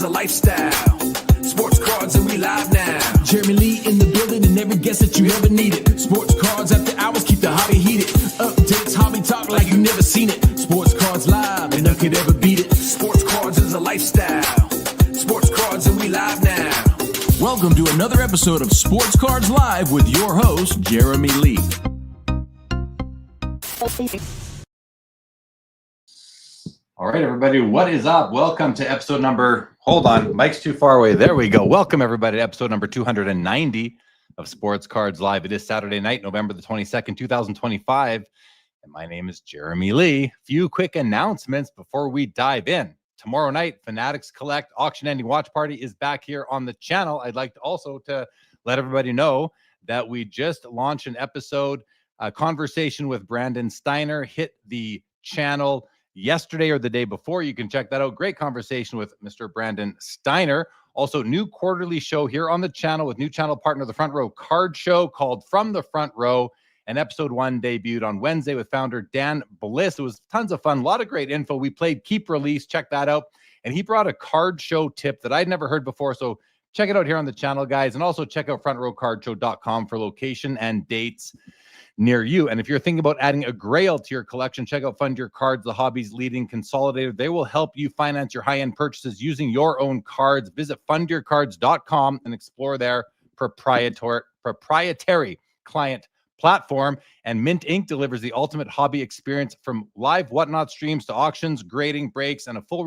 a lifestyle. Sports cards and we live now. Jeremy Lee in the building and every guest that you ever needed. Sports cards after hours keep the hobby heated. Updates, hobby talk like you never seen it. Sports cards live and none could ever beat it. Sports cards is a lifestyle. Sports cards and we live now. Welcome to another episode of Sports Cards Live with your host, Jeremy Lee. All right, everybody, what is up? Welcome to episode number, hold on, mic's too far away. There we go. Welcome, everybody, to episode number 290 of Sports Cards Live. It is Saturday night, November the 22nd, 2025, and my name is Jeremy Lee. Few quick announcements before we dive in. Tomorrow night, Fanatics Collect Auction Ending Watch Party is back here on the channel. I'd like to also to let everybody know that we just launched an episode, a conversation with Brandon Steiner, hit the channel yesterday or the day before. You can check that out. Great conversation with Mr. Brandon Steiner. Also, new quarterly show here on the channel with new channel partner, the Front Row Card Show, called From the Front Row. And episode 1 debuted on Wednesday with founder Dan Bliss. It was tons of fun. A lot of great info. We played Keep Release. Check that out. And he brought a card show tip that I'd never heard before. So check it out here on the channel, guys. And also check out frontrowcardshow.com for location and dates near you. And if you're thinking about adding a grail to your collection, check out Fund Your Cards, the hobby's leading consolidator. They will help you finance your high-end purchases using your own cards. Visit fundyourcards.com and explore their proprietary client platform. And Mint Inc. delivers the ultimate hobby experience, from live whatnot streams to auctions, grading, breaks, and a full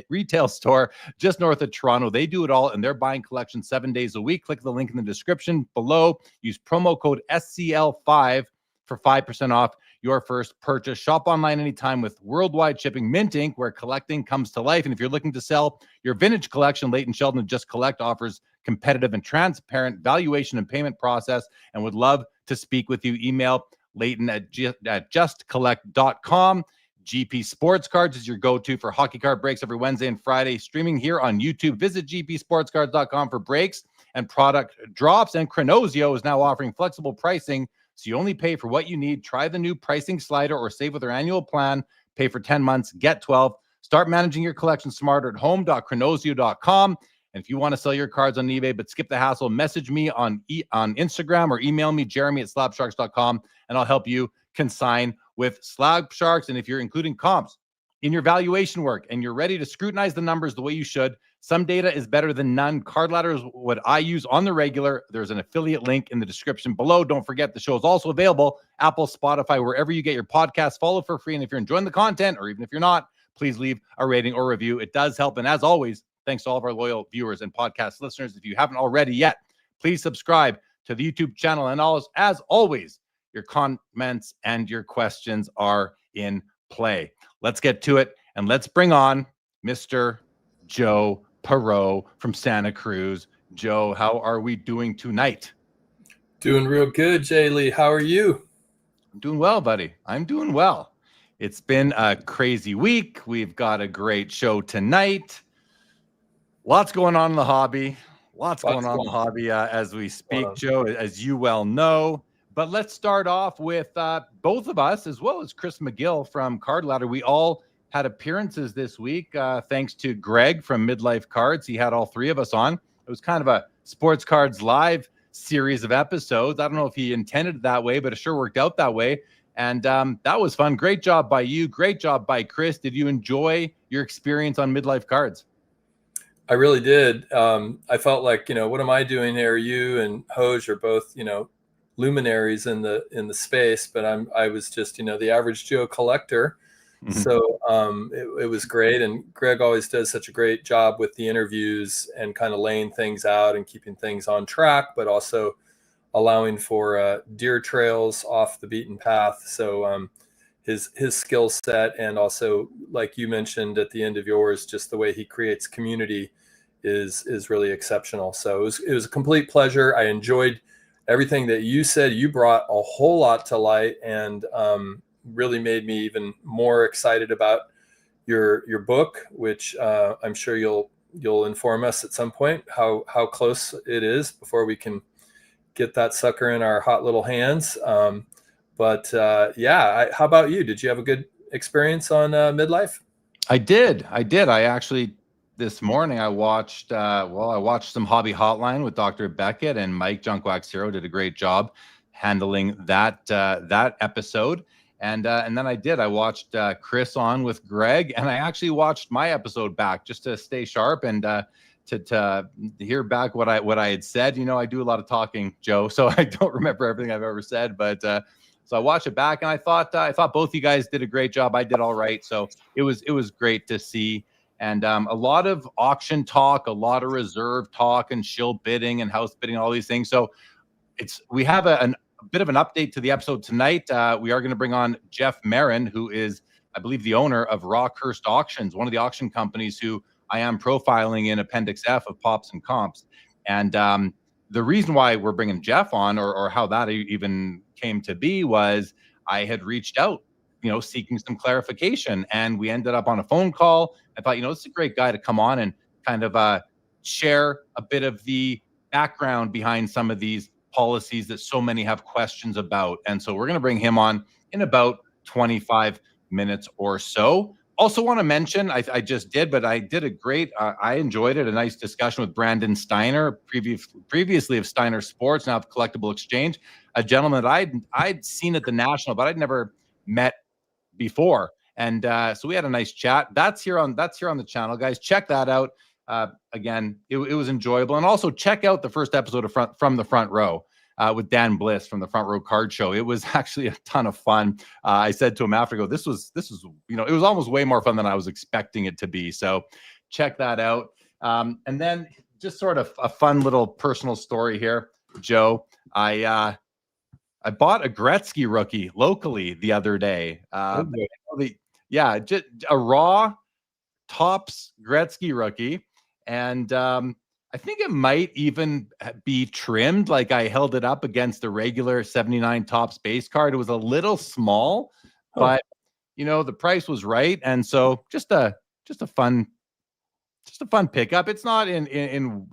retail store just north of Toronto. They do it all, and they're buying collections 7 days a week. Click the link in the description below. Use promo code SCL5 for 5% off your first purchase. Shop online anytime with worldwide shipping. Mint Inc., where collecting comes to life. And if you're looking to sell your vintage collection, Leighton Sheldon Just Collect offers competitive and transparent valuation and payment process, and would love to speak with you. Email Leighton at justcollect.com. GP Sports Cards is your go-to for hockey card breaks every Wednesday and Friday, streaming here on YouTube. Visit gpsportscards.com for breaks and product drops. And Chronosio is now offering flexible pricing, so you only pay for what you need. Try the new pricing slider or save with their annual plan. Pay for 10 months, get 12. Start managing your collection smarter at home.chronosio.com. And if you want to sell your cards on eBay but skip the hassle, message me on Instagram or email me, jeremy@slabsharks.com, and I'll help you consign with Slab Sharks. And if you're including comps in your valuation work and you're ready to scrutinize the numbers the way you should, some data is better than none. Card Ladder is what I use on the regular. There's an affiliate link in the description below. Don't forget, the show is also available Apple, Spotify, wherever you get your podcasts. Follow for free. And if you're enjoying the content, or even if you're not, please leave a rating or review. It does help. And as always, thanks to all of our loyal viewers and podcast listeners. If you haven't already yet, please subscribe to the YouTube channel. And as always, your comments and your questions are in play. Let's get to it, and let's bring on Mr. Joe Poirot from Santa Cruz. Joe, how are we doing tonight? Doing real good, Jay Lee. How are you? I'm doing well, buddy. I'm doing well. It's been a crazy week. We've got a great show tonight. Lots going on in the hobby. Lots going on in the hobby as we speak, Joe, as you well know. But let's start off with both of us, as well as Chris McGill from Card Ladder. We all had appearances this week, thanks to Greg from Midlife Cards. He had all three of us on. It was kind of a Sports Cards Live series of episodes. I don't know if he intended it that way, but it sure worked out that way. And that was fun. Great job by you. Great job by Chris. Did you enjoy your experience on Midlife Cards? I really did. I felt like, what am I doing here? You and Hoj are both, luminaries in the space, but I was just, the average Joe collector. Mm-hmm. So it was great. And Greg always does such a great job with the interviews and kind of laying things out and keeping things on track, but also allowing for deer trails off the beaten path. So his skill set, and also, like you mentioned at the end of yours, just the way he creates community is really exceptional. So it was a complete pleasure. I enjoyed everything that you said. You brought a whole lot to light, and really made me even more excited about your book, which I'm sure you'll inform us at some point how close it is before we can get that sucker in our hot little hands. How about you? Did you have a good experience on Midlife? I did. I actually this morning, I watched some Hobby Hotline with Dr. Beckett, and Mike Junkwax Hero did a great job handling that episode. And then I watched Chris on with Greg, and I actually watched my episode back just to stay sharp and to hear back what I had said. I do a lot of talking, Joe, so I don't remember everything I've ever said, but so I watched it back, and I thought both you guys did a great job. I did all right, so it was great to see. And a lot of auction talk, a lot of reserve talk, and shill bidding and house bidding, all these things. So we have a bit of an update to the episode tonight. We are going to bring on Jeff Marin, who is, I believe, the owner of Rockhurst Auctions, one of the auction companies who I am profiling in Appendix F of Pops and Comps. And the reason why we're bringing Jeff on, or how that even came to be, was I had reached out, seeking some clarification, and we ended up on a phone call. I thought, this is a great guy to come on and kind of share a bit of the background behind some of these policies that so many have questions about. And so we're going to bring him on in about 25 minutes or so. Also want to mention, I just did, but I did a great, I enjoyed it, a nice discussion with Brandon Steiner, previously of Steiner Sports, now of Collectible Exchange, a gentleman that I'd seen at the National, but I'd never met before. And so we had a nice chat. That's here on the channel, guys. Check that out. Again, it was enjoyable. And also check out the first episode of From the Front Row with Dan Bliss from the Front Row Card Show. It was actually a ton of fun. I said to him after, this was, it was almost way more fun than I was expecting it to be. So check that out. And then just sort of a fun little personal story here, Joe. I bought a Gretzky rookie locally the other day. Just a raw Topps Gretzky rookie. And I think it might even be trimmed. Like, I held it up against a regular 79 Topps base card. It was a little small, but the price was right. And so just a fun pickup. It's not in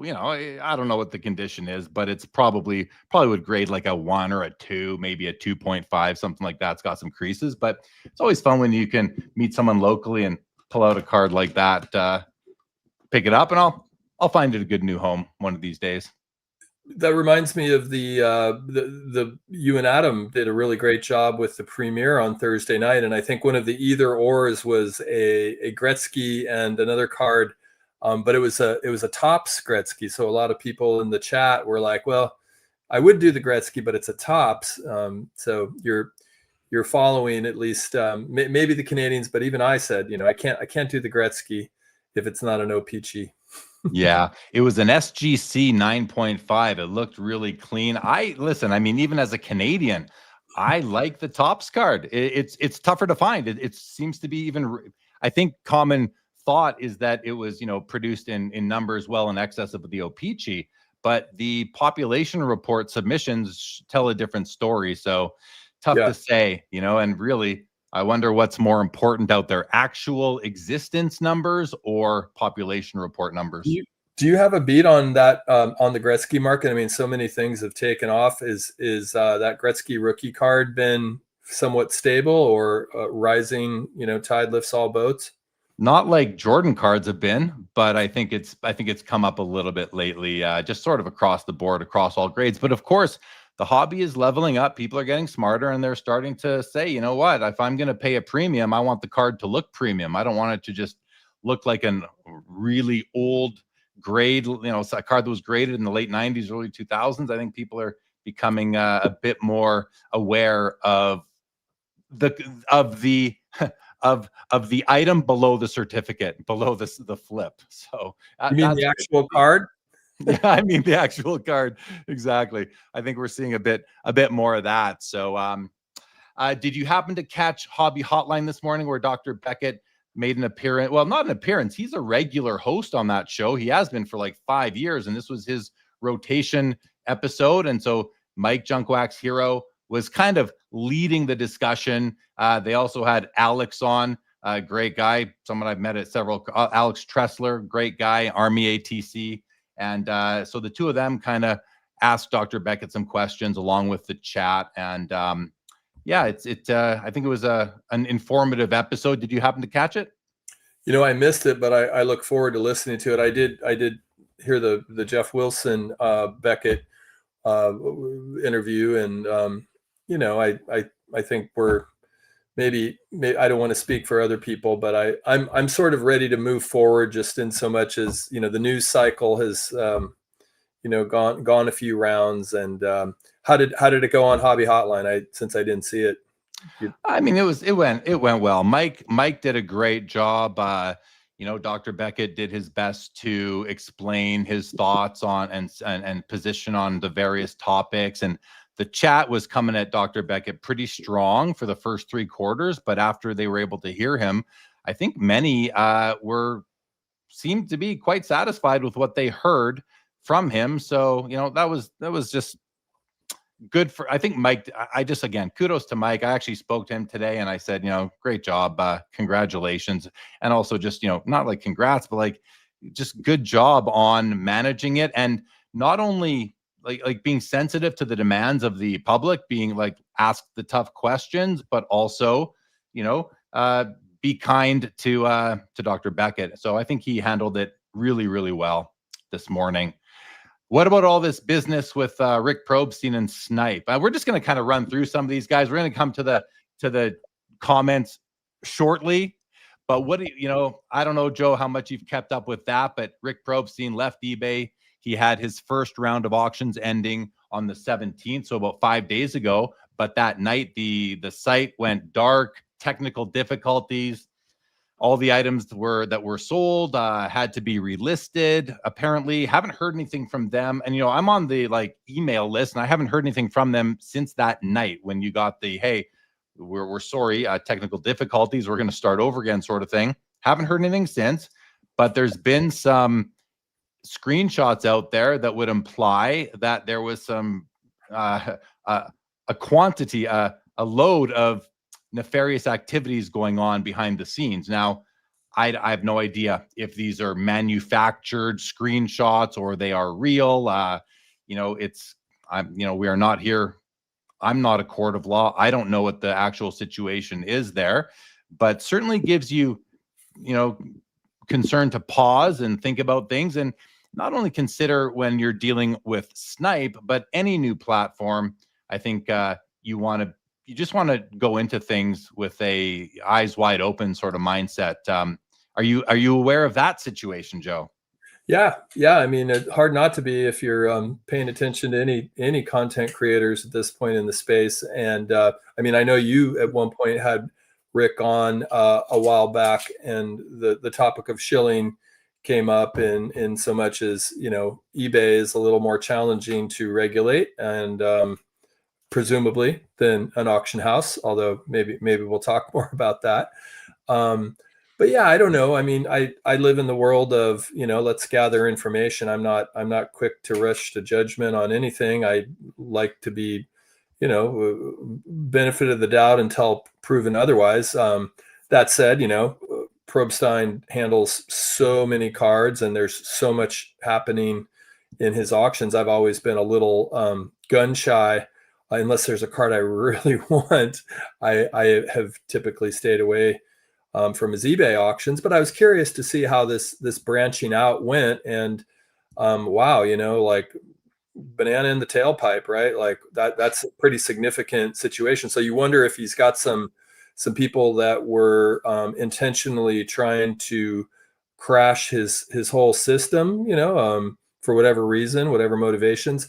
I don't know what the condition is, but it's probably would grade like a 1 or a 2, maybe a 2.5, something like that. It's got some creases, but it's always fun when you can meet someone locally and pull out a card like that, pick it up, and I'll find it a good new home one of these days. That reminds me of the you and Adam did a really great job with the premiere on Thursday night, and I think one of the either ors was a Gretzky and another card, but it was a Topps Gretzky. So a lot of people in the chat were like, "Well, I would do the Gretzky, but it's a Topps." So you're following at least maybe the Canadians, but even I said, I can't do the Gretzky if it's not an OPG. Yeah, it was an SGC 9.5. It looked really clean. Even as a Canadian, I like the Topps card. It's tougher to find. It seems to be even, I think, common thought is that it was, produced in numbers well in excess of the OPG, but the population report submissions tell a different story. So tough to say, and really, I wonder what's more important out there, actual existence numbers or population report numbers. Do you have a beat on that, on the Gretzky market? I mean, so many things have taken off. Is that Gretzky rookie card been somewhat stable, or rising, tide lifts all boats? Not like Jordan cards have been, but I think it's come up a little bit lately, just sort of across the board, across all grades. But of course, the hobby is leveling up. People are getting smarter, and they're starting to say, you know what, if I'm going to pay a premium, I want the card to look premium. I don't want it to just look like a really old grade, a card that was graded in the late 90s, early 2000s. I think people are becoming a bit more aware of the item below the certificate, below the flip. So you mean the actual card? Yeah, I mean the actual card. Exactly. I think we're seeing a bit more of that. So did you happen to catch Hobby Hotline this morning, where Dr. Beckett made an appearance? Well, not an appearance. He's a regular host on that show. He has been for like 5 years, and this was his rotation episode. And so Mike Junkwax Hero was kind of leading the discussion. They also had Alex on, a great guy, someone I've met at several, Alex Tressler, great guy, Army ATC. And so the two of them kind of asked Dr. Beckett some questions along with the chat. And I think it was an informative episode. Did you happen to catch it? I missed it, but I look forward to listening to it. I did hear the Jeff Wilson Beckett interview, and I think we're maybe I don't want to speak for other people, but I'm sort of ready to move forward, just in so much as the news cycle has gone a few rounds. And how did it go on Hobby Hotline? Since I didn't see it. I mean, it went well. Mike did a great job. Dr. Beckett did his best to explain his thoughts on and position on the various topics. And the chat was coming at Dr. Beckett pretty strong for the first 3 quarters, but after they were able to hear him, I think many seemed to be quite satisfied with what they heard from him. So, that was just good for, I think, Mike. Again, kudos to Mike. I actually spoke to him today and I said, great job, congratulations. And also just, not like congrats, but like just good job on managing it. And not only like being sensitive to the demands of the public, being like, ask the tough questions, but also, be kind to Dr. Beckett. So I think he handled it really, really well this morning. What about all this business with Rick Probstein and Snipe? We're just going to kind of run through some of these guys. We're going to come to the comments shortly. But I don't know, Joe, how much you've kept up with that, but Rick Probstein left eBay. He had his first round of auctions ending on the 17th, so about 5 days ago. But that night, the site went dark, technical difficulties. All the items that were sold had to be relisted. Apparently, haven't heard anything from them. And I'm on the email list, and I haven't heard anything from them since that night when you got the hey, we're sorry, technical difficulties. We're going to start over again, sort of thing. Haven't heard anything since. But there's been some screenshots out there that would imply that there was some a quantity, a load of nefarious activities going on behind the scenes. Now, I have no idea if these are manufactured screenshots or they are real. We are not here. I'm not a court of law. I don't know what the actual situation is there, but certainly gives you, concern to pause and think about things, and not only consider when you're dealing with Snipe, but any new platform. I think you just want to go into things with a eyes wide open sort of mindset. Are you aware of that situation, Joe? Yeah. I mean, it's hard not to be if you're paying attention to any content creators at this point in the space. And I mean, I know you at one point had Rick on a while back, and the topic of shilling came up in so much as eBay is a little more challenging to regulate, and presumably than an auction house, although maybe we'll talk more about that. But yeah, I don't know. I mean, I live in the world of, let's gather information. I'm not quick to rush to judgment on anything. I like to be, benefit of the doubt until proven otherwise. That said, Probstein handles so many cards and there's so much happening in his auctions. I've always been a little gun shy. Unless there's a card I really want, I have typically stayed away from his eBay auctions. But I was curious to see how this branching out went, and wow, like banana in the tailpipe, right? Like that's a pretty significant situation. So you wonder if he's got some people that were intentionally trying to crash his whole system, for whatever reason, whatever motivations.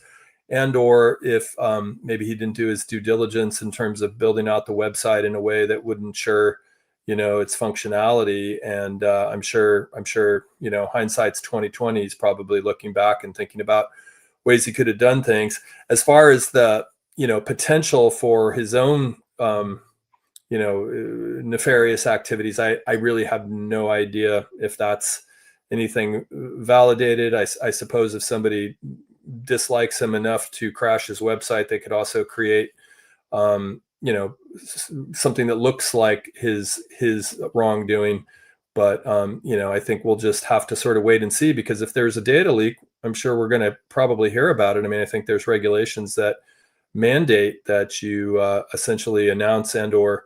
And or if maybe he didn't do his due diligence in terms of building out the website in a way that would ensure, its functionality. And I'm sure, hindsight's 2020. He's probably looking back and thinking about ways he could have done things. As far as the, potential for his own, nefarious activities, I really have no idea if that's anything validated. I suppose if somebody dislikes him enough to crash his website, they could also create something that looks like his wrongdoing. But I think we'll just have to sort of wait and see, because if there's a data leak, I'm sure we're going to probably hear about it. I mean, I think there's regulations that mandate that you essentially announce and or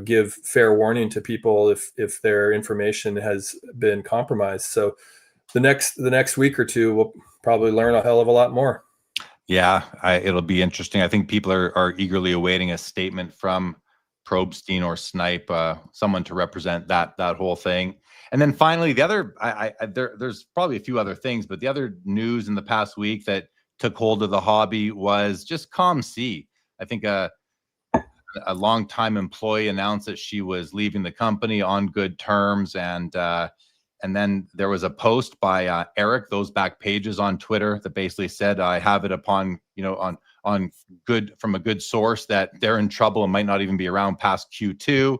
give fair warning to people if their information has been compromised. So the next week or two, we'll probably learn a hell of a lot more. Yeah, it'll be interesting. I think people are eagerly awaiting a statement from Probstein or Snipe, someone to represent that whole thing. And then finally, the other, there's probably a few other things, but the other news in the past week that took hold of the hobby was just ComC. I think a longtime employee announced that she was leaving the company on good terms, and then there was a post by Eric, those back pages on Twitter, that basically said, I have it upon, on good, from a good source, that they're in trouble and might not even be around past Q2.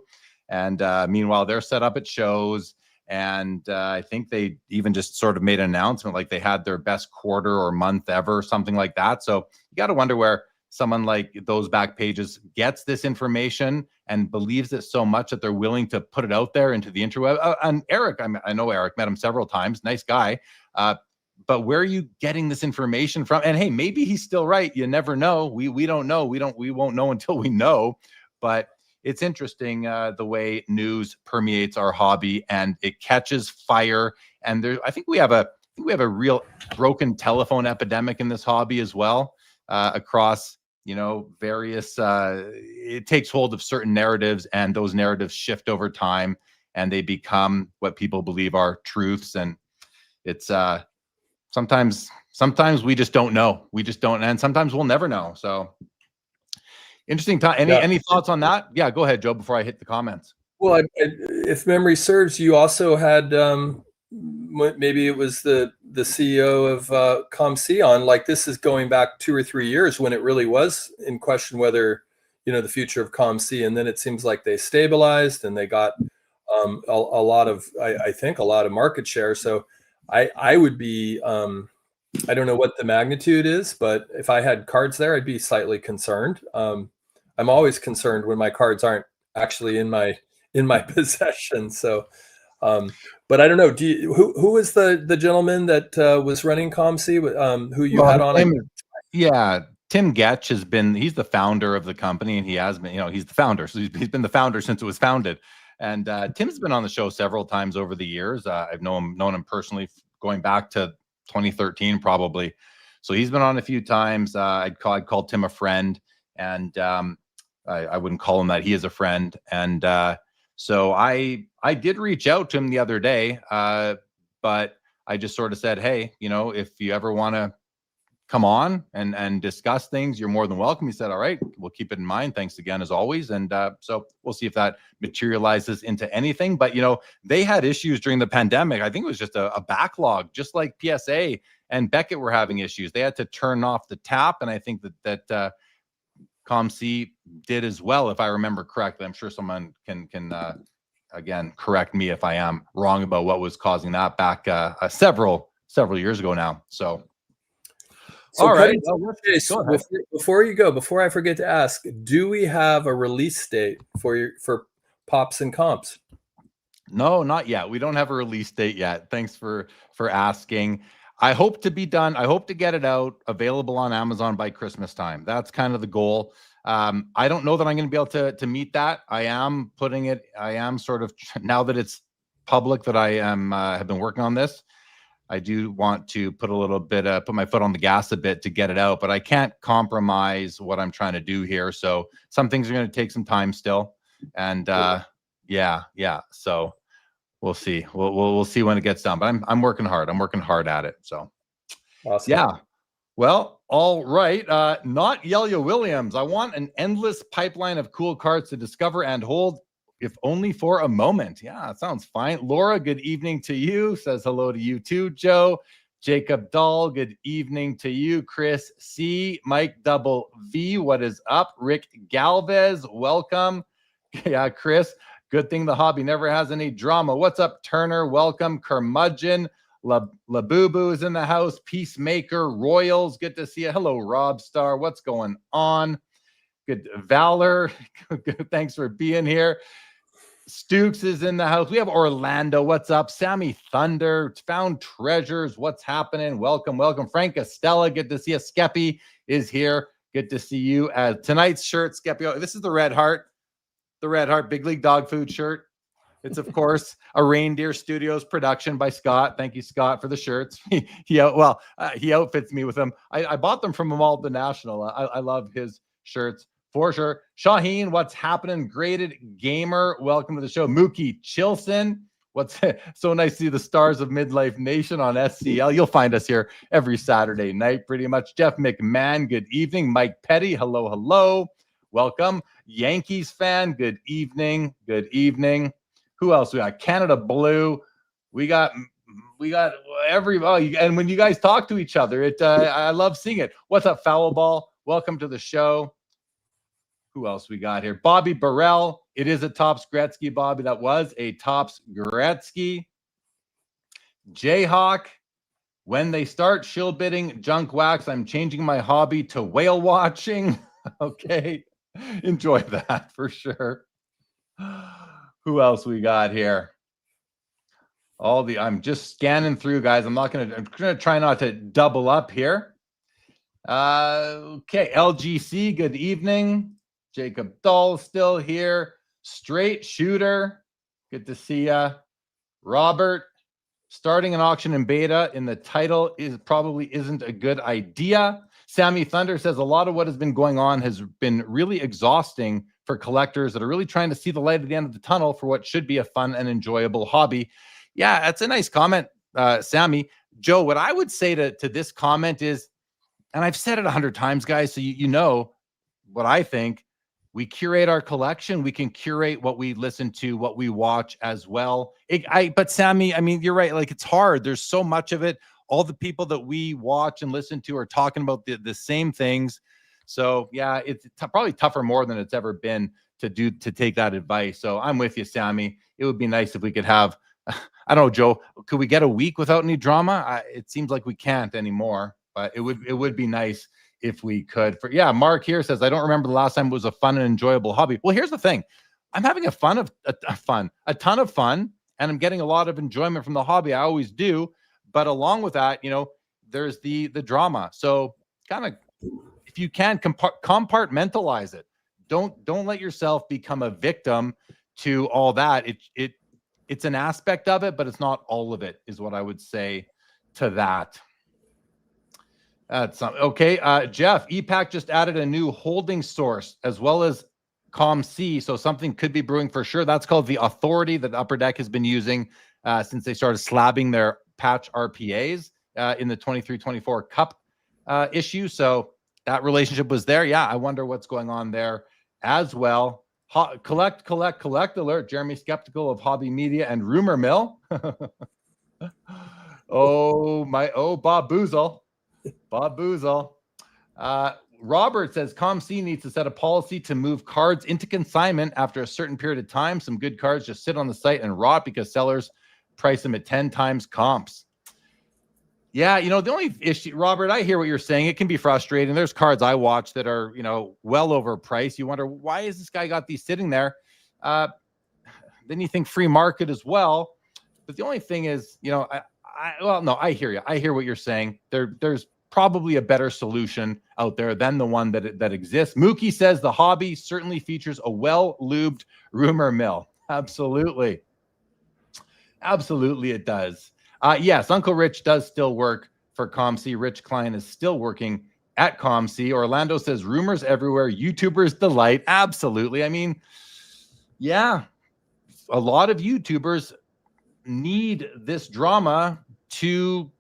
And meanwhile, they're set up at shows. And I think they even just sort of made an announcement like they had their best quarter or month ever, something like that. So you got to wonder where someone like those back pages gets this information and believes it so much that they're willing to put it out there into the interweb. And Eric, I know Eric, met him several times, nice guy. But where are you getting this information from? And hey, maybe he's still right. You never know. We don't know. We won't know until we know. But it's interesting the way news permeates our hobby and it catches fire. And I think we have a real broken telephone epidemic in this hobby as well, across various, it takes hold of certain narratives, and those narratives shift over time and they become what people believe are truths. And it's sometimes we just don't know. We just don't, and sometimes we'll never know. So interesting time. Any thoughts on that? Yeah, go ahead, Joe, before I hit the comments. Well, if memory serves, you also had maybe it was the CEO of ComC on, like, this is going back 2 or 3 years when it really was in question whether the future of ComC, and then it seems like they stabilized and they got a lot of I think a lot of market share. So I would be I don't know what the magnitude is, but if I had cards there, I'd be slightly concerned. I'm always concerned when my cards aren't actually in my possession. So but I don't know. Who was the gentleman that was running ComC? Who you had on? Yeah, Tim Getch he's the founder of the company, and he has been, he's the founder. So he's been the founder since it was founded. And Tim's been on the show several times over the years. I've known him personally going back to 2013 probably. So he's been on a few times. I'd call Tim a friend, and I wouldn't call him that. He is a friend. And so I did reach out to him the other day, but I just sort of said, hey, if you ever want to come on and discuss things, you're more than welcome. He said, all right, we'll keep it in mind. Thanks again, as always. And so we'll see if that materializes into anything. But, they had issues during the pandemic. I think it was just a backlog, just like PSA and Beckett were having issues. They had to turn off the tap. And I think that ComC did as well, if I remember correctly. I'm sure someone can again correct me if I am wrong about what was causing that back several years ago now. So all right. Before I forget to ask, do we have a release date for Pops and Comps? No, not yet. We don't have a release date yet. Thanks for asking. I hope to be done. I hope to get it out available on Amazon by Christmas time. That's kind of the goal. I don't know that I'm going to be able to meet that. I am sort of, now that it's public that I am have been working on this, I do want to put a little bit, put my foot on the gas a bit to get it out, but I can't compromise what I'm trying to do here. So some things are going to take some time still. And yeah. So we'll see. We'll see when it gets done, but I'm working hard. I'm working hard at it. So awesome. Yeah. Well, all right. Not Yelia Williams. I want an endless pipeline of cool cards to discover and hold, if only for a moment. Yeah, that sounds fine. Laura, good evening to you. Says hello to you too, Joe. Jacob Dahl, good evening to you. Chris C. Mike Double V, what is up? Rick Galvez, welcome. Yeah, Chris, good thing the hobby never has any drama. What's up, Turner? Welcome. Curmudgeon. Labubu is in the house. Peacemaker. Royals, good to see you. Hello, Rob Star. What's going on? Good. Valor, thanks for being here. Stukes is in the house. We have Orlando. What's up? Sammy Thunder. Found Treasures. What's happening? Welcome. Frank Estella. Good to see you. Skeppy is here. Good to see you. Tonight's shirt, Skeppy. This is the Red Heart. the Red Heart Big League Dog Food shirt. It's, of course, a Reindeer Studios production by Scott. Thank you, Scott, for the shirts. He outfits me with them. I bought them from him all at the National. I love his shirts for sure. Shaheen, what's happening? Graded Gamer, welcome to the show. Mookie Chilson, what's so nice to see the stars of Midlife Nation on SCL. You'll find us here every Saturday night, pretty much. Jeff McMahon, good evening. Mike Petty, hello, hello. Welcome. Yankees fan, good evening. Good evening. Who else we got? Canada Blue. We got everybody. And when you guys talk to each other, I love seeing it. What's up, Foul Ball? Welcome to the show. Who else we got here? Bobby Burrell. It is a Topps Gretzky, Bobby. That was a Topps Gretzky. Jayhawk. When they start shill bidding junk wax, I'm changing my hobby to whale watching. Okay. Enjoy that for sure. Who else we got here? I'm just scanning through, guys. I'm gonna try not to double up here. Okay, LGC, good evening. Jacob Dahl still here. Straight Shooter, good to see ya. Robert, starting an auction in beta in the title probably isn't a good idea. Sammy Thunder says a lot of what has been going on has been really exhausting for collectors that are really trying to see the light at the end of the tunnel for what should be a fun and enjoyable hobby. Yeah, that's a nice comment, Sammy. Joe, what I would say to this comment is, and I've said it 100 times, guys, so you know what I think. We curate our collection. We can curate what we listen to, what we watch as well. But Sammy, I mean, you're right. Like, it's hard. There's so much of it. All the people that we watch and listen to are talking about the same things. So yeah, it's probably tougher more than it's ever been to take that advice. So I'm with you, Sammy. It would be nice if we could have, I don't know, Joe, could we get a week without any drama? It seems like we can't anymore, but it would be nice if we could. Mark here says, I don't remember the last time it was a fun and enjoyable hobby. Well, here's the thing. I'm having a ton of fun, and I'm getting a lot of enjoyment from the hobby. I always do. But along with that, there's the drama. So kind of, if you can compartmentalize it, don't let yourself become a victim to all that. It's an aspect of it, but it's not all of it, is what I would say to that. That's okay. Jeff, EPAC just added a new holding source as well as COMC, so something could be brewing for sure. That's called the Authority that Upper Deck has been using since they started slabbing their patch RPAs in the 23-24 Cup issue. So that relationship was there. Yeah, I wonder what's going on there as well. Collect alert. Jeremy skeptical of hobby media and rumor mill. Bob Boozle. Robert says COMC needs to set a policy to move cards into consignment after a certain period of time. Some good cards just sit on the site and rot because sellers price them at 10 times comps. Yeah, the only issue, Robert, I hear what you're saying. It can be frustrating. There's cards I watch that are, well overpriced. You wonder, why has this guy got these sitting there? Then you think free market as well. But the only thing is, I hear you. I hear what you're saying. There's probably a better solution out there than the one that exists. Mookie says the hobby certainly features a well-lubed rumor mill. Absolutely it does. Yes, Uncle Rich does still work for COMC. Rich Klein is still working at COMC. Orlando says rumors everywhere. YouTubers delight. Absolutely. I mean, yeah, a lot of YouTubers need this drama to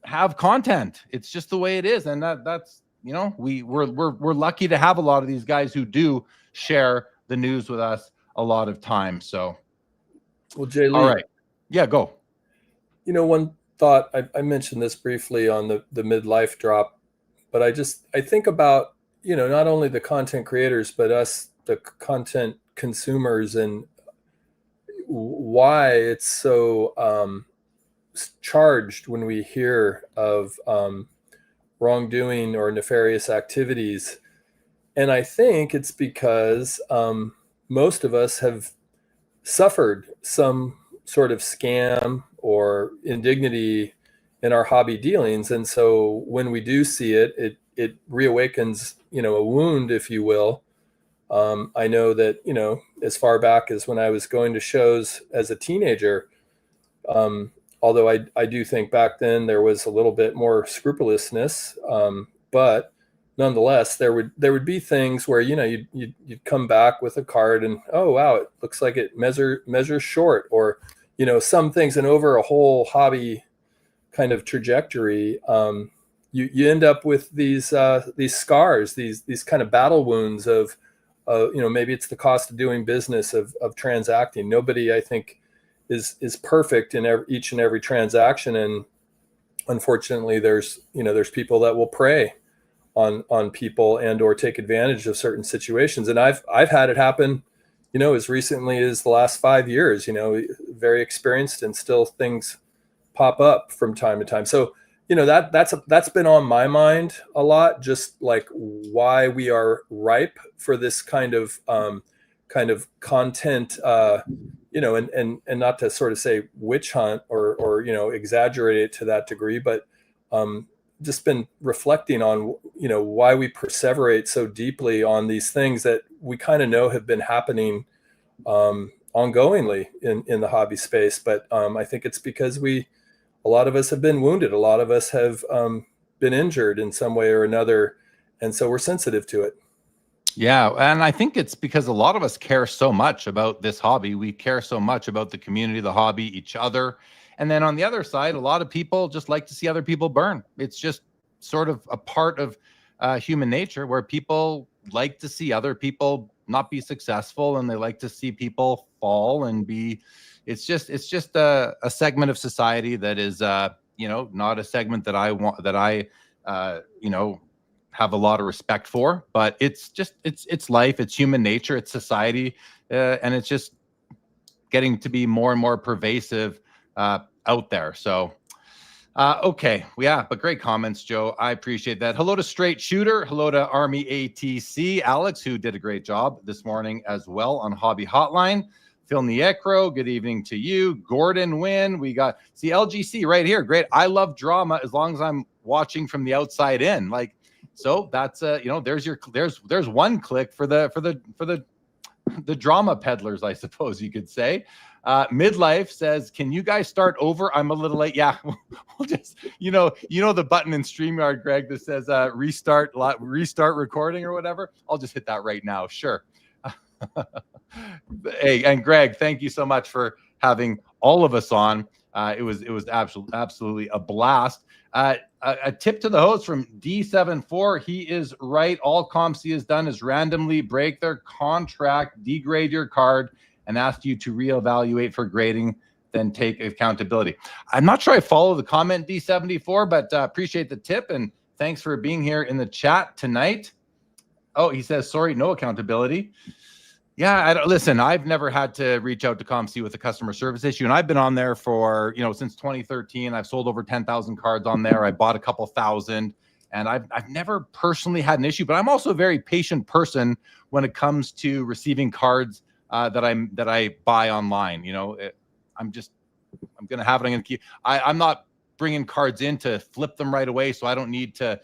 have content. It's just the way it is, and that's we're lucky to have a lot of these guys who do share the news with us a lot of times. So, well, Jay Lee, all right, yeah, go. One thought, I mentioned this briefly on the midlife drop, but I think about not only the content creators but us, the content consumers, and why it's so charged when we hear of wrongdoing or nefarious activities. And I think it's because most of us have suffered some sort of scam or indignity in our hobby dealings. And so when we do see it reawakens, a wound, if you will, I know that, as far back as when I was going to shows as a teenager, although I do think back then there was a little bit more scrupulousness, but nonetheless, there would be things where, you'd come back with a card and, oh, wow, it looks like it measures short, or, some things, and over a whole hobby kind of trajectory, you end up with these scars, these kind of battle wounds of, maybe it's the cost of doing business, of transacting. Nobody, I think, is perfect in each and every transaction, and unfortunately, there's people that will prey on people and or take advantage of certain situations. And I've had it happen, as recently as the last 5 years. Very experienced, and still things pop up from time to time. So that's been on my mind a lot, just like why we are ripe for this kind of content, and not to sort of say witch hunt or exaggerate it to that degree, but just been reflecting on why we perseverate so deeply on these things that we kind of know have been happening ongoingly in the hobby space. But I think it's because a lot of us have been wounded. A lot of us have been injured in some way or another. And so we're sensitive to it. Yeah. And I think it's because a lot of us care so much about this hobby. We care so much about the community, the hobby, each other. And then on the other side, a lot of people just like to see other people burn. It's just sort of a part of human nature, where people like to see other people not be successful, and they like to see people fall and be. It's just a segment of society that is, not a segment that I want, that I, have a lot of respect for. But it's life, it's human nature, it's society, and it's just getting to be more and more pervasive out there. So, okay, yeah, but great comments, Joe. I appreciate that. Hello to Straight Shooter. Hello to Army ATC, Alex, who did a great job this morning as well on Hobby Hotline. Phil Niecro, good evening to you. Gordon Wynn, we got LGC right here. Great. I love drama as long as I'm watching from the outside in. So that's there's one click for the drama peddlers, I suppose you could say. Midlife says, can you guys start over? I'm a little late. Yeah, we'll just, the button in StreamYard, Greg, that says restart recording or whatever. I'll just hit that right now. Sure. Hey, and Greg, thank you so much for having all of us on. It was absolutely a blast. A tip to the host from D74. He is right. All COMC has done is randomly break their contract, degrade your card, and ask you to reevaluate for grading, then take accountability. I'm not sure I follow the comment, D74, but appreciate the tip, and thanks for being here in the chat tonight. Oh, he says, sorry, no accountability. Yeah, listen, I've never had to reach out to COMC with a customer service issue, and I've been on there for, since 2013. I've sold over 10,000 cards on there. I bought a couple thousand, and I've never personally had an issue, but I'm also a very patient person when it comes to receiving cards that I buy online. I'm going to have it. I'm going to keep. I'm not bringing cards in to flip them right away, so I don't need to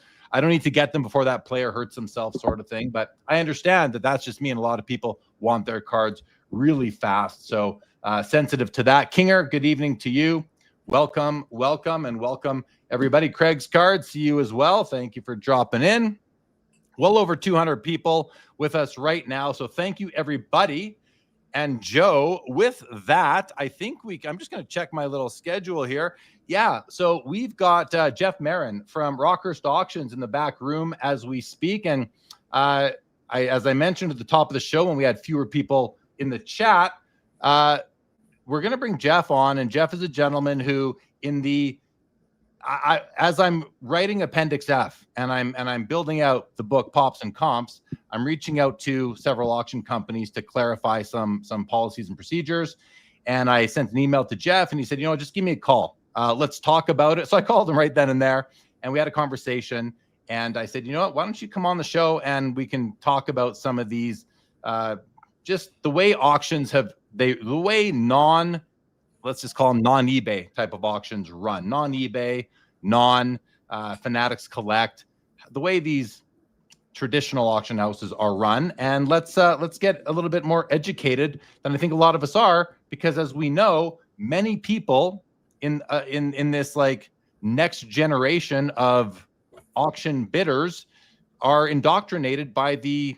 get them before that player hurts himself, sort of thing. But I understand that that's just me, and a lot of people want their cards really fast. So sensitive to that. Kinger, good evening to you. Welcome, and welcome everybody. Craig's Cards, see you as well. Thank you for dropping in. Well over 200 people with us right now. So thank you, everybody. And Joe, with that, I think I'm just going to check my little schedule here. Yeah, so we've got Jeff Marin from Rockhurst Auctions in the back room as we speak. And as I mentioned at the top of the show, when we had fewer people in the chat, we're going to bring Jeff on. And Jeff is a gentleman who, as I'm writing Appendix F and I'm building out the book Pops and Comps, I'm reaching out to several auction companies to clarify some policies and procedures. And I sent an email to Jeff, and he said, just give me a call. Let's talk about it. So I called him right then and there, and we had a conversation. And I said, why don't you come on the show and we can talk about some of these, just the way auctions let's just call them non-eBay type of auctions run, non-eBay, Fanatics Collect, the way these traditional auction houses are run, and let's get a little bit more educated than I think a lot of us are, because as we know, many people in this like next generation of auction bidders are indoctrinated by the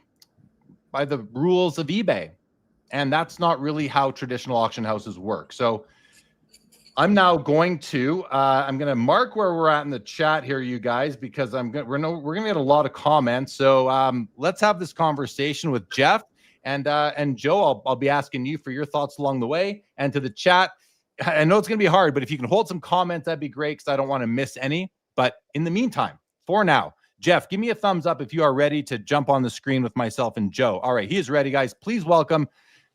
rules of eBay, and that's not really how traditional auction houses work. So I'm now going to I'm going to mark where we're at in the chat here, you guys, because we're going to get a lot of comments. So let's have this conversation with Jeff and Joe. I'll be asking you for your thoughts along the way, and to the chat. I know it's going to be hard, but if you can hold some comments, that'd be great, because I don't want to miss any. But in the meantime, for now, Jeff, give me a thumbs up if you are ready to jump on the screen with myself and Joe. All right, he is ready, guys. Please welcome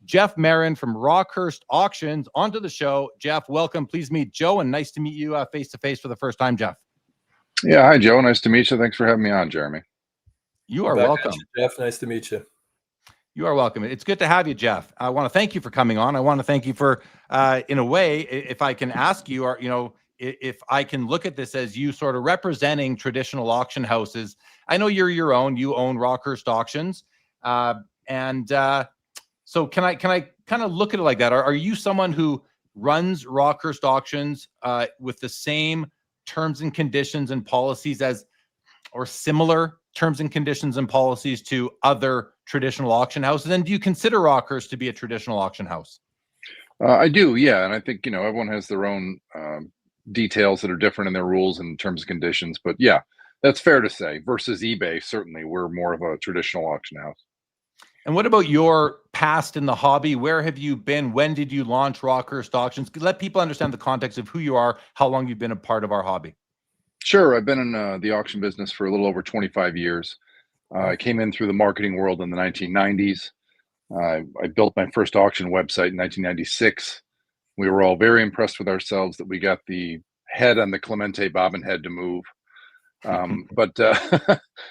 Jeff Marin from Rockhurst Auctions onto the show. Jeff, welcome. Please meet Joe, and nice to meet you face-to-face for the first time, Jeff. Yeah, hi, Joe. Nice to meet you. Thanks for having me on, Jeremy. You are welcome. Jeff, nice to meet you. You are welcome. It's good to have you, Jeff. I want to thank you for coming on. I want to thank you for, in a way, if I can ask you, or if I can look at this as you sort of representing traditional auction houses. I know you own Rockhurst Auctions, so can I kind of look at it like that? Are you someone who runs Rockhurst Auctions with the same terms and conditions and policies or similar terms and conditions and policies to other traditional auction houses? And do you consider Rockhurst to be a traditional auction house? I do, yeah. And I think, everyone has their own details that are different in their rules and terms and conditions. But yeah, that's fair to say. Versus eBay, certainly, we're more of a traditional auction house. And what about your past in the hobby? Where have you been? When did you launch Rockhurst Auctions? Let people understand the context of who you are, how long you've been a part of our hobby. Sure. I've been in the auction business for a little over 25 years. I came in through the marketing world in the 1990s. I built my first auction website in 1996. We were all very impressed with ourselves that we got the head on the Clemente bobbin head to move.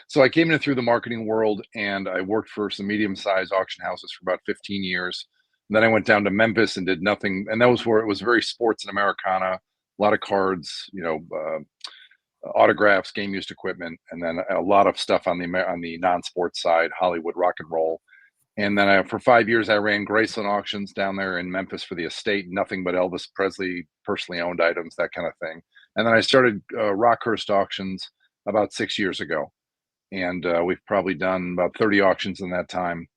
So I came in through the marketing world, and I worked for some medium-sized auction houses for about 15 years. And then I went down to Memphis and did nothing. And that was where it was very sports and Americana, a lot of cards, autographs, game used equipment, and then a lot of stuff on the non-sports side, Hollywood, rock and roll. And then for 5 years, I ran Graceland Auctions down there in Memphis for the estate, nothing but Elvis Presley personally owned items, that kind of thing. And then I started Rockhurst Auctions about 6 years ago. And we've probably done about 30 auctions in that time.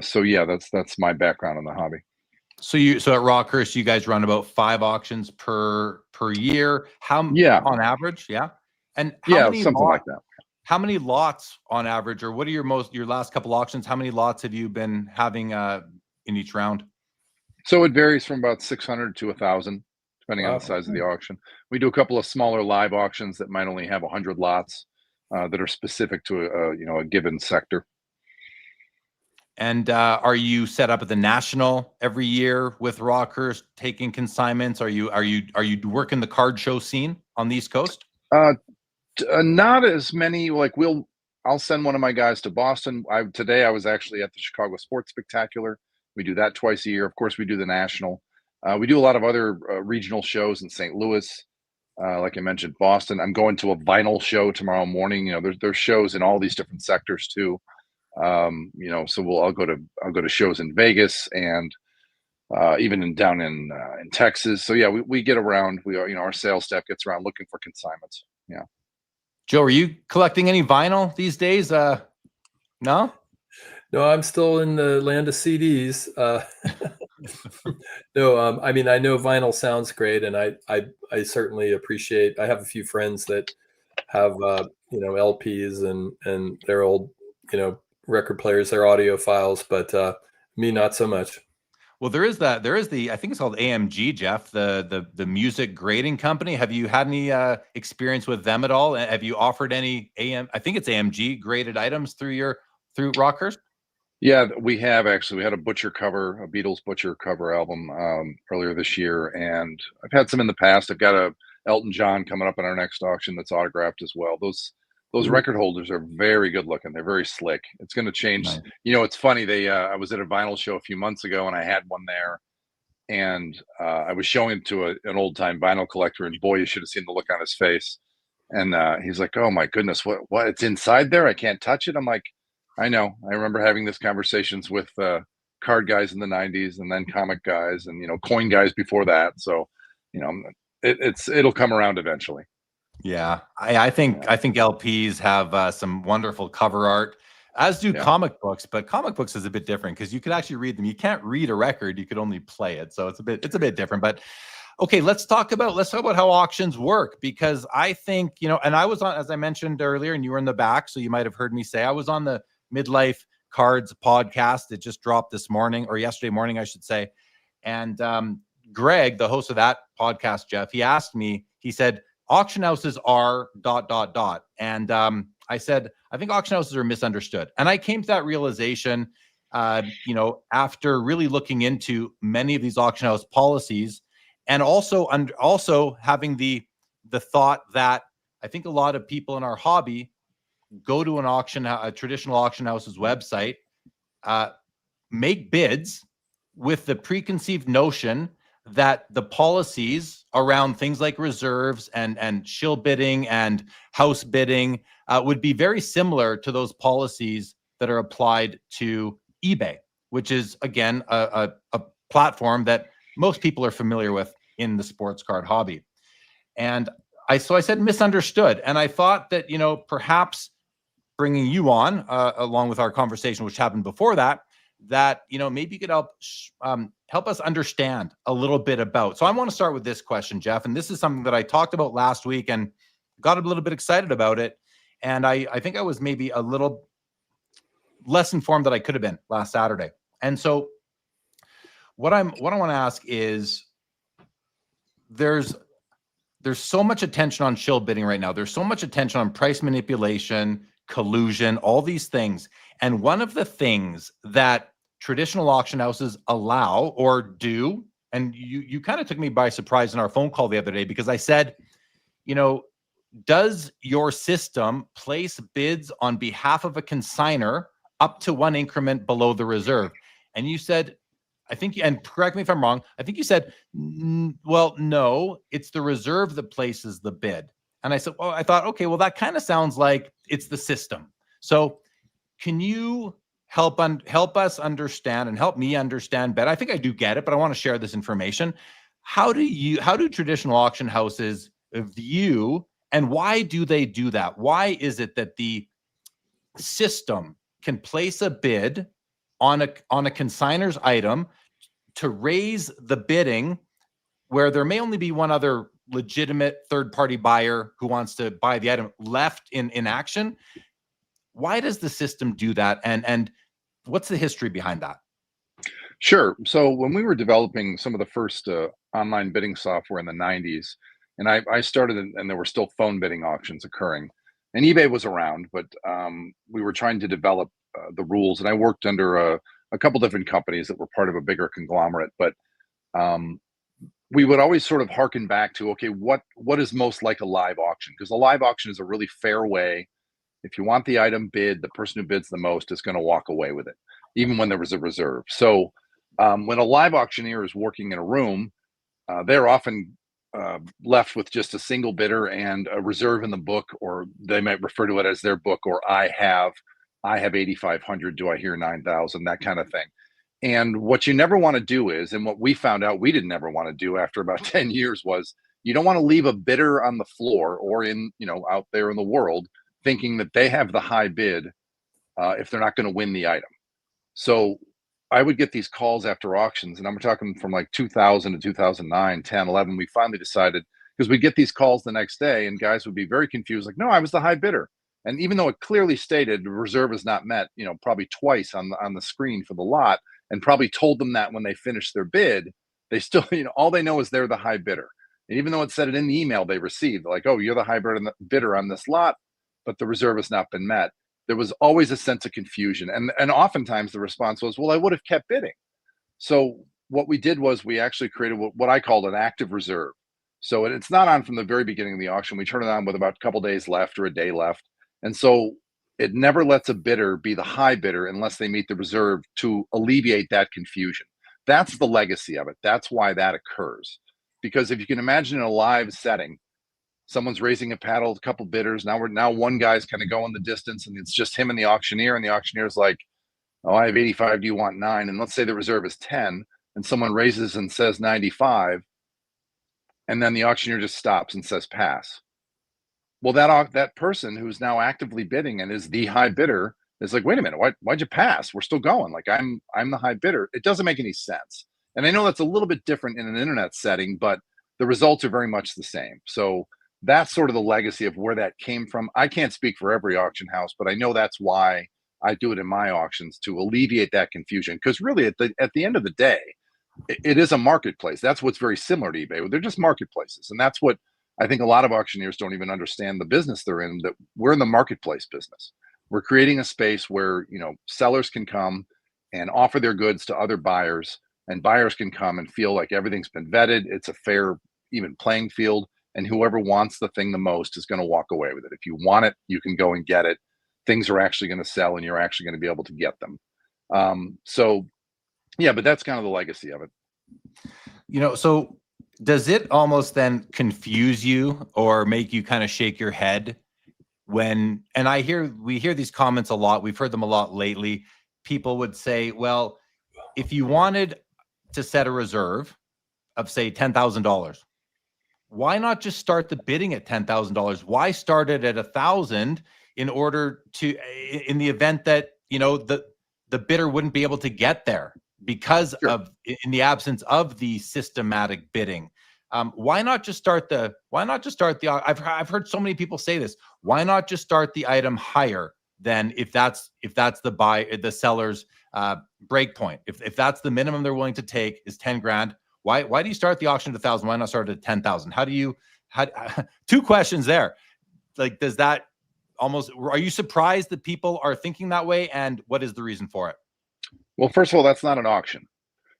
So yeah, that's my background in the hobby. So at Rockhurst, you guys run about 5 auctions per year. On average? Yeah. And something like that. How many lots on average, or what are your last couple auctions? How many lots have you been having in each round? So it varies from about 600 to 1,000, depending on the size of the auction. We do a couple of smaller live auctions that might only have 100 lots that are specific to a given sector. And are you set up at the National every year with Rockhurst taking consignments? Are you working the card show scene on the East Coast? Not as many. I'll send one of my guys to Boston. Today I was actually at the Chicago Sports Spectacular. We do that twice a year. Of course, we do the National. We do a lot of other regional shows in St. Louis. Like I mentioned, Boston. I'm going to a vinyl show tomorrow morning. There's shows in all these different sectors too. So I'll go to shows in Vegas and even down in Texas. So yeah, we get around. Our sales staff gets around looking for consignments. Yeah. Joe, are you collecting any vinyl these days? No? No, I'm still in the land of CDs. No, I know vinyl sounds great, and I certainly appreciate. I have a few friends that have LPs and their old record players, their audiophiles, but me not so much. Well, there is the I think it's called AMG, Jeff, the music grading company. Have you had any experience with them at all? Have you offered any I think it's AMG graded items through Rockhurst? Yeah, we have actually. We had a Beatles Butcher cover album earlier this year, and I've had some in the past. I've got a Elton John coming up in our next auction that's autographed as well. Those record holders are very good looking. They're very slick. It's going to change. Nice. It's funny. I was at a vinyl show a few months ago, and I had one there, and I was showing it to an old time vinyl collector, and boy, you should have seen the look on his face. And he's like, "Oh my goodness, what? It's inside there? I can't touch it." I'm like, "I know. I remember having these conversations with card guys in the '90s, and then comic guys, and coin guys before that. So, you know, it'll come around eventually." Yeah, I think Yeah, LPs have some wonderful cover art, as do yeah, comic books. But comic books is a bit different because you could actually read them. You can't read a record; you could only play it. So it's a bit different. But okay, let's talk about how auctions work, because I think, and I was on, as I mentioned earlier, and you were in the back, so you might have heard me say I was on the Midlife Cards podcast. It just dropped this morning, or yesterday morning, I should say. And Greg, the host of that podcast, Jeff, he asked me, he said, auction houses are ... And I said, I think auction houses are misunderstood. And I came to that realization, after really looking into many of these auction house policies, and also having the thought that I think a lot of people in our hobby go to a traditional auction house's website, make bids with the preconceived notion that the policies around things like reserves and shill bidding and house bidding would be very similar to those policies that are applied to eBay, which is, again, a platform that most people are familiar with in the sports card hobby. And I said misunderstood. And I thought that, perhaps bringing you on along with our conversation, which happened before that, maybe you could help us understand a little bit about. So I want to start with this question, Jeff, and this is something that I talked about last week and got a little bit excited about it. And I think I was maybe a little less informed than I could have been last Saturday. And so what I want to ask is, there's so much attention on shill bidding right now. There's so much attention on price manipulation, collusion, all these things. And one of the things that traditional auction houses allow or do, and you kind of took me by surprise in our phone call the other day, because I said, does your system place bids on behalf of a consignor up to one increment below the reserve? And you said, I think, and correct me if I'm wrong, I think you said, well, no, it's the reserve that places the bid. And I said, well, I thought, okay, well, that kind of sounds like it's the system. So can you help us understand and help me understand better? I think I do get it, but I want to share this information. How do traditional auction houses view, and why do they do that? Why is it that the system can place a bid on a consignor's item to raise the bidding, where there may only be one other legitimate third-party buyer who wants to buy the item left in action? Why does the system do that? And what's the history behind that? sure. So when we were developing some of the first online bidding software in the '90s, and I started, and there were still phone bidding auctions occurring, and eBay was around, but we were trying to develop the rules, and I worked under a couple different companies that were part of a bigger conglomerate, but um, we would always sort of harken back to, okay, what is most like a live auction? Because a live auction is a really fair way. If you want the item bid, the person who bids the most is going to walk away with it, even when there was a reserve. So when a live auctioneer is working in a room, they're often left with just a single bidder and a reserve in the book, or they might refer to it as their book, or I have 8,500. Do I hear 9,000? That kind of thing. And what you never want to do is, and what we found out we didn't ever want to do after about 10 years was, you don't want to leave a bidder on the floor or out there in the world thinking that they have the high bid if they're not going to win the item. So I would get these calls after auctions, and I'm talking from like 2000 to 2009, 10, 11. We finally decided, because we get these calls the next day, and guys would be very confused, like, no, I was the high bidder. And even though it clearly stated the reserve is not met, probably twice on the screen for the lot, and probably told them that when they finished their bid, they still, all they know is they're the high bidder. And even though it said it in the email they received, like, oh, you're the high bidder on this lot, but the reserve has not been met, there was always a sense of confusion. And oftentimes the response was, well, I would have kept bidding. So what we did was we actually created what I called an active reserve. So it's not on from the very beginning of the auction. We turn it on with about a couple days left or a day left. And so it never lets a bidder be the high bidder unless they meet the reserve, to alleviate that confusion. That's the legacy of it. That's why that occurs. Because if you can imagine in a live setting, someone's raising a paddle, a couple bidders. Now one guy's kind of going the distance, and it's just him and the auctioneer. And the auctioneer's like, "Oh, I have 85. Do you want 9?" And let's say the reserve is 10, and someone raises and says 95, and then the auctioneer just stops and says pass. Well, that person who's now actively bidding and is the high bidder is like, "Wait a minute, why'd you pass? We're still going. Like I'm the high bidder." It doesn't make any sense. And I know that's a little bit different in an internet setting, but the results are very much the same. So that's sort of the legacy of where that came from. I can't speak for every auction house, but I know that's why I do it in my auctions, to alleviate that confusion. Because really, at the end of the day, it is a marketplace. That's what's very similar to eBay. They're just marketplaces, and that's what I think a lot of auctioneers don't even understand the business they're in. That we're in the marketplace business. We're creating a space where sellers can come and offer their goods to other buyers, and buyers can come and feel like everything's been vetted. It's a fair, even playing field, and whoever wants the thing the most is going to walk away with it. If you want it, you can go and get it. Things are actually going to sell, and you're actually going to be able to get them. So yeah, but that's kind of the legacy of it. So does it almost then confuse you or make you kind of shake your head when, and we hear these comments a lot, we've heard them a lot lately. People would say, well, if you wanted to set a reserve of say $10,000, why not just start the bidding at $10,000? Why start it at 1,000 in order to, in the event that, the bidder wouldn't be able to get there because Sure. of, in the absence of the systematic bidding? Why not just start the, I've heard so many people say this, why not just start the item higher than if that's the seller's break point? If that's the minimum they're willing to take is 10 grand, why do you start the auction at 1,000? Why not start at 10,000? Two questions there. Like, does that are you surprised that people are thinking that way? And what is the reason for it? Well, first of all, that's not an auction.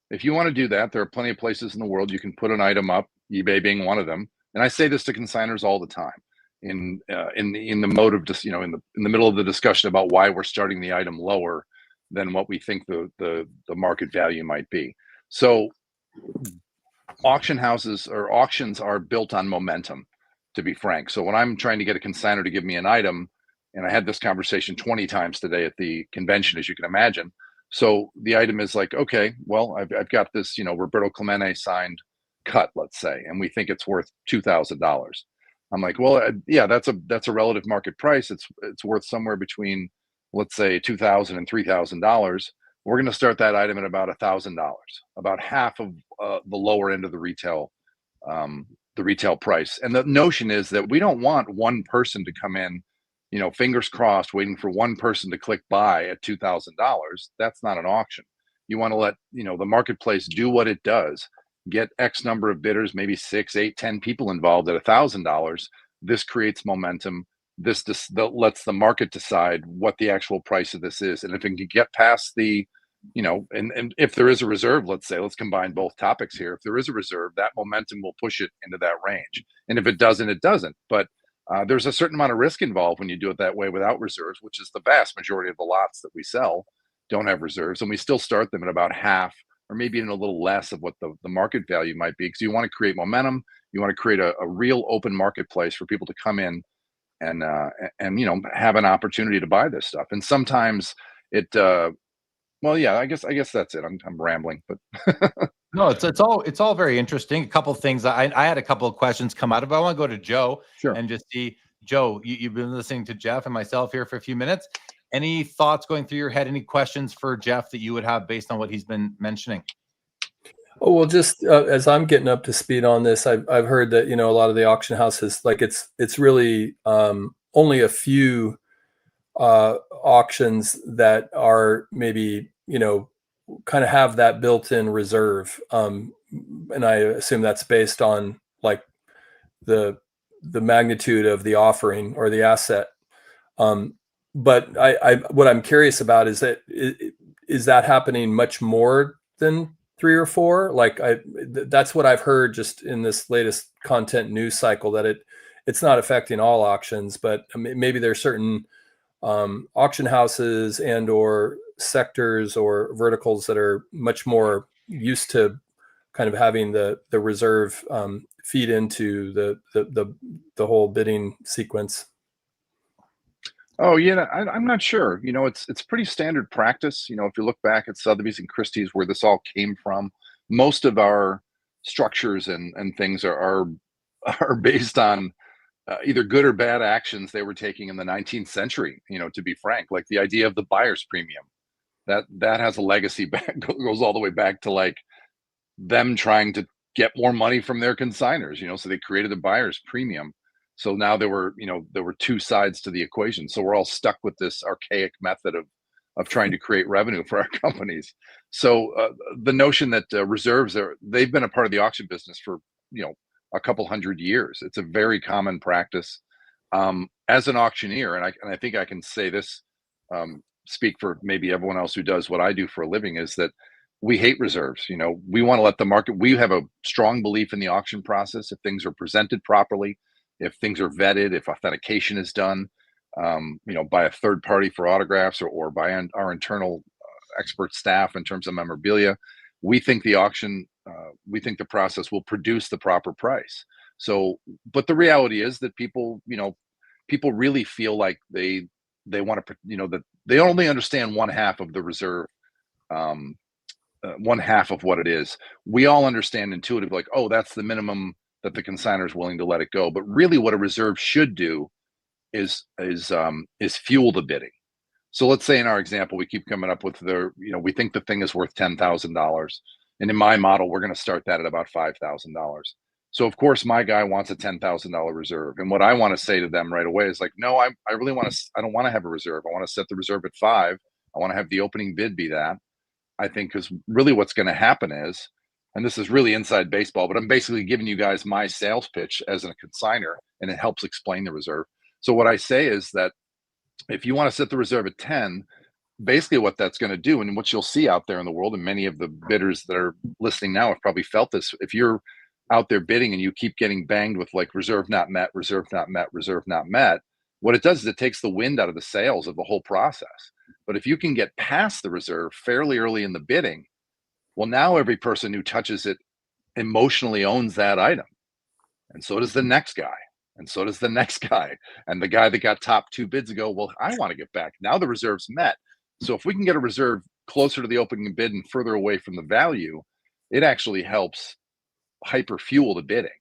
If you want to do that, there are plenty of places in the world you can put an item up, eBay being one of them. And I say this to consigners all the time in the mode of just, in the middle of the discussion about why we're starting the item lower than what we think the market value might be. So auction houses or auctions are built on momentum, to be frank. So when I'm trying to get a consignor to give me an item, and I had this conversation 20 times today at the convention, as you can imagine. So the item is like, okay, well, I've got this, Roberto Clemente signed cut, let's say, and we think it's worth $2,000. I'm like, well, yeah, that's a relative market price. It's worth somewhere between, let's say, $2,000 and $3,000. We're going to start that item at about $1,000, about half of the lower end of the retail price. And the notion is that we don't want one person to come in, fingers crossed, waiting for one person to click buy at $2,000. That's not an auction. You want to let, the marketplace do what it does, get X number of bidders, maybe 6, 8, 10 people involved at $1,000. This creates momentum. This lets the market decide what the actual price of this is. And if it can get past the, and if there is a reserve, let's combine both topics here. If there is a reserve, that momentum will push it into that range. And if it doesn't, it doesn't. But there's a certain amount of risk involved when you do it that way without reserves, which is the vast majority of the lots that we sell don't have reserves. And we still start them at about half or maybe even a little less of what the market value might be, because you want to create momentum. You want to create a real open marketplace for people to come in and have an opportunity to buy this stuff. And sometimes it well, yeah, I guess that's it. I'm rambling, but No, it's all very interesting. A couple of things. I had a couple of questions come out of it. I want to go to Joe Sure. and just see, Joe, you've been listening to Jeff and myself here for a few minutes. Any thoughts going through your head? Any questions for Jeff that you would have based on what he's been mentioning? Oh, well, just as I'm getting up to speed on this, I've heard that, a lot of the auction houses, like it's really only a few auctions that are maybe, kind of have that built-in reserve. And I assume that's based on like the magnitude of the offering or the asset. But what I'm curious about is that happening much more than 3 or 4? Like that's what I've heard just in this latest content news cycle, that it's not affecting all auctions, but maybe there's certain auction houses and or sectors or verticals that are much more used to kind of having the reserve feed into the whole bidding sequence? Oh yeah, I'm not sure. It's pretty standard practice. If you look back at Sotheby's and Christie's, where this all came from, most of our structures and things are based on either good or bad actions they were taking in the 19th century. To be frank, like the idea of the buyer's premium, that has a legacy back goes all the way back to like them trying to get more money from their consigners. So they created a buyer's premium. So now there were two sides to the equation. So we're all stuck with this archaic method of trying to create revenue for our companies. So the notion that reserves they've been a part of the auction business for a couple hundred years. It's a very common practice. As an auctioneer, and I think I can say this, speak for maybe everyone else who does what I do for a living, is that we hate reserves. We want to let the market. We have a strong belief in the auction process. If things are presented properly, if things are vetted, if authentication is done, by a third party for autographs or by our internal expert staff in terms of memorabilia, we think the auction, we think the process will produce the proper price. So, but the reality is that people really feel like they want to, that they only understand one half of the reserve, one half of what it is. We all understand intuitively, like, oh, that's the minimum that the consignor is willing to let it go. But really, what a reserve should do is fuel the bidding. So let's say in our example, we keep coming up with we think the thing is worth $10,000, and in my model, we're going to start that at about $5,000. So of course, my guy wants a $10,000 reserve, and what I want to say to them right away is like, no, I really want to. I don't want to have a reserve. I want to set the reserve at 5. I want to have the opening bid be that. I think because really what's going to happen is, and this is really inside baseball, but I'm basically giving you guys my sales pitch as a consignor, and it helps explain the reserve. So what I say is that if you want to set the reserve at 10, basically what that's going to do, and what you'll see out there in the world, and many of the bidders that are listening now have probably felt this, if you're out there bidding and you keep getting banged with like reserve not met, reserve not met, reserve not met, what it does is it takes the wind out of the sails of the whole process. But if you can get past the reserve fairly early in the bidding, well, now every person who touches it emotionally owns that item. And so does the next guy. And so does the next guy. And the guy that got top 2 bids ago, well, I want to get back. Now the reserve's met. So if we can get a reserve closer to the opening bid and further away from the value, it actually helps hyper fuel the bidding.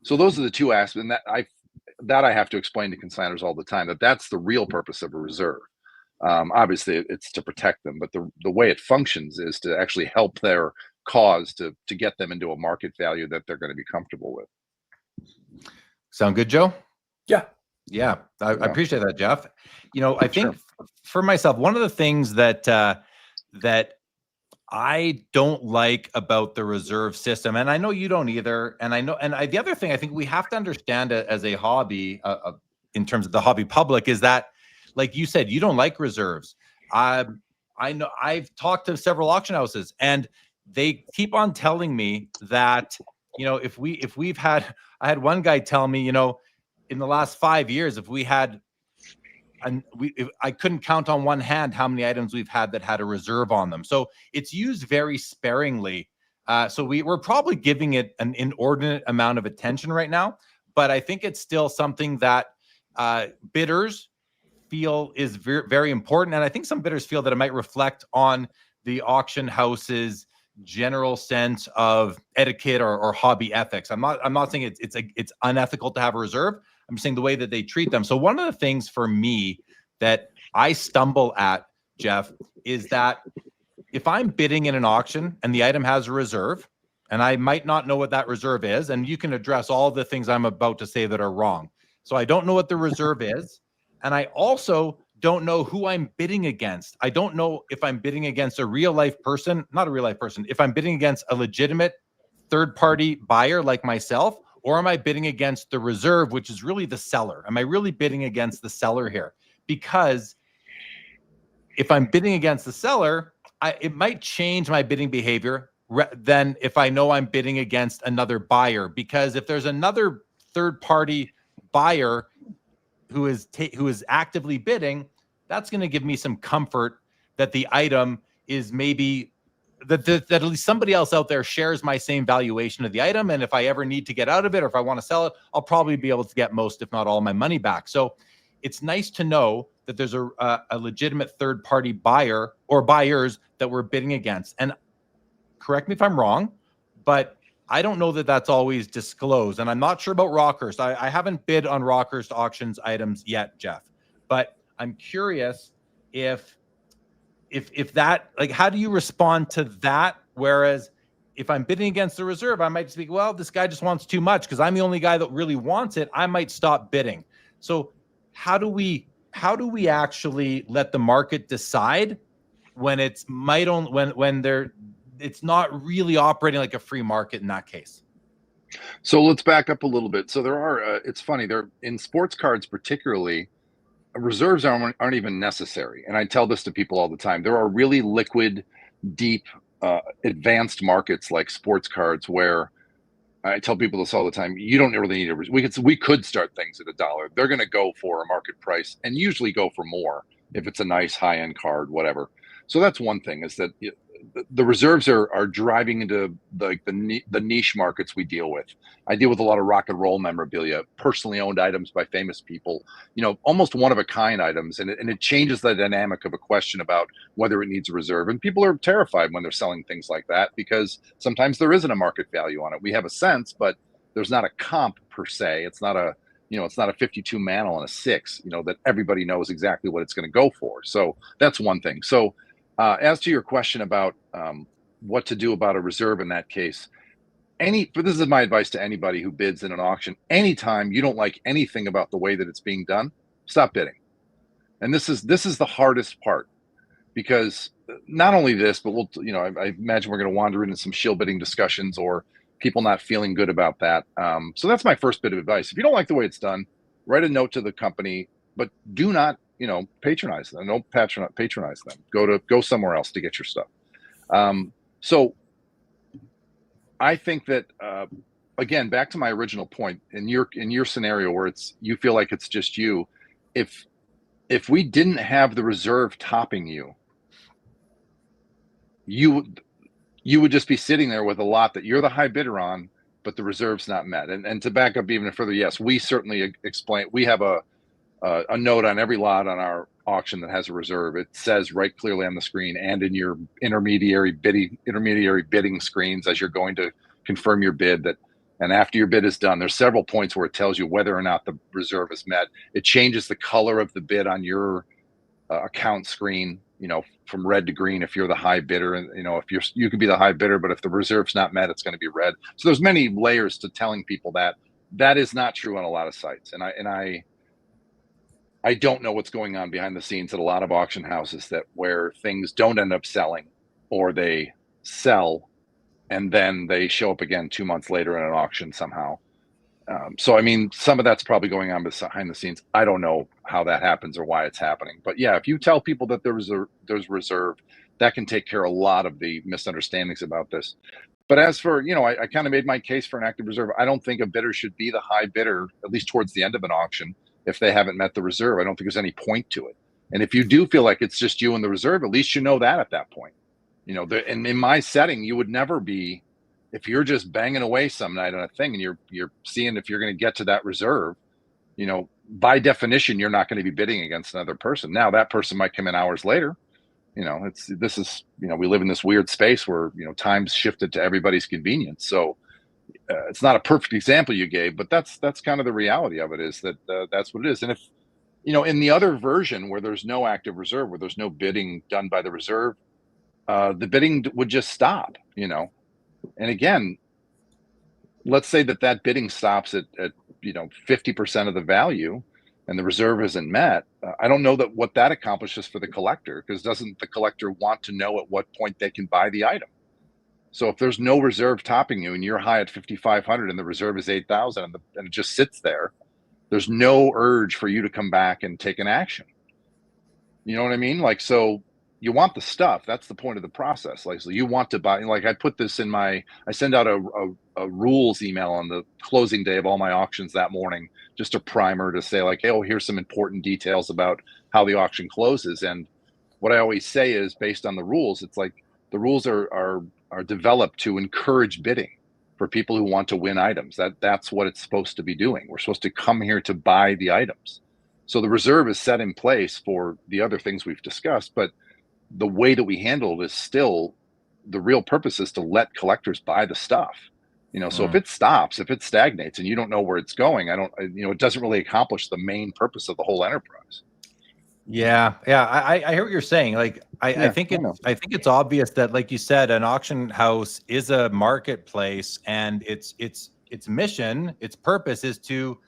So those are the two aspects. And that I have to explain to consignors all the time, that's the real purpose of a reserve. Obviously, it's to protect them, but the way it functions is to actually help their cause to get them into a market value that they're going to be comfortable with. Sound good, Joe? Yeah. I appreciate that, Jeff. I think for myself, one of the things that that I don't like about the reserve system, and I know you don't either, and the other thing I think we have to understand as a hobby, in terms of the hobby public, is that, like you said, you don't like reserves. I know I've talked to several auction houses, and they keep on telling me that, I had one guy tell me, in the last 5 years, I couldn't count on one hand how many items we've had that had a reserve on them. So it's used very sparingly. So we're probably giving it an inordinate amount of attention right now, but I think it's still something that bidders feel is very, very important. And I think some bidders feel that it might reflect on the auction house's general sense of etiquette or hobby ethics. I'm not saying it's unethical to have a reserve. I'm saying the way that they treat them. So one of the things for me that I stumble at, Jeff, is that if I'm bidding in an auction and the item has a reserve, and I might not know what that reserve is, and you can address all the things I'm about to say that are wrong. So I don't know what the reserve is, and I also don't know who I'm bidding against. I don't know if I'm bidding against a real life person, not a real life person, if I'm bidding against a legitimate third party buyer like myself, or am I bidding against the reserve, which is really the seller? Am I really bidding against the seller here? Because if I'm bidding against the seller, it might change my bidding behavior than if I know I'm bidding against another buyer. Because if there's another third party buyer who is actively bidding, that's going to give me some comfort that the item is maybe that at least somebody else out there shares my same valuation of the item. And if I ever need to get out of it, or if I want to sell it, I'll probably be able to get most, if not all, my money back. So it's nice to know that there's a legitimate third-party buyer or buyers that we're bidding against. And correct me if I'm wrong, but I don't know that that's always disclosed. And I'm not sure about Rockhurst. I haven't bid on Rockhurst auctions items yet, Jeff, but I'm curious if that, like, how do you respond to that? Whereas if I'm bidding against the reserve, I might just be, well, this guy just wants too much because I'm the only guy that really wants it. I might stop bidding. So how do we actually let the market decide when it's it's not really operating like a free market in that case? So let's back up a little bit. So there are, it's funny, there in sports cards particularly, reserves aren't even necessary. And I tell this to people all the time. There are really liquid, deep, advanced markets like sports cards where I tell people this all the time. You don't really need we could start things at $1. They're going to go for a market price and usually go for more if it's a nice high-end card, whatever. So that's one thing, is that the reserves are driving into the niche markets we deal with. I deal with a lot of rock and roll memorabilia, personally owned items by famous people, almost one of a kind items. And it changes the dynamic of a question about whether it needs a reserve. And people are terrified when they're selling things like that, because sometimes there isn't a market value on it. We have a sense, but there's not a comp per se. It's not a, it's not a 52 mantle and a 6, that everybody knows exactly what it's going to go for. So that's one thing. So as to your question about what to do about a reserve in that case, this is my advice to anybody who bids in an auction. Anytime you don't like anything about the way that it's being done, stop bidding. And this is the hardest part, because not only this, but I imagine we're going to wander into some shill bidding discussions or people not feeling good about that. So that's my first bit of advice. If you don't like the way it's done, write a note to the company, but do not patronize them. Don't patronize them. Go somewhere else to get your stuff. So I think that, again, back to my original point, in your scenario where you feel like it's just you, if we didn't have the reserve topping you would just be sitting there with a lot that you're the high bidder on, but the reserve's not met. And to back up even further, yes, we certainly explain. We have a note on every lot on our auction that has a reserve. It says right clearly on the screen and in your intermediary bidding screens as you're going to confirm your bid, that, and after your bid is done, there's several points where it tells you whether or not the reserve is met. It changes the color of the bid on your account screen, from red to green if you're the high bidder, and if you could be the high bidder, but if the reserve's not met, it's going to be red. So there's many layers to telling people that is not true on a lot of sites. And I don't know what's going on behind the scenes at a lot of auction houses where things don't end up selling, or they sell and then they show up again 2 months later in an auction somehow. So, I mean, some of that's probably going on behind the scenes. I don't know how that happens or why it's happening. But yeah, if you tell people that there's reserve, that can take care of a lot of the misunderstandings about this. But as for, I kind of made my case for an active reserve. I don't think a bidder should be the high bidder, at least towards the end of an auction, if they haven't met the reserve. I don't think there's any point to it. And if you do feel like it's just you and the reserve, at least you know that at that point. And in my setting, you would never be, if you're just banging away some night on a thing and you're seeing if you're going to get to that reserve, by definition, you're not going to be bidding against another person. Now that person might come in hours later. We live in this weird space where, time's shifted to everybody's convenience. So it's not a perfect example you gave, but that's kind of the reality of it, is that that's what it is. And if, in the other version where there's no active reserve, where there's no bidding done by the reserve, the bidding would just stop, And again, let's say that bidding stops at 50% of the value and the reserve isn't met. I don't know what that accomplishes for the collector, because doesn't the collector want to know at what point they can buy the item? So if there's no reserve topping you and you're high at 5,500 and the reserve is 8,000 and it just sits there, there's no urge for you to come back and take an action. You know what I mean? So you want the stuff. That's the point of the process. So you want to buy, I put this in I send out a rules email on the closing day of all my auctions that morning, just a primer to say hey, oh, here's some important details about how the auction closes. And what I always say is, based on the rules, it's The rules are developed to encourage bidding for people who want to win items. That's what it's supposed to be doing. We're supposed to come here to buy the items. So the reserve is set in place for the other things we've discussed, but the way that we handle it is still, the real purpose is to let collectors buy the stuff. So if it stops, if it stagnates and you don't know where it's going, it doesn't really accomplish the main purpose of the whole enterprise. Yeah. I hear what you're saying. Like, I think it's obvious that, like you said, an auction house is a marketplace, and its mission, its purpose is to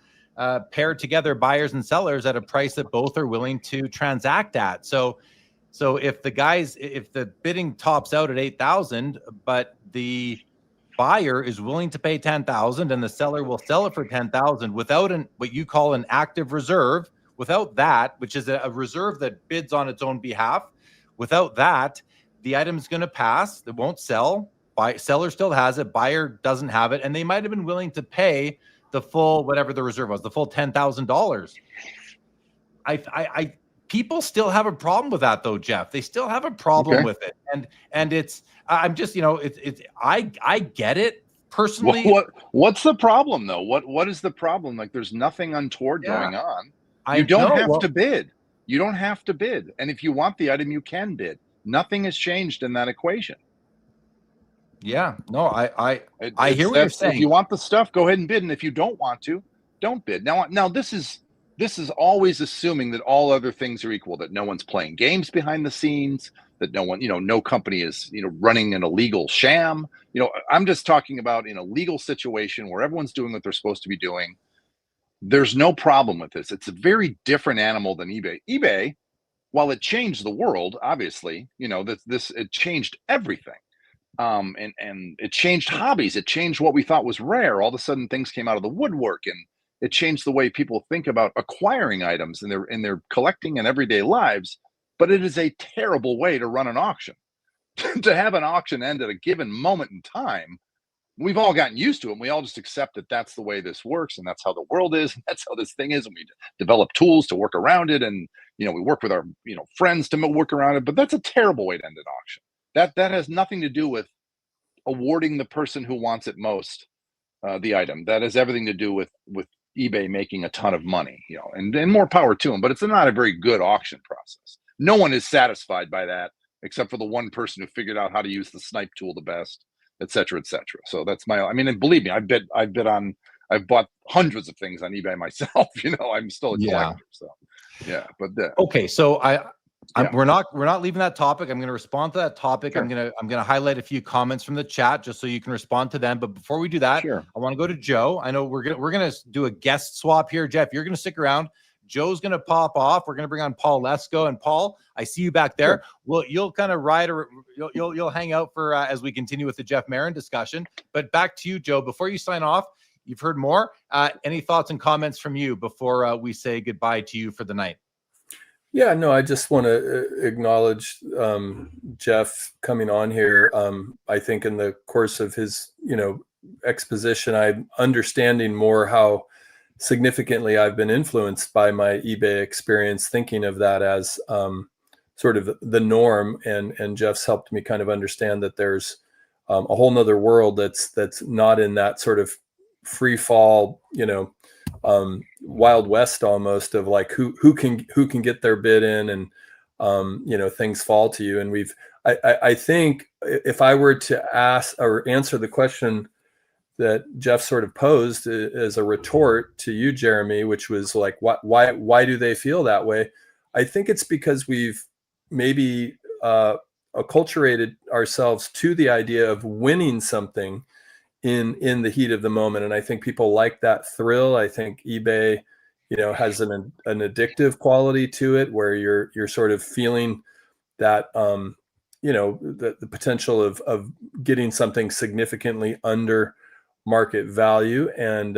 pair together buyers and sellers at a price that both are willing to transact at. So if the bidding tops out at 8,000, but the buyer is willing to pay 10,000 and the seller will sell it for 10,000 without what you call an active reserve, without that, which is a reserve that bids on its own behalf, without that, the item's going to pass. It won't sell. Seller still has it. Buyer doesn't have it. And they might have been willing to pay the full, whatever the reserve was, the full $10,000. People still have a problem with that, though, Jeff. They still have a problem with it. And it's, I'm just, I get it personally. What's the problem though? What is the problem? Like, there's nothing untoward going on. You don't have to bid. You don't have to bid. And if you want the item, you can bid. Nothing has changed in that equation. Yeah, no, I hear what you're saying. If you want the stuff, go ahead and bid. And if you don't want to, don't bid. Now this is always assuming that all other things are equal, that no one's playing games behind the scenes, that no one, no company is, running an illegal sham. I'm just talking about in a legal situation where everyone's doing what they're supposed to be doing. There's no problem with this. It's a very different animal than eBay. eBay, while it changed the world, obviously, it changed everything. And it changed hobbies. It changed what we thought was rare. All of a sudden things came out of the woodwork, and it changed the way people think about acquiring items in their collecting and everyday lives. But it is a terrible way to run an auction. To have an auction end at a given moment in time, we've all gotten used to it. And we all just accept that that's the way this works, and that's how the world is, and that's how this thing is. And we develop tools to work around it, and we work with our friends to work around it. But that's a terrible way to end an auction. That has nothing to do with awarding the person who wants it most the item. That has everything to do with eBay making a ton of money, and more power to them. But it's not a very good auction process. No one is satisfied by that, except for the one person who figured out how to use the snipe tool the best, et cetera, et cetera. So that's and believe me, I've bought hundreds of things on eBay myself. I'm still a collector. So yeah, but okay. So we're not leaving that topic. I'm going to respond to that topic. Sure. I'm going to highlight a few comments from the chat just so you can respond to them. But before we do that, I want to go to Joe. I know we're going to do a guest swap here. Jeff, you're going to stick around. Joe's going to pop off. We're going to bring on Paul Lesko. And Paul, I see you back there. Sure. Well, you'll kind of you'll hang out for as we continue with the Jeff Marin discussion. But back to you, Joe. Before you sign off, you've heard more. Any thoughts and comments from you before we say goodbye to you for the night? Yeah, no, I just want to acknowledge Jeff coming on here. I think in the course of his, exposition, I'm understanding more how significantly I've been influenced by my eBay experience, thinking of that as sort of the norm. And Jeff's helped me kind of understand that there's a whole nother world that's not in that sort of free fall, Wild West almost, of like who can get their bid in, and things fall to you. And I think if I were to ask or answer the question that Jeff sort of posed as a retort to you, Jeremy, which was like, why do they feel that way? I think it's because we've maybe acculturated ourselves to the idea of winning something in the heat of the moment. And I think people like that thrill. I think eBay, has an addictive quality to it, where you're sort of feeling that, the potential of getting something significantly under market value. And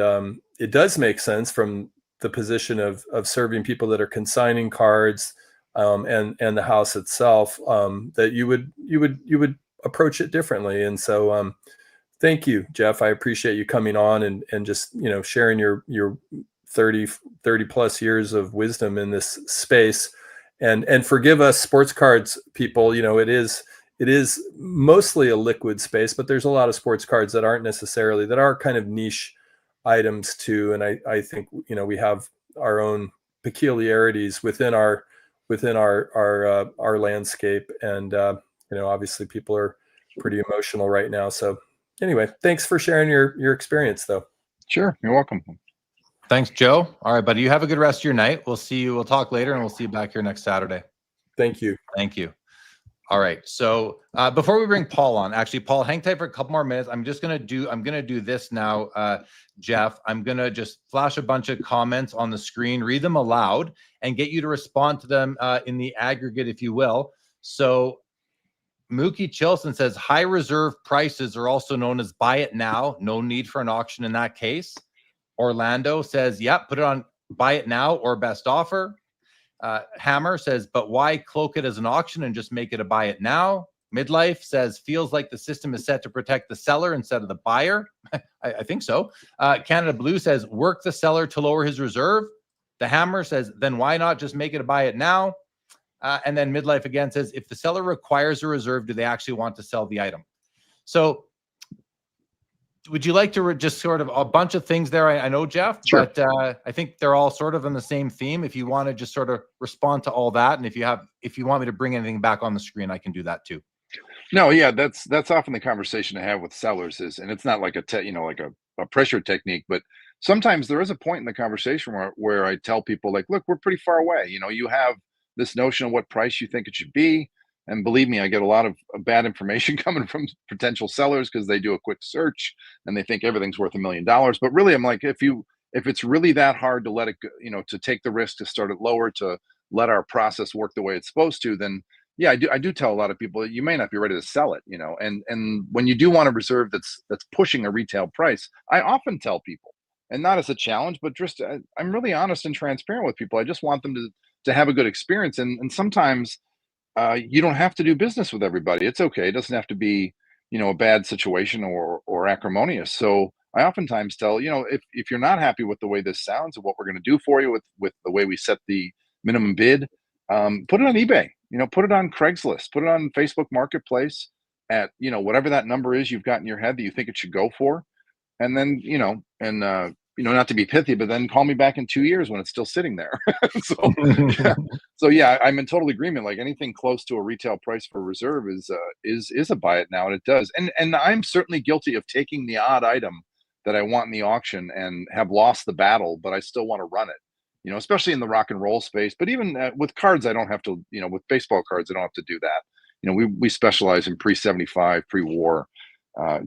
it does make sense from the position of serving people that are consigning cards and the house itself, that you would approach it differently. And so, thank you, Jeff. I appreciate you coming on and just, sharing your 30 plus years of wisdom in this space, and forgive us sports cards people. It it is mostly a liquid space, but there's a lot of sports cards that aren't necessarily, that are kind of niche items too. And I think, you know, we have our own peculiarities within our landscape. And, you know, obviously people are pretty emotional right now. So anyway, thanks for sharing your experience though. Sure. You're welcome. Thanks, Joe. All right, buddy. You have a good rest of your night. We'll see you. We'll talk later, and we'll see you back here next Saturday. Thank you. Thank you. All right. So before we bring Paul on, actually, Paul, hang tight for a couple more minutes. I'm gonna do this now, Jeff. I'm gonna just flash a bunch of comments on the screen, read them aloud, and get you to respond to them in the aggregate, if you will. So Mookie Chilson says high reserve prices are also known as buy it now. No need for an auction in that case. Orlando says, yep, put it on buy it now or best offer. Hammer says, but why cloak it as an auction and just make it a buy it now? Midlife says, feels like the system is set to protect the seller instead of the buyer. I think so. Canada Blue says, work the seller to lower his reserve. The Hammer says, then why not just make it a buy it now? And then Midlife again says, if the seller requires a reserve, do they actually want to sell the item? So would you like to just sort of a bunch of things there? I know, Jeff, Sure. but I think they're all sort of on the same theme. If you want to just sort of respond to all that, and if you want me to bring anything back on the screen, I can do that too. No, yeah, that's often the conversation I have with sellers is, and it's not like like a pressure technique, but sometimes there is a point in the conversation where I tell people like, look, we're pretty far away. You know, you have this notion of what price you think it should be. And believe me, I get a lot of bad information coming from potential sellers because they do a quick search and they think everything's worth $1 million. But really, I'm like, if it's really that hard to let it go, you know, to take the risk to start it lower, to let our process work the way it's supposed to, then yeah, I do tell a lot of people that you may not be ready to sell it, you know. And when you do want a reserve that's pushing a retail price, I often tell people, and not as a challenge, but just I'm really honest and transparent with people. I just want them to have a good experience, and sometimes you don't have to do business with everybody. It's okay. It doesn't have to be, you know, a bad situation or acrimonious. So I oftentimes tell, you know, if you're not happy with the way this sounds and what we're going to do for you with the way we set the minimum bid, put it on eBay. You know, put it on Craigslist. Put it on Facebook Marketplace at, you know, whatever that number is you've got in your head that you think it should go for, and then not to be pithy, but then call me back in 2 years when it's still sitting there. So yeah, I'm in total agreement. Like anything close to a retail price for reserve is a buy it now, and it does. And I'm certainly guilty of taking the odd item that I want in the auction and have lost the battle, but I still want to run it. You know, especially in the rock and roll space. But even with cards, I don't have to. You know, with baseball cards, I don't have to do that. You know, we specialize in pre-75, pre-war.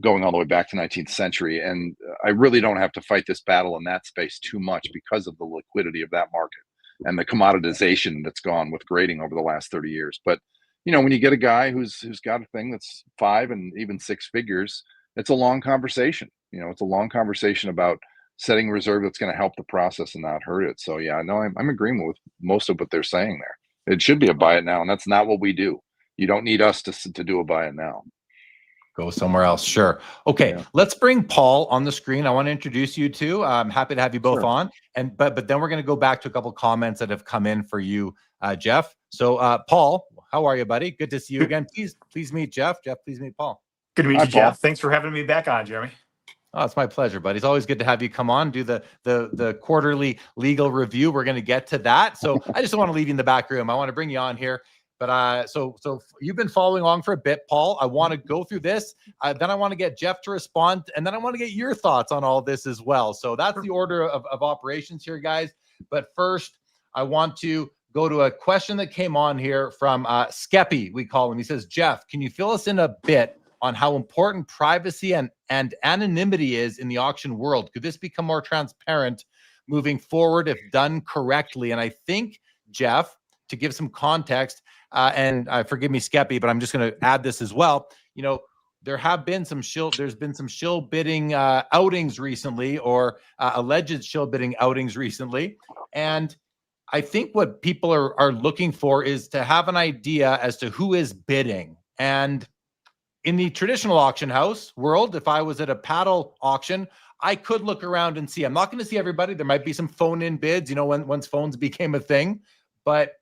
Going all the way back to 19th century. And I really don't have to fight this battle in that space too much because of the liquidity of that market and the commoditization that's gone with grading over the last 30 years. But, you know, when you get a guy who's got a thing that's 5 and even 6 figures, it's a long conversation. You know, it's a long conversation about setting a reserve that's going to help the process and not hurt it. So yeah, no, I'm agreeing with most of what they're saying there. It should be a buy it now, and that's not what we do. You don't need us to do a buy it now. Go somewhere else. Sure. Okay. Yeah. Let's bring Paul on the screen. I want to introduce you two. I'm happy to have you both on. But then we're going to go back to a couple comments that have come in for you, Jeff. So Paul, how are you, buddy? Good to see you again. Please meet Jeff. Jeff, please meet Paul. Good to meet Hi, you, Paul. Jeff. Thanks for having me back on, Jeremy. Oh, it's my pleasure, buddy. It's always good to have you come on, do the quarterly legal review. We're going to get to that. So I just don't want to leave you in the back room. I want to bring you on here. But so you've been following along for a bit, Paul. I want to go through this. Then I want to get Jeff to respond, and then I want to get your thoughts on all this as well. So that's the order of operations here, guys. But first, I want to go to a question that came on here from Skeppy, we call him. He says, Jeff, can you fill us in a bit on how important privacy and anonymity is in the auction world? Could this become more transparent moving forward if done correctly? And I think, Jeff, to give some context, and forgive me, Skeppy, but I'm just going to add this as well. You know, there's been some shill bidding outings recently, or alleged shill bidding outings recently. And I think what people are looking for is to have an idea as to who is bidding. And in the traditional auction house world, if I was at a paddle auction, I could look around and see. I'm not going to see everybody. There might be some phone-in bids, you know, once phones became a thing. But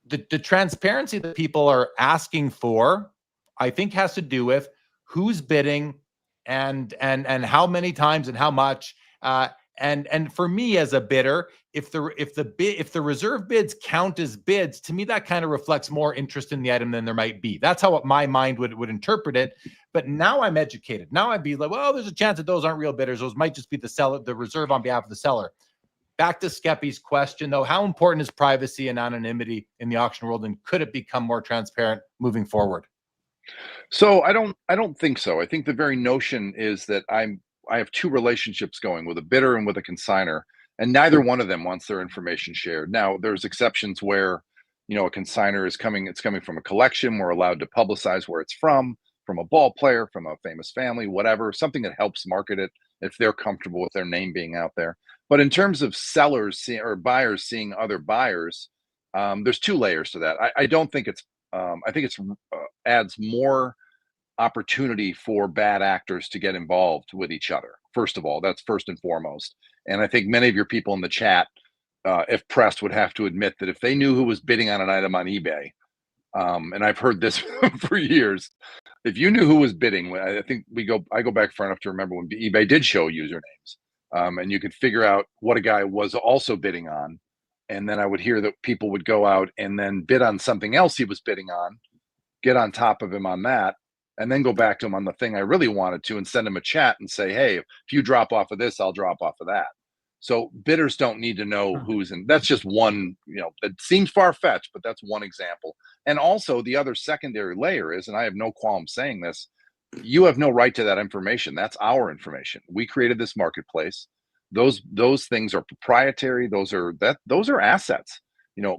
the transparency that people are asking for, I think, has to do with who's bidding and how many times and how much. And for me as a bidder, if the reserve bids count as bids, to me that kind of reflects more interest in the item than there might be. That's how my mind would interpret it. But now I'm educated. Now I'd be like, well, there's a chance that those aren't real bidders. Those might just be the seller, the reserve on behalf of the seller. Back to Skeppy's question, though, how important is privacy and anonymity in the auction world, and could it become more transparent moving forward? So I don't think so. I think the very notion is that I have two relationships going, with a bidder and with a consigner, and neither one of them wants their information shared. Now, there's exceptions where, a consigner it's coming from a collection. We're allowed to publicize where it's from a ball player, from a famous family, whatever, something that helps market it if they're comfortable with their name being out there. But in terms of sellers or buyers seeing other buyers, there's two layers to that. I don't think it's I think it's adds more opportunity for bad actors to get involved with each other. First of all, that's first and foremost. And I think many of your people in the chat, if pressed, would have to admit that if they knew who was bidding on an item on eBay, and I've heard this for years, if you knew who was bidding, I think I go back far enough to remember when eBay did show usernames, and you could figure out what a guy was also bidding on. And then I would hear that people would go out and then bid on something else he was bidding on, get on top of him on that, and then go back to him on the thing I really wanted to, and send him a chat and say, hey, if you drop off of this, I'll drop off of that. So bidders don't need to know who's in. That's just one, that seems far-fetched, but that's one example. And also the other secondary layer is, and I have no qualm saying this, you have no right to that information. That's our information. We created this marketplace. Those things are proprietary. Those are assets.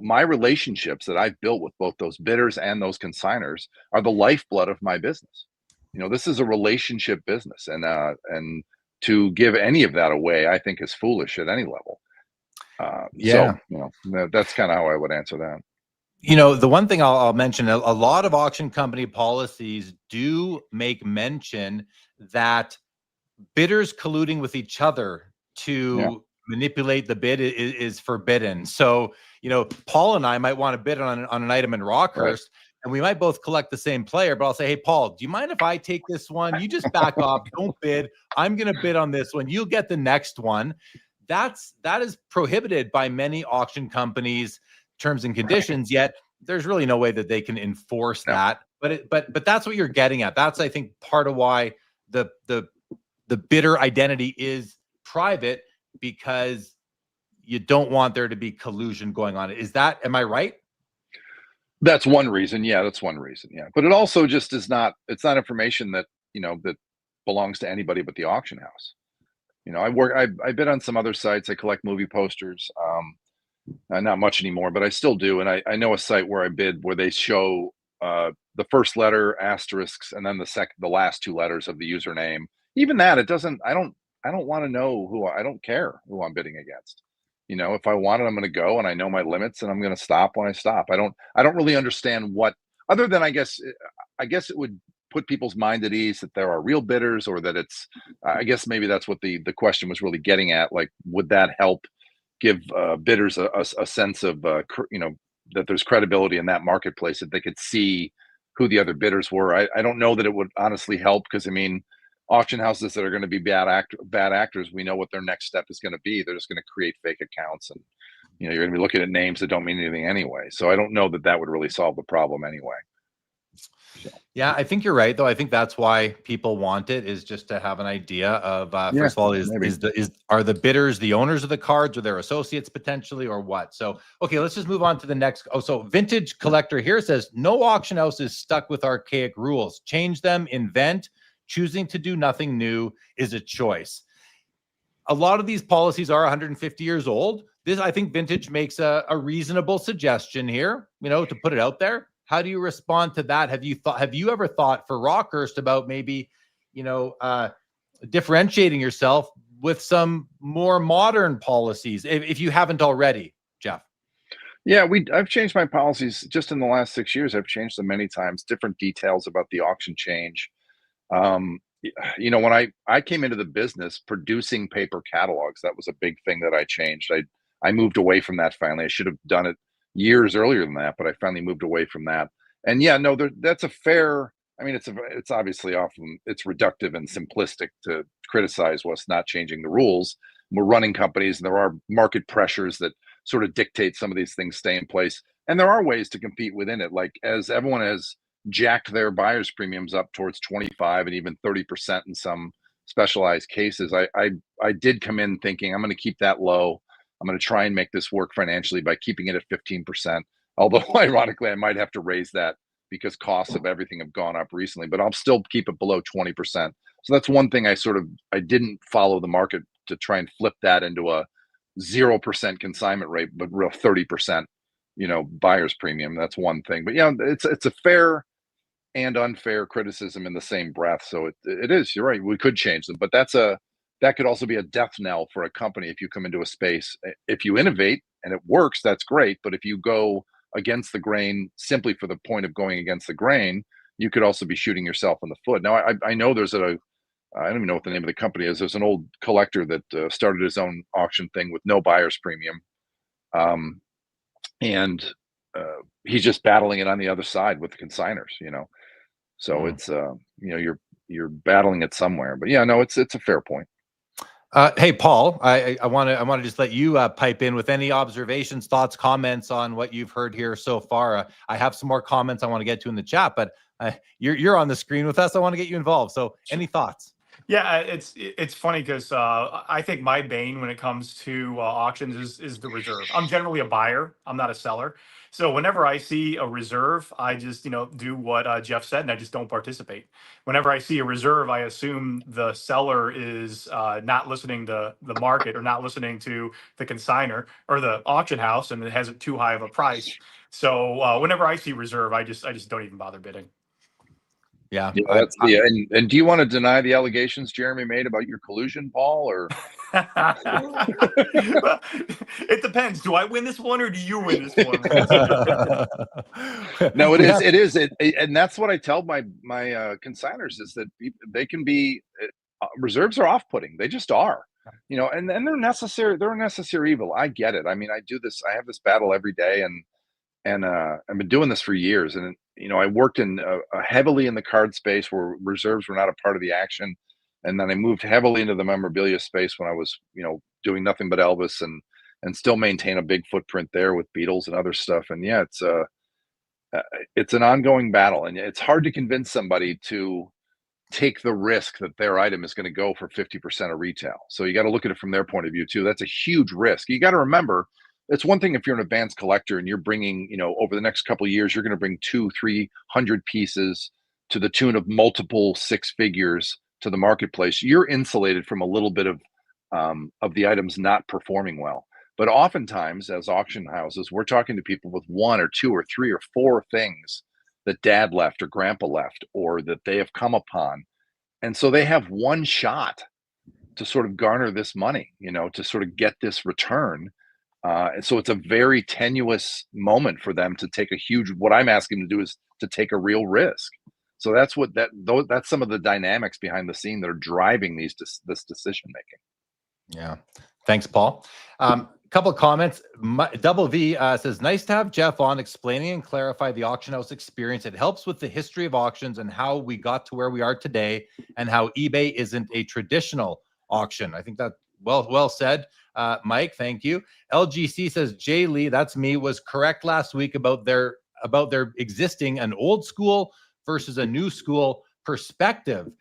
My relationships that I've built with both those bidders and those consigners are the lifeblood of my business. This is a relationship business, and to give any of that away, I think, is foolish at any level. So that's kind of how I would answer that. The one thing I'll mention, a lot of auction company policies do make mention that bidders colluding with each other to manipulate the bid is forbidden. So, Paul and I might want to bid on an item in Rockhurst, right, and we might both collect the same player, but I'll say, hey, Paul, do you mind if I take this one? You just back off, don't bid. I'm going to bid on this one. You'll get the next one. That is prohibited by many auction companies' terms and conditions, yet there's really no way that they can enforce that. But that's what you're getting at. That's, I think, part of why the bidder identity is private, because you don't want there to be collusion going on. Am I right? That's one reason. Yeah, that's one reason. Yeah. But it also just it's not information that, that belongs to anybody but the auction house. I bid on some other sites. I collect movie posters. Not much anymore, but I still do. And I know a site where I bid where they show the first letter, asterisks, and then the last two letters of the username. Even that, it doesn't, I don't want to know I don't care who I'm bidding against. If I want it, I'm going to go, and I know my limits, and I'm going to stop when I stop. I don't really understand what, other than I guess it would put people's mind at ease that there are real bidders, or that it's, I guess maybe that's what the question was really getting at. Like, would that help give bidders a sense of, that there's credibility in that marketplace, that they could see who the other bidders were? I don't know that it would honestly help, because auction houses that are going to be bad actors, we know what their next step is going to be. They're just going to create fake accounts, and you're going to be looking at names that don't mean anything anyway. So I don't know that would really solve the problem anyway. So. Yeah, I think you're right, though. I think that's why people want it, is just to have an idea of first of all, are the bidders the owners of the cards, or their associates potentially, or what? So okay, let's just move on to the next. So Vintage Collector here says, no auction house is stuck with archaic rules. Change them, invent. Choosing to do nothing new is a choice. A lot of these policies are 150 years old. I think Vintage makes a reasonable suggestion here, to put it out there. How do you respond to that? Have you ever thought for Rockhurst about maybe, differentiating yourself with some more modern policies, if you haven't already, Jeff? Yeah, I've changed my policies just in the last 6 years. I've changed them many times, different details about the auction change. When I came into the business producing paper catalogs, that was a big thing that I changed. I moved away from that finally. I should have done it years earlier than that, but I finally moved away from that. And yeah, no, that's a fair. I mean, it's obviously often it's reductive and simplistic to criticize what's not changing the rules. We're running companies, and there are market pressures that sort of dictate some of these things stay in place. And there are ways to compete within it. Like as everyone has jacked their buyer's premiums up towards 25 and even 30% in some specialized cases, I did come in thinking I'm going to keep that low. I'm going to try and make this work financially by keeping it at 15%. Although ironically, I might have to raise that because costs of everything have gone up recently, but I'll still keep it below 20%. So that's one thing I didn't follow the market to try and flip that into a 0% consignment rate, but real 30%, buyer's premium. That's one thing. But yeah, it's a fair and unfair criticism in the same breath. So it is, you're right. We could change them, but that could also be a death knell for a company. If you come into a space, if you innovate and it works, that's great. But if you go against the grain simply for the point of going against the grain, you could also be shooting yourself in the foot. Now, I know I don't even know what the name of the company is. There's an old collector that started his own auction thing with no buyer's premium. And he's just battling it on the other side with the consigners, So it's, you're battling it somewhere. But yeah, no, it's a fair point. Hey, Paul, I want to just let you pipe in with any observations, thoughts, comments on what you've heard here so far. I have some more comments I want to get to in the chat, but you're on the screen with us. I want to get you involved. So any thoughts? Yeah, it's funny because I think my bane when it comes to auctions is the reserve. I'm generally a buyer. I'm not a seller. So whenever I see a reserve, I just do what Jeff said, and I just don't participate. Whenever I see a reserve, I assume the seller is not listening to the market or not listening to the consigner or the auction house, and it has it too high of a price. So whenever I see reserve, I just don't even bother bidding. Yeah, that's and do you want to deny the allegations Jeremy made about your collusion, Paul? Or it depends. Do I win this one or do you win this one? No, it is, and that's what I tell my consigners is that they can be reserves are off-putting. They just are, and they're necessary. They're a necessary evil. I get it. I mean, I have this battle every day, and I've been doing this for years. And I worked in heavily in the card space where reserves were not a part of the action, and then I moved heavily into the memorabilia space when I was doing nothing but Elvis and still maintain a big footprint there with Beatles and other stuff. And yeah, it's an ongoing battle, and it's hard to convince somebody to take the risk that their item is going to go for 50% of retail. So you got to look at it from their point of view too. That's a huge risk. You got to remember, it's one thing if you're an advanced collector and you're bringing, over the next couple of years, you're going to bring 200-300 pieces to the tune of multiple six figures to the marketplace. You're insulated from a little bit of the items not performing well. But oftentimes, as auction houses, we're talking to people with one or two or three or four things that dad left or grandpa left or that they have come upon. And so they have one shot to sort of garner this money, to sort of get this return. And so it's a very tenuous moment for them to take what I'm asking them to do is to take a real risk. So that's some of the dynamics behind the scene that are driving this decision making. Yeah. Thanks, Paul. Couple of comments. Double V says, nice to have Jeff on explaining and clarify the auction house experience. It helps with the history of auctions and how we got to where we are today and how eBay isn't a traditional auction. I think that well said. Mike, thank you. LGC says, Jay Lee, that's me, was correct last week about their existing an old school versus a new school perspective.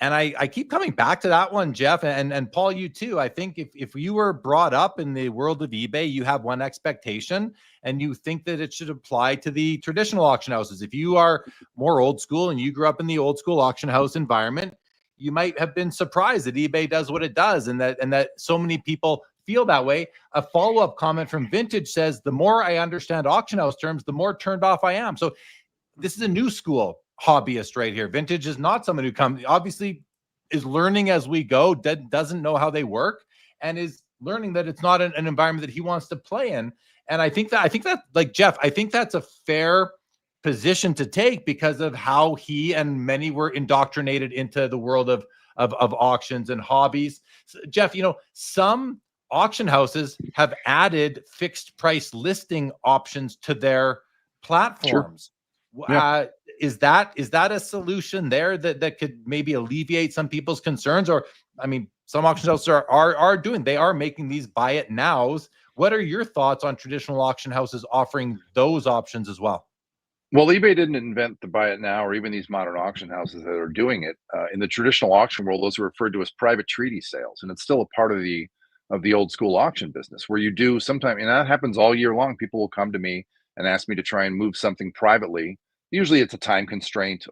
And I keep coming back to that one, Jeff, and Paul, you too. I think if you were brought up in the world of eBay, you have one expectation and you think that it should apply to the traditional auction houses. If you are more old school and you grew up in the old school auction house environment, you might have been surprised that eBay does what it does and that so many people feel that way. A follow-up comment from Vintage says, the more I understand auction house terms, the more turned off I am. So this is a new school hobbyist right here. Vintage is not someone who obviously is learning as we go, doesn't know how they work, and is learning that it's not an environment that he wants to play in. And I think that like Jeff, I think that's a fair position to take because of how he and many were indoctrinated into the world of auctions and hobbies. So, Jeff, some auction houses have added fixed price listing options to their platforms. Yeah. Is that a solution there that could maybe alleviate some people's concerns? Or, I mean, some auction houses they are making these buy it nows. What are your thoughts on traditional auction houses offering those options as well? Well, eBay didn't invent the buy it now, or even these modern auction houses that are doing it. In the traditional auction world, those are referred to as private treaty sales, and it's still a part of the old school auction business, where you do sometimes, and that happens all year long. People will come to me and ask me to try and move something privately. Usually, it's a time constraint,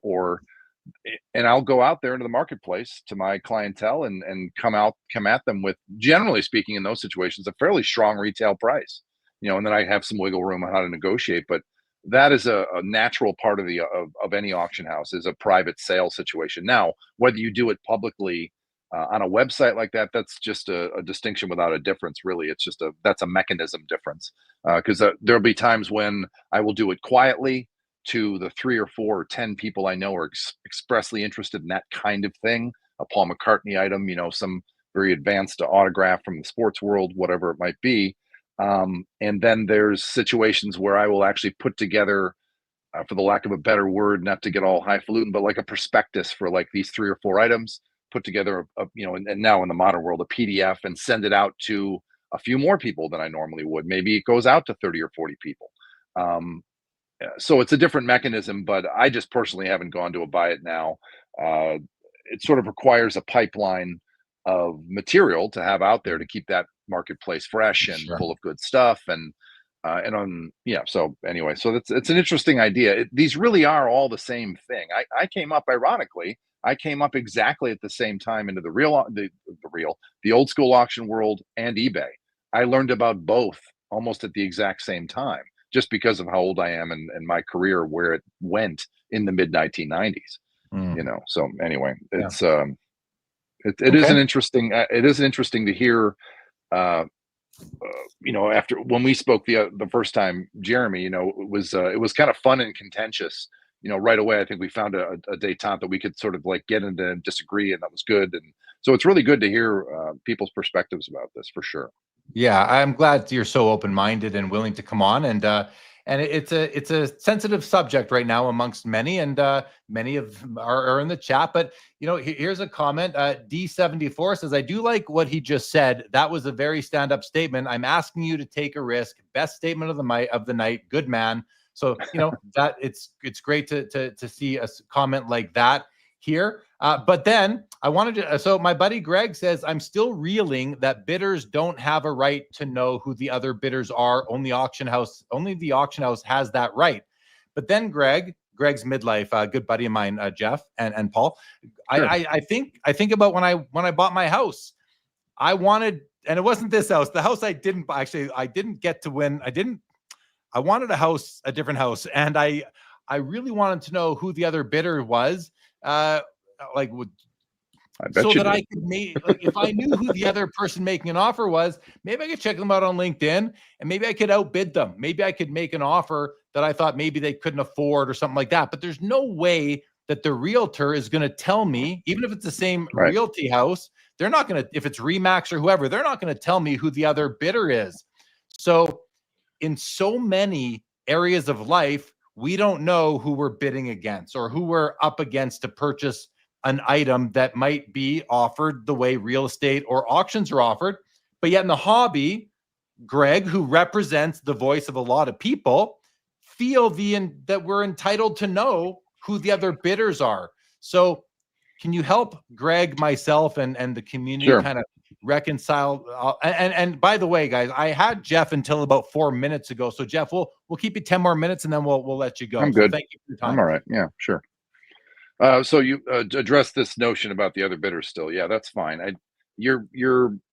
and I'll go out there into the marketplace to my clientele and come at them with, generally speaking, in those situations, a fairly strong retail price. And then I have some wiggle room on how to negotiate, but that is a natural part of any auction house, is a private sale situation. Now, whether you do it publicly on a website like that, that's just a distinction without a difference, really. It's just that's a mechanism difference, because there'll be times when I will do it quietly to the 3 or 4 or 10 people I know are expressly interested in that kind of thing, a Paul McCartney item, some very advanced autograph from the sports world, whatever it might be. And then there's situations where I will actually put together, for the lack of a better word, not to get all highfalutin, but like a prospectus for like these 3 or 4 items, put together, and now in the modern world, a PDF, and send it out to a few more people than I normally would. Maybe it goes out to 30 or 40 people. So it's a different mechanism, but I just personally haven't gone to a buy it now. It sort of requires a pipeline of material to have out there to keep that marketplace fresh and full of good stuff. So anyway, so it's an interesting idea. These really are all the same thing. I came up, ironically, exactly at the same time into the old school auction world and eBay. I learned about both almost at the exact same time, just because of how old I am and my career, where it went in the mid 1990s. So anyway, it's it is interesting to hear. After when we spoke the first time, Jeremy, it was kind of fun and contentious. Right away, I think we found a détente that we could sort of like get into and disagree, and that was good. And so it's really good to hear people's perspectives about this, for sure. Yeah, I'm glad you're so open-minded and willing to come on, and it's a sensitive subject right now amongst many, and many of them are in the chat. But here's a comment. D74 says, "I do like what he just said. That was a very stand-up statement. I'm asking you to take a risk. Best statement of the night. Good man." So that it's great to see a comment like that here. But then I wanted to, so my buddy Greg says, "I'm still reeling that bidders don't have a right to know who the other bidders are. Only the auction house has that right." But then Greg's midlife, good buddy of mine, Jeff and Paul. Sure. I think about when I bought my house, I wanted, and it wasn't this house, the house I didn't get to win. I wanted a different house. And I really wanted to know who the other bidder was. I could if I knew who the other person making an offer was, maybe I could check them out on LinkedIn, and maybe I could outbid them. Maybe I could make an offer that I thought maybe they couldn't afford or something like that. But there's no way that the realtor is going to tell me, even if it's the same realty house, they're not going to, if it's Remax or whoever, they're not going to tell me who the other bidder is. So in so many areas of life, we don't know who we're bidding against or who we're up against to purchase an item that might be offered the way real estate or auctions are offered. But yet in the hobby, Greg, who represents the voice of a lot of people, feel that we're entitled to know who the other bidders are. So can you help Greg, myself, and the community kind of reconcile? And by the way, guys, I had Jeff until about 4 minutes ago. So Jeff, we'll keep you 10 more minutes, and then we'll let you go. I'm good. So thank you for your time. I'm all right. Yeah, sure. So you address this notion about the other bidders still. Yeah, that's fine. Your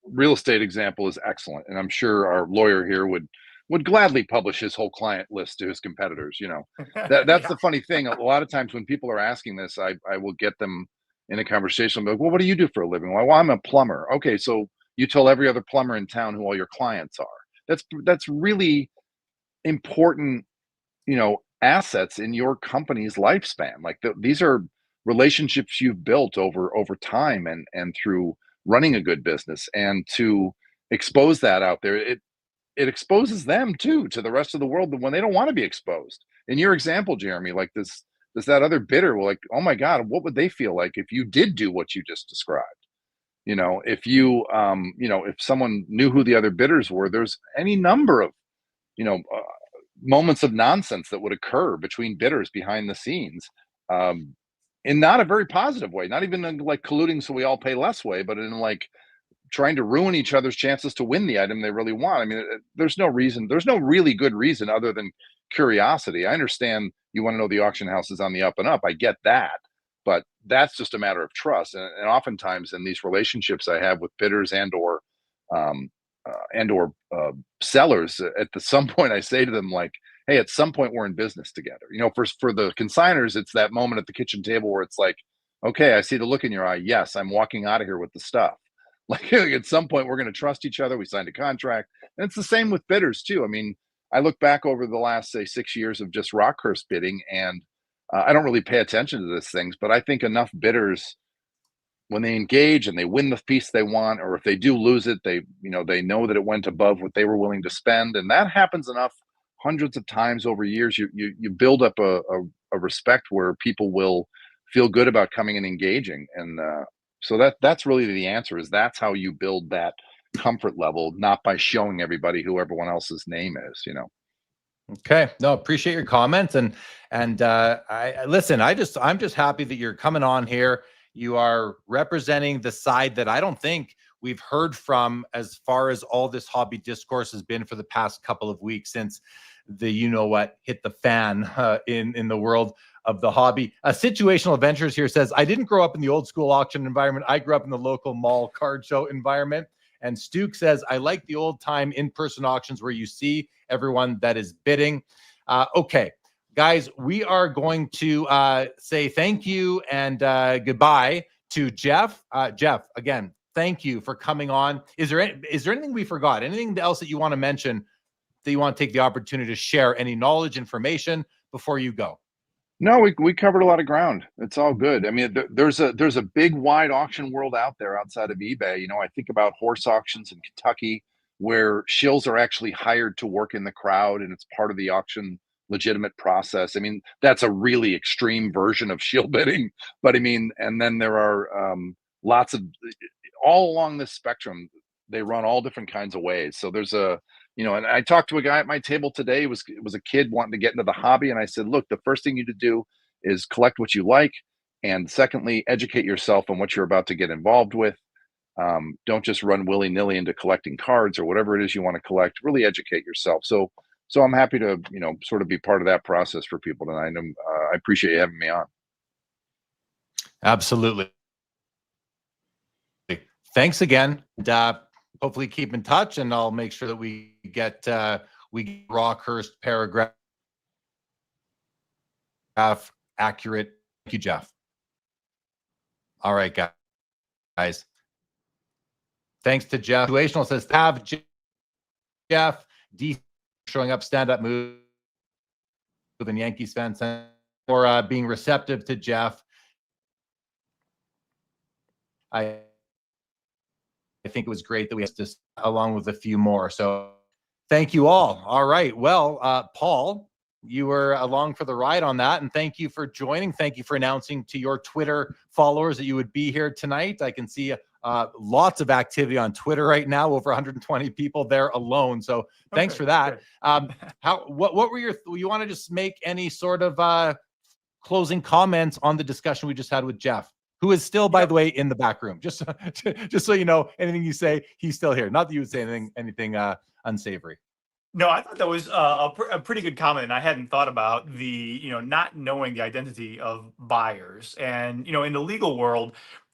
real estate example is excellent, and I'm sure our lawyer here would gladly publish his whole client list to his competitors. That's the funny thing. A lot of times when people are asking this, I will get them in a conversation. I'm like, "Well, what do you do for a living?" "Well, I'm a plumber." "Okay, so you tell every other plumber in town who all your clients are." That's really important, assets in your company's lifespan. Like these are relationships you've built over time and through running a good business. And to expose that out there, it exposes them too to the rest of the world when they don't want to be exposed. In your example, Jeremy, like this that other bidder, like, oh my God, what would they feel like if you did do what you just described? If if someone knew who the other bidders were, there's any number of, you know, uh, moments of nonsense that would occur between bidders behind the scenes, um, in not a very positive way, not even in like colluding so we all pay less way, but in like trying to ruin each other's chances to win the item they really want. I mean, there's no reason, there's no really good reason other than curiosity. I understand you want to know the auction house is on the up and up. I get that. But that's just a matter of trust. And oftentimes in these relationships I have with bidders um, and or sellers, some point I say to them like, hey, at some point we're in business together. For the consigners, it's that moment at the kitchen table where it's like, okay, I see the look in your eye. Yes, I'm walking out of here with the stuff. Like at some point, we're going to trust each other. We signed a contract, and it's the same with bidders too. I mean, I look back over the last say 6 years of just Rockhurst bidding, and I don't really pay attention to these things, but I think enough bidders, when they engage and they win the piece they want, or if they do lose it, they know that it went above what they were willing to spend, and that happens enough hundreds of times over years. You build up a respect where people will feel good about coming and engaging, and so that's really the answer. Is that's how you build that comfort level, not by showing everybody who everyone else's name is. Okay. No, appreciate your comments. And listen, I'm just happy that you're coming on here. You are representing the side that I don't think we've heard from as far as all this hobby discourse has been for the past couple of weeks since the what hit the fan in the world of the hobby. Situational Adventures here says, I didn't grow up in the old school auction environment. I grew up in the local mall card show environment. And Stuke says, I like the old time in-person auctions where you see everyone that is bidding. Okay, guys, we are going to say thank you and goodbye to Jeff. Jeff, again, thank you for coming on. Is there anything we forgot? Anything else that you want to mention that you want to take the opportunity to share? Any knowledge, information before you go? No, we covered a lot of ground. It's all good. I mean, there's a big wide auction world out there outside of eBay. I think about horse auctions in Kentucky where shills are actually hired to work in the crowd, and it's part of the auction legitimate process. I mean, that's a really extreme version of shill bidding, but I mean, and then there are lots of, all along this spectrum, they run all different kinds of ways. So there's and I talked to a guy at my table today. It was a kid wanting to get into the hobby, and I said, look, the first thing you need to do is collect what you like, and secondly, educate yourself on what you're about to get involved with. Don't just run willy nilly into collecting cards or whatever it is you want to collect. Really educate yourself. So I'm happy to sort of be part of that process for people tonight. And I appreciate you having me on. Absolutely. Thanks again. And, hopefully keep in touch, and I'll make sure that we get Rockhurst paragraph accurate. Thank you, Jeff. All right, guys. Thanks to Jeff. Situational says, have Jeff D showing up, stand up move, and Yankees fans for being receptive to Jeff. I think it was great that we had this along with a few more. So thank you all. All right. Well, Paul, you were along for the ride on that. And thank you for joining. Thank you for announcing to your Twitter followers that you would be here tonight. I can see lots of activity on Twitter right now, over 120 people there alone. So thanks for that. What were you want to just make any sort of closing comments on the discussion we just had with Jeff, who is still, by the way, in the back room? Just so you know, anything you say, he's still here. Not that you would say anything unsavory. No, I thought that was a pretty good comment, and I hadn't thought about the not knowing the identity of buyers. And in the legal world,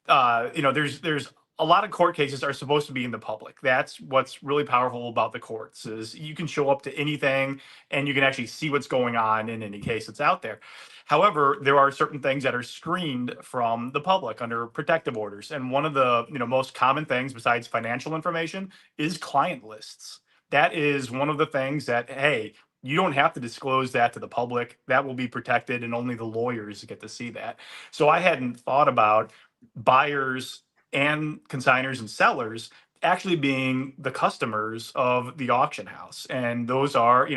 there's a lot of court cases are supposed to be in the public. That's what's really powerful about the courts, is you can show up to anything and you can actually see what's going on in any case that's out there. However, there are certain things that are screened from the public under protective orders. And one of the most common things besides financial information is client lists. That is one of the things that, hey, you don't have to disclose that to the public. That will be protected, and only the lawyers get to see that. So I hadn't thought about buyers and consigners and sellers actually being the customers of the auction house. And those are,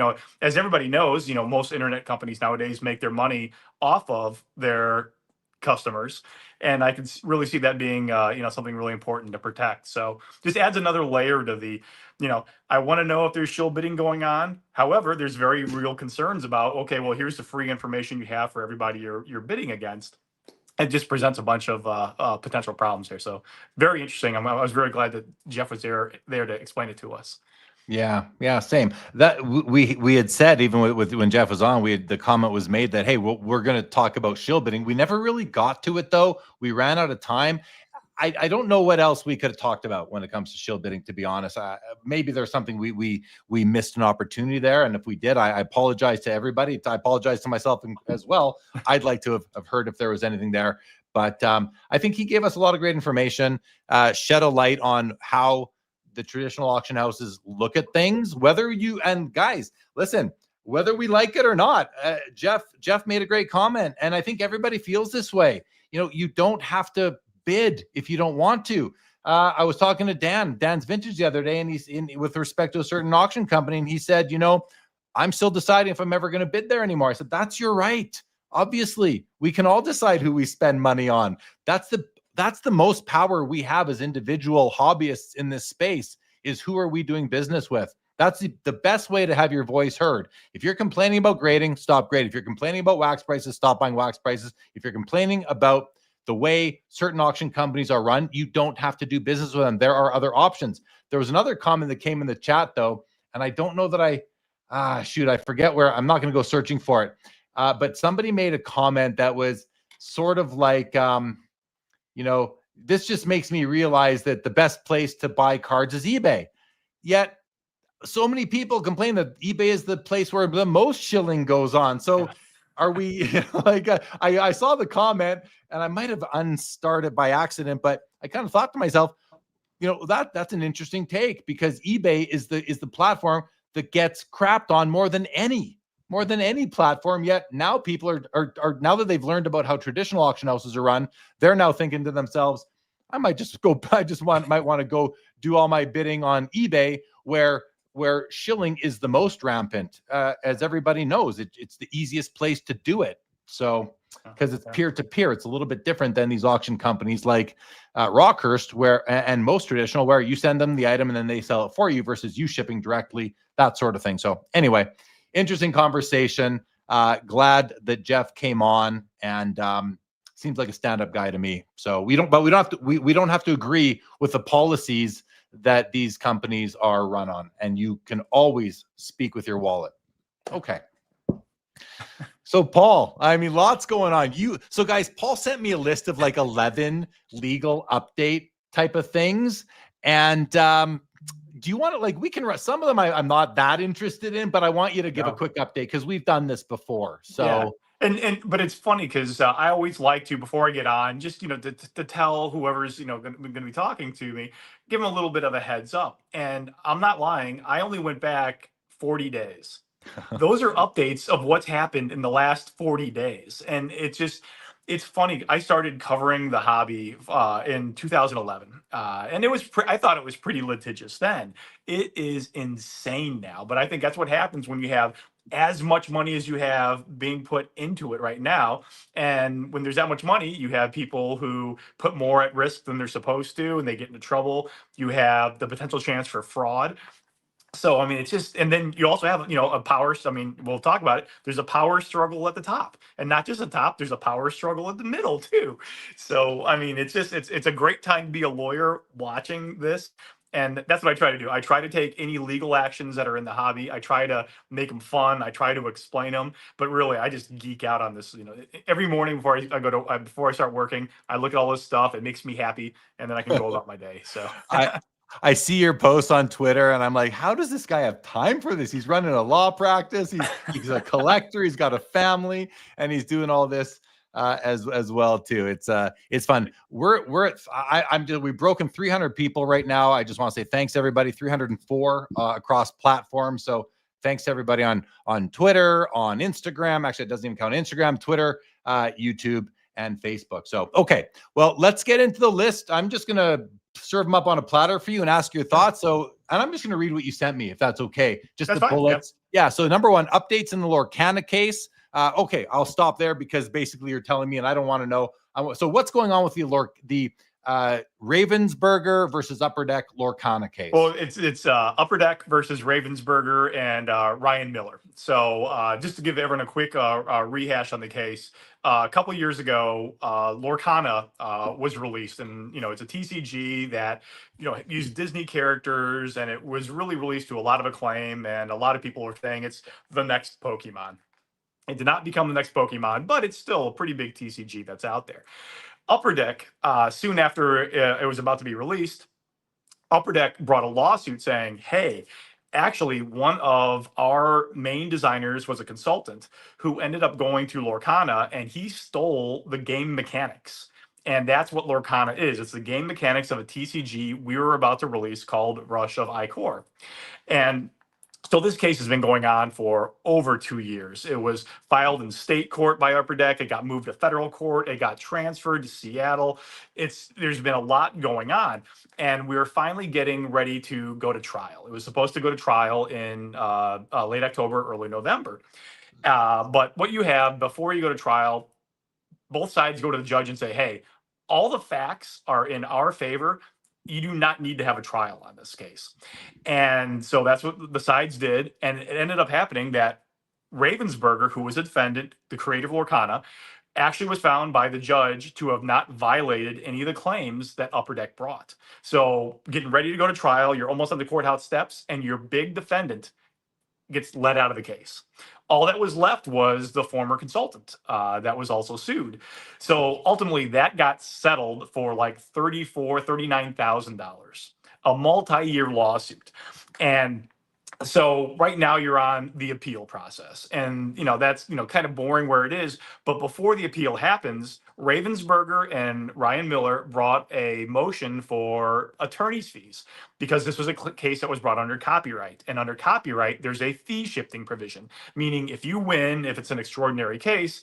as everybody knows, most internet companies nowadays make their money off of their customers. And I can really see that being, something really important to protect. So just adds another layer to the, I want to know if there's shill bidding going on. However, there's very real concerns about, okay, well, here's the free information you have for everybody you're bidding against. It just presents a bunch of potential problems here. So very interesting. I was very glad that Jeff was there to explain it to us. Yeah, same. That we had said even with when Jeff was on, the comment was made that, hey, we're going to talk about shill bidding. We never really got to it though. We ran out of time. I don't know what else we could have talked about when it comes to shill bidding, to be honest. Maybe there's something we missed an opportunity there, and if we did, I apologize to everybody. I apologize to myself as well. I'd like to have heard if there was anything there, but I think he gave us a lot of great information, shed a light on how the traditional auction houses look at things. And guys, listen, whether we like it or not, Jeff made a great comment, and I think everybody feels this way. You don't have to bid if you don't want to. I was talking to Dan's Vintage the other day, and he's with respect to a certain auction company, and he said, I'm still deciding if I'm ever going to bid there anymore. I said, that's your right. Obviously, we can all decide who we spend money on. That's the most power we have as individual hobbyists in this space, is who are we doing business with? That's the best way to have your voice heard. If you're complaining about grading, stop grading. If you're complaining about wax prices, stop buying wax prices. If you're complaining about the way certain auction companies are run, you don't have to do business with them. There are other options. There was another comment that came in the chat though, and I don't know that I forget where. I'm not going to go searching for it. But somebody made a comment that was sort of like, this just makes me realize that the best place to buy cards is eBay. Yet so many people complain that eBay is the place where the most shilling goes on. So are we I saw the comment and I might have unstarted by accident, but I kind of thought to myself, that's an interesting take, because eBay is the platform that gets crapped on more than any platform. Yet now people are now that they've learned about how traditional auction houses are run, they're now thinking to themselves, might want to go do all my bidding on eBay, where shilling is the most rampant. As everybody knows, it's the easiest place to do it. So because it's peer-to-peer, it's a little bit different than these auction companies like Rockhurst, and most traditional, where you send them the item and then they sell it for you, versus you shipping directly, that sort of thing. So anyway, interesting conversation. Glad that Jeff came on, and seems like a stand-up guy to me. So we don't have to agree with the policies that these companies are run on, and you can always speak with your wallet. Okay. So Paul, lots going on. So guys, Paul sent me a list of like 11 legal update type of things. And do you want to, we can run some of them I'm not that interested in, but I want you to give a quick update, because we've done this before. So yeah. But it's funny because I always like to, before I get on, just to tell whoever's going to be talking to me, give them a little bit of a heads up. And I'm not lying, I only went back 40 days. Those are updates of what's happened in the last 40 days, and it's funny. I started covering the hobby in 2011, and it was I thought it was pretty litigious then. It is insane now, but I think that's what happens when you have as much money as you have being put into it right now. And when there's that much money, you have people who put more at risk than they're supposed to, and they get into trouble. You have the potential chance for fraud. So, it's just, and then you also have, a power, we'll talk about it. There's a power struggle at the top, and not just the top, there's a power struggle at the middle too. So, it's a great time to be a lawyer watching this. And that's what I try to do. I try to take any legal actions that are in the hobby. I try to make them fun. I try to explain them, but really I just geek out on this. Every morning before I start working, I look at all this stuff. It makes me happy, and then I can go about my day. So I see your posts on Twitter, and I'm like, how does this guy have time for this? He's running a law practice. He's a collector. He's got a family, and he's doing all this as well too. It's fun. We've broken 300 people right now. I just want to say thanks everybody. 304 across platforms. So thanks to everybody on Twitter, on Instagram. Actually, it doesn't even count Instagram, Twitter, YouTube, and Facebook. So okay, well, let's get into the list. I'm just gonna serve them up on a platter for you and ask your thoughts. So, and I'm just going to read what you sent me, if that's okay. Just That's the fine, bullets. Yeah. So number one, updates in the Lorcana case. Okay, I'll stop there because basically you're telling me, and I don't want to know. So what's going on with the Ravensburger versus Upper Deck Lorcana case? Well, it's Upper Deck versus Ravensburger and Ryan Miller. So just to give everyone a quick rehash on the case, a couple years ago, Lorcana was released, and it's a TCG that used Disney characters, and it was really released to a lot of acclaim, and a lot of people are saying it's the next Pokemon. It did not become the next Pokemon, but it's still a pretty big TCG that's out there. Upper Deck, soon after it was about to be released, Upper Deck brought a lawsuit saying, hey, actually, one of our main designers was a consultant who ended up going to Lorcana, and he stole the game mechanics. And that's what Lorcana is. It's the game mechanics of a TCG we were about to release called Rush of Icor. And so this case has been going on for over 2 years. It was filed in state court by Upper Deck. It got moved to federal court. It got transferred to Seattle. There's been a lot going on, and we're finally getting ready to go to trial. It was supposed to go to trial in late October, early November. But what you have before you go to trial, both sides go to the judge and say, hey, all the facts are in our favor. You do not need to have a trial on this case. And so that's what the sides did. And it ended up happening that Ravensburger, who was a defendant, the creator of Lorcana, actually was found by the judge to have not violated any of the claims that Upper Deck brought. So getting ready to go to trial, you're almost on the courthouse steps, and your big defendant gets let out of the case. All that was left was the former consultant that was also sued. So ultimately, that got settled for like $39,000, a multi-year lawsuit. And so right now you're on the appeal process, and that's kind of boring where it is. But before the appeal happens, Ravensburger and Ryan Miller brought a motion for attorney's fees because this was a case that was brought under copyright, and under copyright there's a fee shifting provision, meaning if you win, if it's an extraordinary case,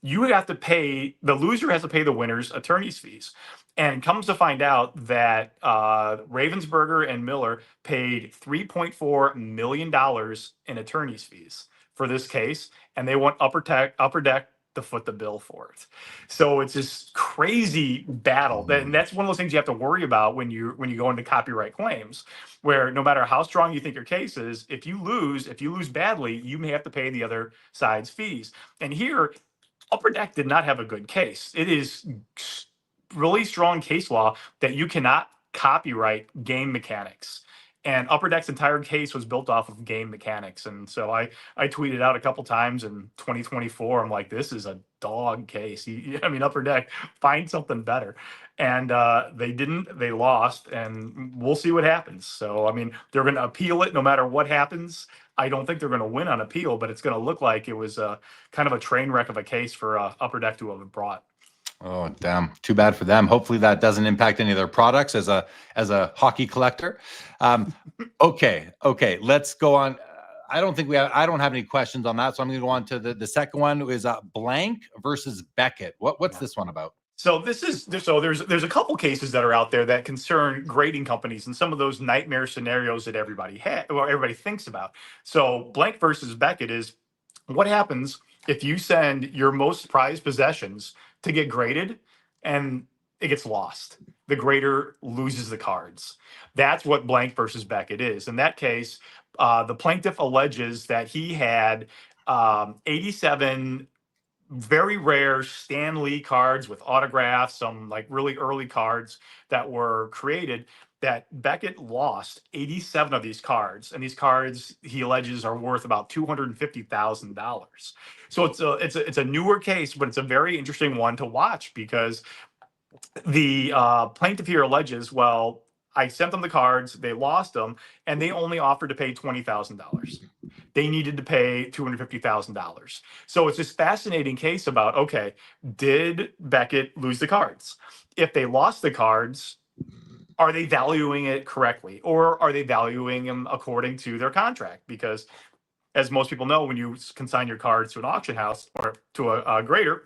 you have to pay, the loser has to pay the winner's attorney's fees. And comes to find out that Ravensburger and Miller paid $3.4 million in attorney's fees for this case, and they want Upper Deck to foot the bill for it. So it's this crazy battle, and that's one of those things you have to worry about when you go into copyright claims, where no matter how strong you think your case is, if you lose badly, you may have to pay the other side's fees. And here, Upper Deck did not have a good case. It is really strong case law that you cannot copyright game mechanics. And Upper Deck's entire case was built off of game mechanics. And so I tweeted out a couple times in 2024, I'm like, this is a dog case. Upper Deck, find something better. And they didn't, they lost, and we'll see what happens. So, they're going to appeal it no matter what happens. I don't think they're going to win on appeal, but it's going to look like it was kind of a train wreck of a case for Upper Deck to have brought. Oh, damn. Too bad for them. Hopefully that doesn't impact any of their products as a hockey collector. Okay. Let's go on. I don't have any questions on that. So I'm going to go on to the second one is Blank versus Beckett. What's this one about? So there's a couple cases that are out there that concern grading companies and some of those nightmare scenarios that everybody thinks about. So Blank versus Beckett is what happens if you send your most prized possessions to get graded and it gets lost. The grader loses the cards. That's what Blank versus Beckett is. In that case, the plaintiff alleges that he had 87 very rare Stan Lee cards with autographs, some like really early cards that were created, that Beckett lost 87 of these cards. And these cards, he alleges, are worth about $250,000. So it's a newer case, but it's a very interesting one to watch because the plaintiff here alleges, well, I sent them the cards, they lost them, and they only offered to pay $20,000. They needed to pay $250,000. So it's this fascinating case about, okay, did Beckett lose the cards? If they lost the cards, are they valuing it correctly? Or are they valuing them according to their contract? Because as most people know, when you consign your cards to an auction house or to a grader,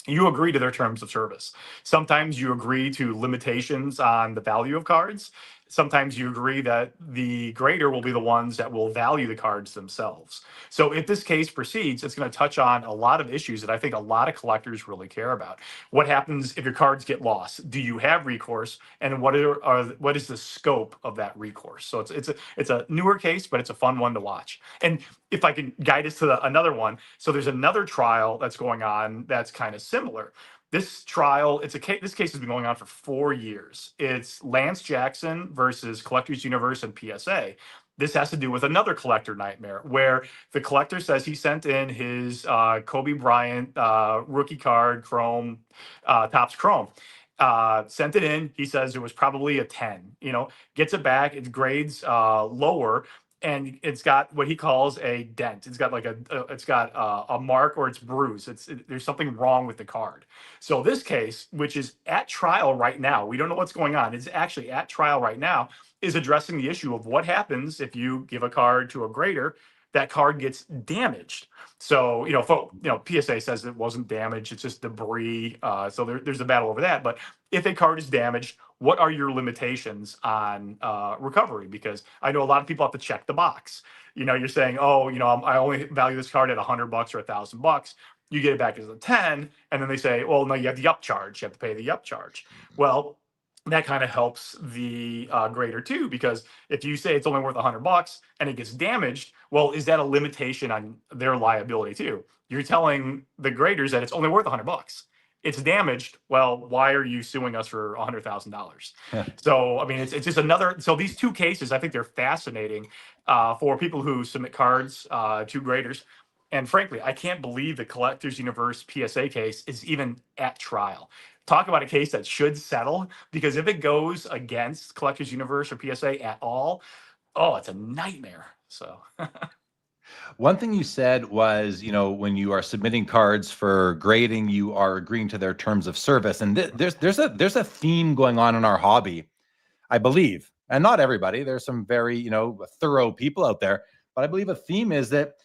you agree to their terms of service. Sometimes you agree to limitations on the value of cards. Sometimes you agree that the grader will be the ones that will value the cards themselves. So if this case proceeds, it's going to touch on a lot of issues that I think a lot of collectors really care about. What happens if your cards get lost? Do you have recourse? And what is the scope of that recourse? So it's a newer case, but it's a fun one to watch. And if I can guide us to another one, so there's another trial that's going on that's kind of similar. This trial, this case has been going on for 4 years. It's Lance Jackson versus Collectors Universe and PSA. This has to do with another collector nightmare where the collector says he sent in his Kobe Bryant rookie card Chrome, Topps Chrome. Sent it in. He says it was probably a 10. Gets it back. It grades lower, and it's got what he calls a dent. It's got like a mark, or it's bruised. There's something wrong with the card. So this case, which is at trial right now, we don't know what's going on. It's actually at trial right now, is addressing the issue of what happens if you give a card to a grader, that card gets damaged. So, PSA says it wasn't damaged, it's just debris. So there's a battle over that. But if a card is damaged, what are your limitations on recovery? Because I know a lot of people have to check the box. You're saying, I only value this card at $100 or $1,000. You get it back as a 10, and then they say, well, no, you have the upcharge. You have to pay the upcharge. Well, that kind of helps the grader too, because if you say it's only worth $100 and it gets damaged, well, is that a limitation on their liability too? You're telling the graders that it's only worth $100. It's damaged. Well, why are you suing us for $100,000? So, I mean, it's just another. So these two cases, I think they're fascinating for people who submit cards to graders. And frankly, I can't believe the Collectors Universe PSA case is even at trial. Talk about a case that should settle, because if it goes against Collectors Universe or PSA at all, it's a nightmare. So one thing you said was, when you are submitting cards for grading, you are agreeing to their terms of service. And there's a theme going on in our hobby, I believe, and not everybody. There's some very, thorough people out there, but I believe a theme is that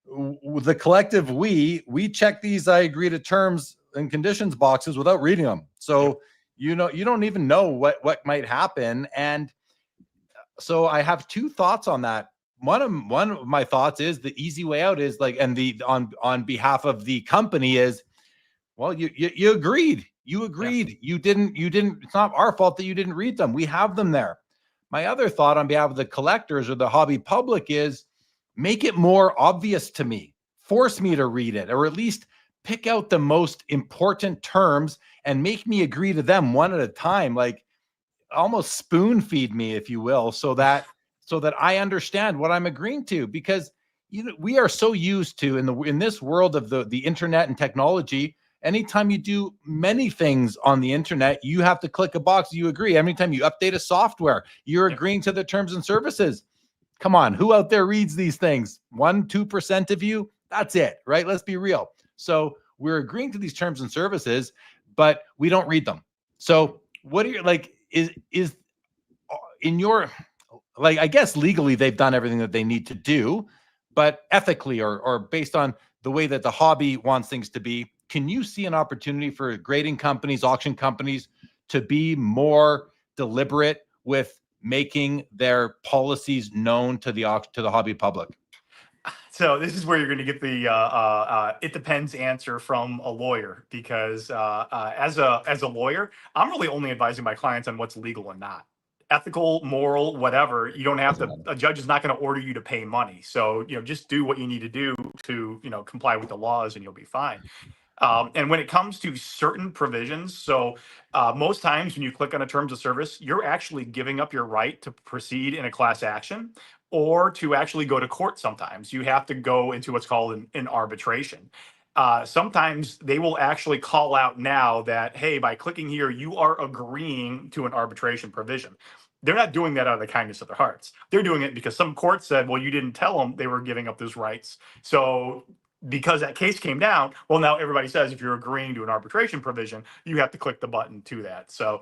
the collective, we check these I agree to terms and conditions boxes without reading them. So, you don't even know what might happen. And so I have two thoughts on that. One of my thoughts is the easy way out is on behalf of the company is, well, you agreed. You agreed. Yeah. You didn't. It's not our fault that you didn't read them. We have them there. My other thought on behalf of the collectors or the hobby public is, make it more obvious to me. Force me to read it, or at least pick out the most important terms and make me agree to them one at a time. Like, almost spoon feed me, if you will, so that I understand what I'm agreeing to. Because we are so used to in this world of the internet and technology. Anytime you do many things on the internet, you have to click a box. You agree. Anytime you update a software, you're agreeing to the terms and services. Come on, who out there reads these things? 1-2% of you? That's it, right? Let's be real. So we're agreeing to these terms and services, but we don't read them. So what are you like? Is in your, like, I guess legally they've done everything that they need to do, but ethically or based on the way that the hobby wants things to be, can you see an opportunity for grading companies, auction companies to be more deliberate with making their policies known to the hobby public? So this is where you're going to get the it depends answer from a lawyer, because as a lawyer, I'm really only advising my clients on what's legal and not. Ethical, moral, whatever. You don't have to. A judge is not going to order you to pay money. So just do what you need to do to comply with the laws, and you'll be fine. And when it comes to certain provisions, so most times when you click on a terms of service, you're actually giving up your right to proceed in a class action or to actually go to court. Sometimes you have to go into what's called an arbitration. Sometimes they will actually call out now that, hey, by clicking here, you are agreeing to an arbitration provision. They're not doing that out of the kindness of their hearts. They're doing it because some court said, well, you didn't tell them they were giving up those rights. So because that case came down, well, now everybody says if you're agreeing to an arbitration provision, you have to click the button to that. So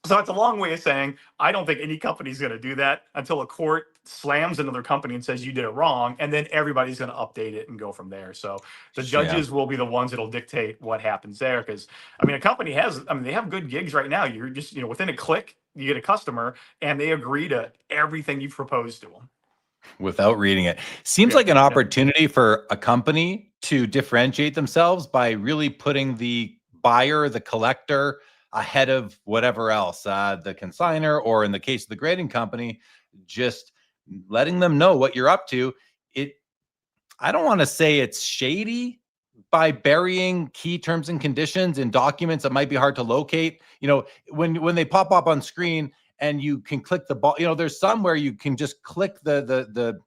So it's a long way of saying I don't think any company's going to do that until a court slams another company and says you did it wrong, and then everybody's going to update it and go from there. So the judges will be the ones that'll dictate what happens there. Because I mean, a company has, I mean, they have good gigs right now. You're just, you know, within a click, you get a customer, and they agree to everything you propose to them without reading it. Seems like an opportunity for a company to differentiate themselves by really putting the buyer, the collector, ahead of whatever else, the consignor, or in the case of the grading company, just letting them know what you're up to. I don't want to say it's shady by burying key terms and conditions in documents that might be hard to locate. You know, when they pop up on screen and you can click the ball, you know, there's some where you can just click the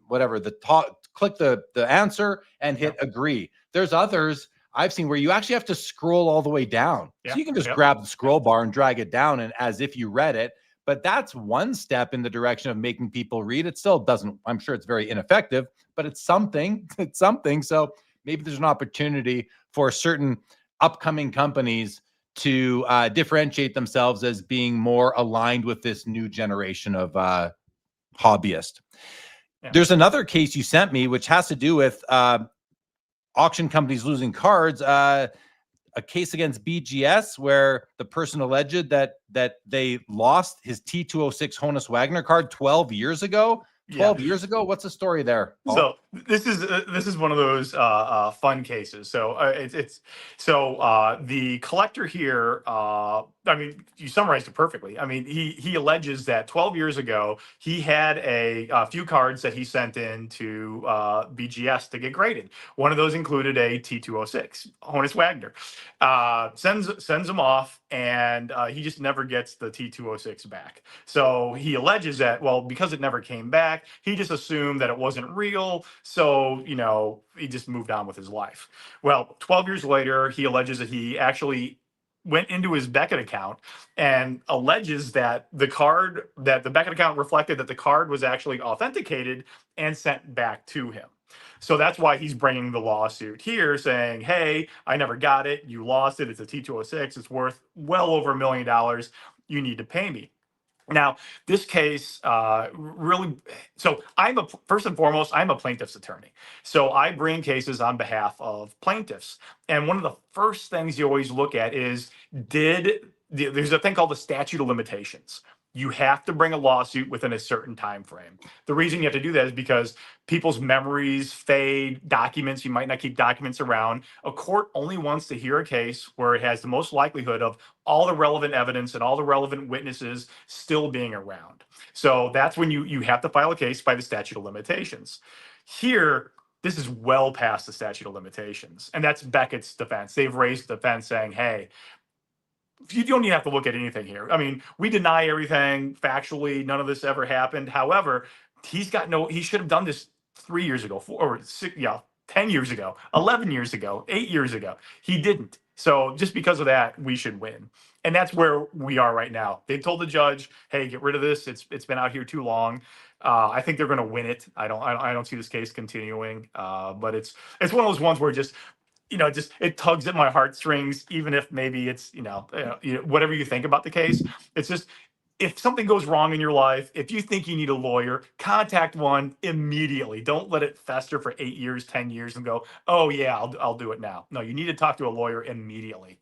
whatever, the top, click the answer and hit agree. There's others I've seen where you actually have to scroll all the way down. So you can just grab the scroll bar and drag it down, and as if you read it. But that's one step in the direction of making people read. It still doesn't, I'm sure it's very ineffective, but it's something. It's something. So maybe there's an opportunity for certain upcoming companies to differentiate themselves as being more aligned with this new generation of hobbyist. There's another case you sent me, which has to do with auction companies losing cards. A case against BGS where the person alleged that they lost his T206 Honus Wagner card 12 years ago. 12 years ago. What's the story there, Paul? So this is one of those fun cases. So the collector here. I mean, you summarized it perfectly. I mean, he alleges that 12 years ago he had a few cards that he sent in to BGS to get graded. One of those included a T206 Honus Wagner. Sends them off, and he just never gets the T206 back. So he alleges that, well, because it never came back, he just assumed that it wasn't real. So, you know, he just moved on with his life. Well, 12 years later, he alleges that he actually went into his Beckett account and alleges that the Beckett account reflected that the card was actually authenticated and sent back to him. So that's why he's bringing the lawsuit here, saying, hey, I never got it. You lost it. It's a T206. It's worth well over $1 million. You need to pay me. Now, this case really, so first and foremost, I'm a plaintiff's attorney. So I bring cases on behalf of plaintiffs. And one of the first things you always look at is, there's a thing called the statute of limitations. You have to bring a lawsuit within a certain time frame. The reason you have to do that is because people's memories fade, documents, you might not keep documents around. A court only wants to hear a case where it has the most likelihood of all the relevant evidence and all the relevant witnesses still being around. So that's when you have to file a case by the statute of limitations. Here, this is well past the statute of limitations. And that's Beckett's defense. They've raised the defense saying, hey, you don't even have to look at anything here. I mean, we deny everything factually. None of this ever happened. However, he should have done this 3 years ago, 10 years ago, 11 years ago, 8 years ago. He didn't. So just because of that, we should win. And that's where we are right now. They told the judge, hey, get rid of this. It's been out here too long. I think they're going to win it. I don't see this case continuing. But it's one of those ones where it tugs at my heartstrings, even if maybe it's, whatever you think about the case. It's just, if something goes wrong in your life, if you think you need a lawyer, contact one immediately. Don't let it fester for 8 years, 10 years and go, oh yeah, I'll do it now. No, you need to talk to a lawyer immediately.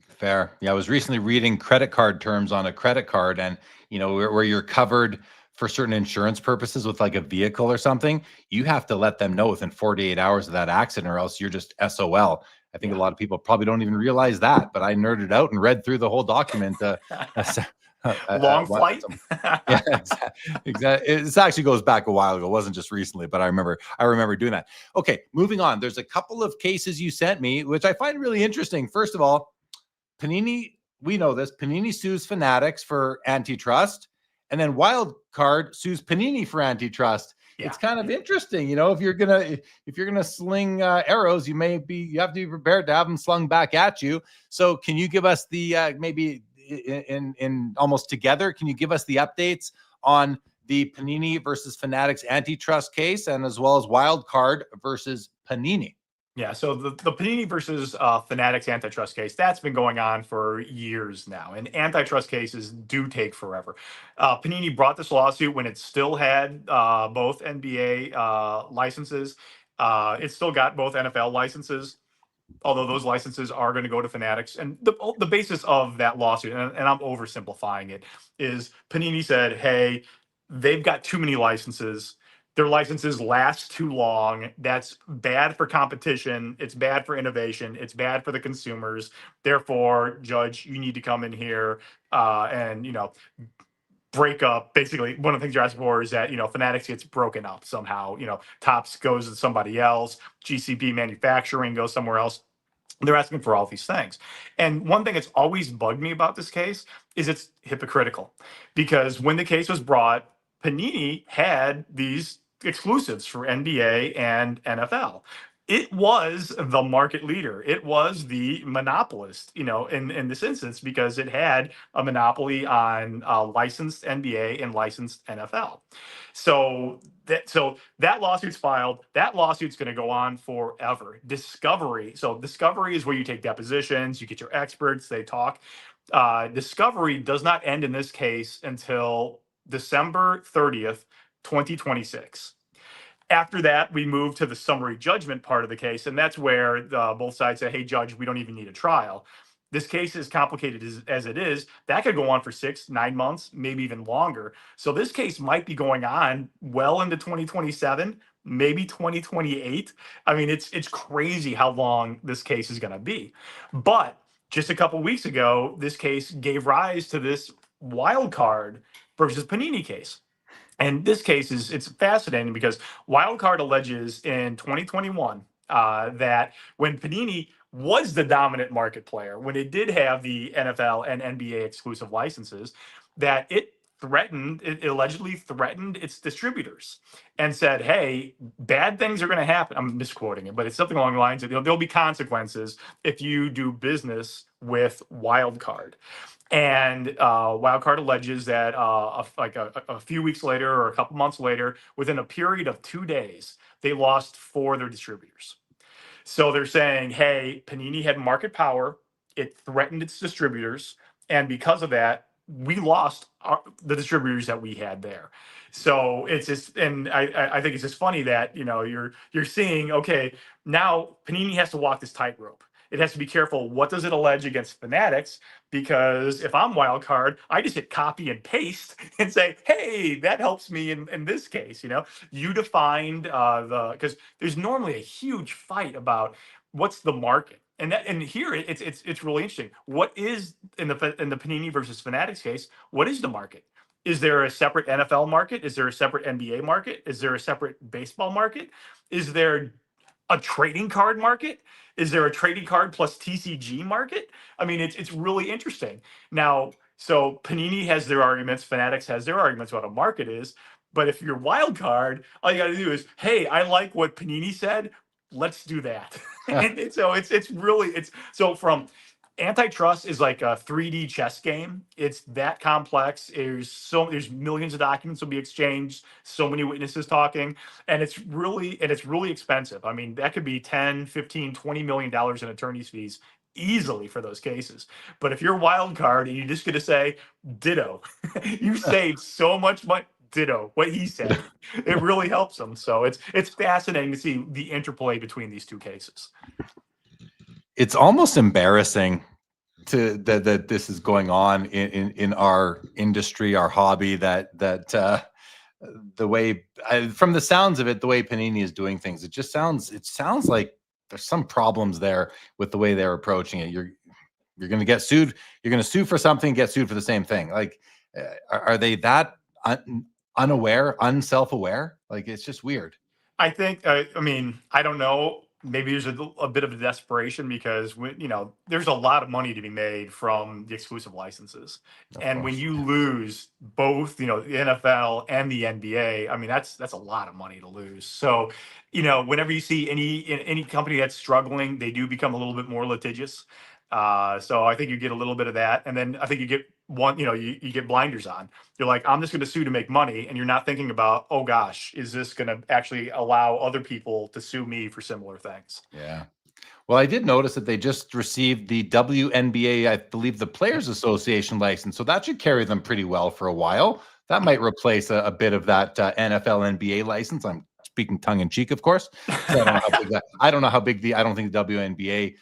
Fair. Yeah, I was recently reading credit card terms on a credit card, and where you're covered for certain insurance purposes with like a vehicle or something, you have to let them know within 48 hours of that accident, or else you're just SOL. I think a lot of people probably don't even realize that, but I nerded out and read through the whole document. Long flight. Yeah, exactly. It actually goes back a while ago. It wasn't just recently, but I remember doing that. Okay, moving on. There's a couple of cases you sent me, which I find really interesting. First of all, Panini, we know this. Panini sues Fanatics for antitrust. And then Wildcard sues Panini for antitrust. Yeah. It's kind of interesting, if you're gonna sling arrows, you have to be prepared to have them slung back at you. So, can you give us the maybe in almost together? Can you give us the updates on the Panini versus Fanatics antitrust case, and as well as Wildcard versus Panini? Yeah, so the Panini versus Fanatics antitrust case, that's been going on for years now, and antitrust cases do take forever. Panini brought this lawsuit when it still had both NBA licenses. It still got both NFL licenses, although those licenses are going to go to Fanatics. And the basis of that lawsuit, and I'm oversimplifying it, is Panini said, hey, they've got too many licenses. Their licenses last too long. That's bad for competition. It's bad for innovation. It's bad for the consumers. Therefore, Judge, you need to come in here and break up. Basically, one of the things you're asking for is that Fanatics gets broken up somehow. Topps goes to somebody else. GCP Manufacturing goes somewhere else. They're asking for all these things. And one thing that's always bugged me about this case is it's hypocritical, because when the case was brought, Panini had these exclusives for NBA and NFL. It was the market leader. It was the monopolist, in this instance, because it had a monopoly on licensed NBA and licensed NFL. So that lawsuit's filed. That lawsuit's going to go on forever. Discovery. So discovery is where you take depositions, you get your experts, they talk. Discovery does not end in this case until December 30th, 2026. After that, we move to the summary judgment part of the case, and that's where both sides say, hey, Judge, we don't even need a trial. This case is complicated as it is. That could go on for 6, 9 months, maybe even longer. So this case might be going on well into 2027, maybe 2028. I mean, it's crazy how long this case is going to be. But just a couple weeks ago, this case gave rise to this wild card versus Panini case. And this case it's fascinating because Wildcard alleges in 2021 that when Panini was the dominant market player, when it did have the NFL and NBA exclusive licenses, that it allegedly threatened its distributors and said, hey, bad things are going to happen. I'm misquoting it, but it's something along the lines of, there'll be consequences if you do business with Wildcard. And Wildcard alleges that a few weeks later or a couple months later, within a period of 2 days, they lost 4 of their distributors. So they're saying, hey, Panini had market power. It threatened its distributors. And because of that, we lost the distributors that we had there. So it's just, and I think it's just funny that, you're seeing, okay, now Panini has to walk this tightrope. It has to be careful. What does it allege against Fanatics? Because if I'm Wildcard, I just hit copy and paste and say, hey, that helps me in this case. You defined because there's normally a huge fight about what's the market. And here it's really interesting. What is in the Panini versus Fanatics case? What is the market? Is there a separate NFL market? Is there a separate NBA market? Is there a separate baseball market? Is there a trading card market? Is there a trading card plus TCG market? I mean, it's really interesting. Now, so Panini has their arguments, Fanatics has their arguments about what a market is. But if you're wild card, all you got to do is, hey, I like what Panini said. Let's do that. And so it's really so from antitrust is like a 3D chess game. It's that complex. There's millions of documents will be exchanged, so many witnesses talking, and it's really expensive. I mean, that could be 10, 15, 20 million dollars in attorney's fees easily for those cases. But if you're wild card and you're just going to say ditto, you saved so much money. Ditto what he said. It really helps them. So it's fascinating to see the interplay between these two cases. It's almost embarrassing that this is going on in our industry, our hobby, that the way from the sounds of it, the way Panini is doing things, it sounds like there's some problems there with the way they're approaching it. You're going to get sued. You're going to sue for something, get sued for the same thing. Like, are they that unaware, unself-aware? Like, it's just weird. I think, I mean, I don't know. Maybe there's a bit of a desperation because there's a lot of money to be made from the exclusive licenses, and when you lose both, the NFL and the NBA, I mean that's a lot of money to lose. So, whenever you see any company that's struggling, they do become a little bit more litigious. So I think you get a little bit of that, and then I think you get you get blinders on. You're like, I'm just going to sue to make money. And you're not thinking about, oh gosh, is this going to actually allow other people to sue me for similar things? Yeah. Well, I did notice that they just received the WNBA, I believe, the Players Association license. So that should carry them pretty well for a while. That might replace a bit of that NFL, NBA license. I'm speaking tongue in cheek, of course. So I don't know how big I don't think the WNBA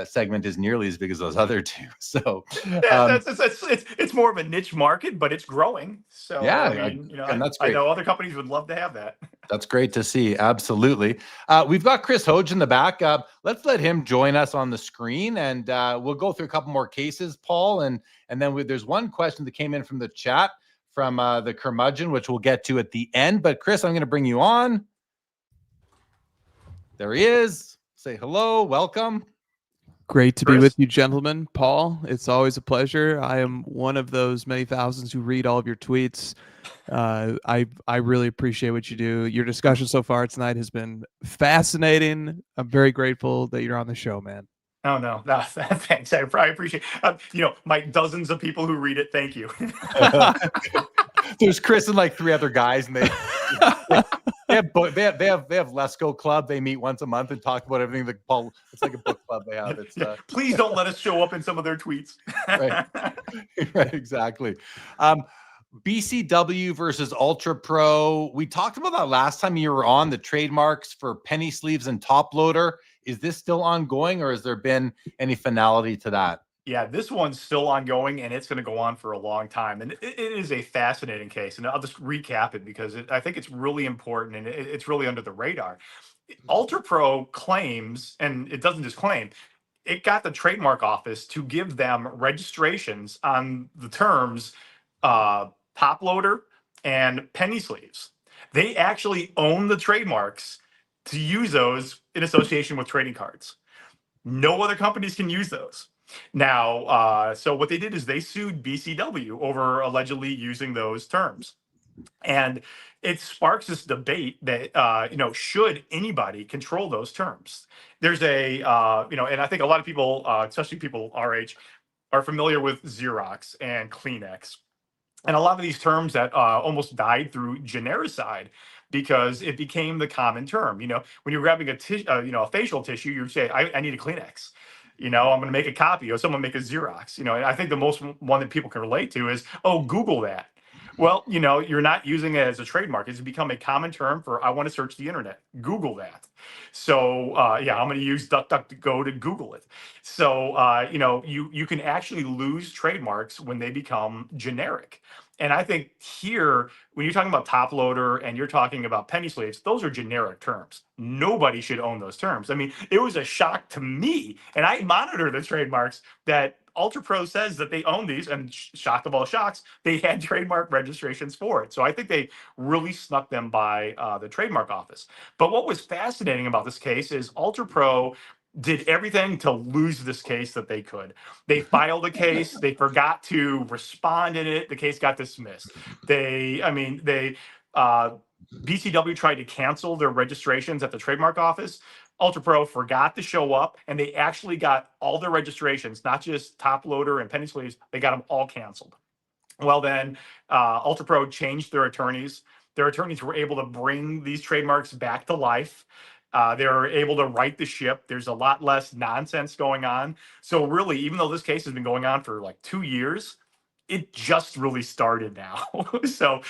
segment is nearly as big as those other two. So it's more of a niche market, but it's growing. So yeah, I mean, and that's great. I know other companies would love to have that. That's great to see. Absolutely. We've got Chris Hoge in the back. Let's let him join us on the screen, and we'll go through a couple more cases, Paul, and then there's one question that came in from the chat from the curmudgeon, which we'll get to at the end. But Chris, I'm going to bring you on. There he is. Say hello. Welcome. Great to be with you, gentlemen. Paul, it's always a pleasure. I am one of those many thousands who read all of your tweets. I really appreciate what you do. Your discussion so far tonight has been fascinating. I'm very grateful that you're on the show, man. Oh, no, thanks. I appreciate my dozens of people who read it. Thank you. There's Chris and like 3 other guys, and they have Lesko Club. They meet once a month and talk about everything that Paul. It's like a book club they have. It's please don't let us show up in some of their tweets. Right, exactly. BCW versus Ultra Pro. We talked about that last time you were on, the trademarks for penny sleeves and top loader. Is this still ongoing, or has there been any finality to that? Yeah, this one's still ongoing, and it's going to go on for a long time. And it is a fascinating case. And I'll just recap it because I think it's really important, and it's really under the radar. Ultra Pro claims, and it doesn't just claim, it got the trademark office to give them registrations on the terms top loader and penny sleeves. They actually own the trademarks to use those in association with trading cards. No other companies can use those. Now, so what they did is they sued BCW over allegedly using those terms. And it sparks this debate that, should anybody control those terms? There's and I think a lot of people, especially people our age, are familiar with Xerox and Kleenex. And a lot of these terms that almost died through genericide because it became the common term. When you're grabbing a facial tissue, you say, I need a Kleenex. I'm going to make a copy, or someone make a Xerox. And I think the most one that people can relate to is, oh, Google that. Well, you're not using it as a trademark. It's become a common term for, I want to search the internet. Google that. So, I'm going to use DuckDuckGo to Google it. So, you can actually lose trademarks when they become generic. And I think here, when you're talking about top loader and you're talking about penny sleeves, those are generic terms. Nobody should own those terms. I mean, it was a shock to me, and I monitor the trademarks that Ultra Pro says that they own these, and shock of all shocks, they had trademark registrations for it. So I think they really snuck them by the trademark office. But what was fascinating about this case is Ultra Pro did everything to lose this case that they could. They filed a case. They forgot to respond in it. The case got dismissed. BCW tried to cancel their registrations at the trademark office. Ultra Pro forgot to show up, and they actually got all their registrations, not just top loader and penny sleeves. They got them all canceled. Well, then Ultra Pro changed their attorneys. Their attorneys were able to bring these trademarks back to life. They were able to right the ship. There's a lot less nonsense going on. So really, even though this case has been going on for like 2 years, it just really started now. So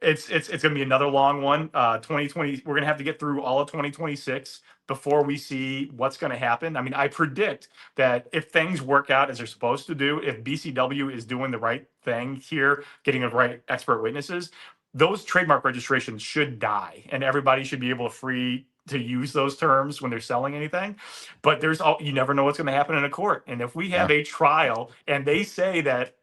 it's going to be another long one. 2020, we're going to have to get through all of 2026 before we see what's going to happen. I mean, I predict that if things work out as they're supposed to do, if BCW is doing the right thing here, getting the right expert witnesses, those trademark registrations should die, and everybody should be able to use those terms when they're selling anything. But you never know what's going to happen in a court. And if we have a trial and they say that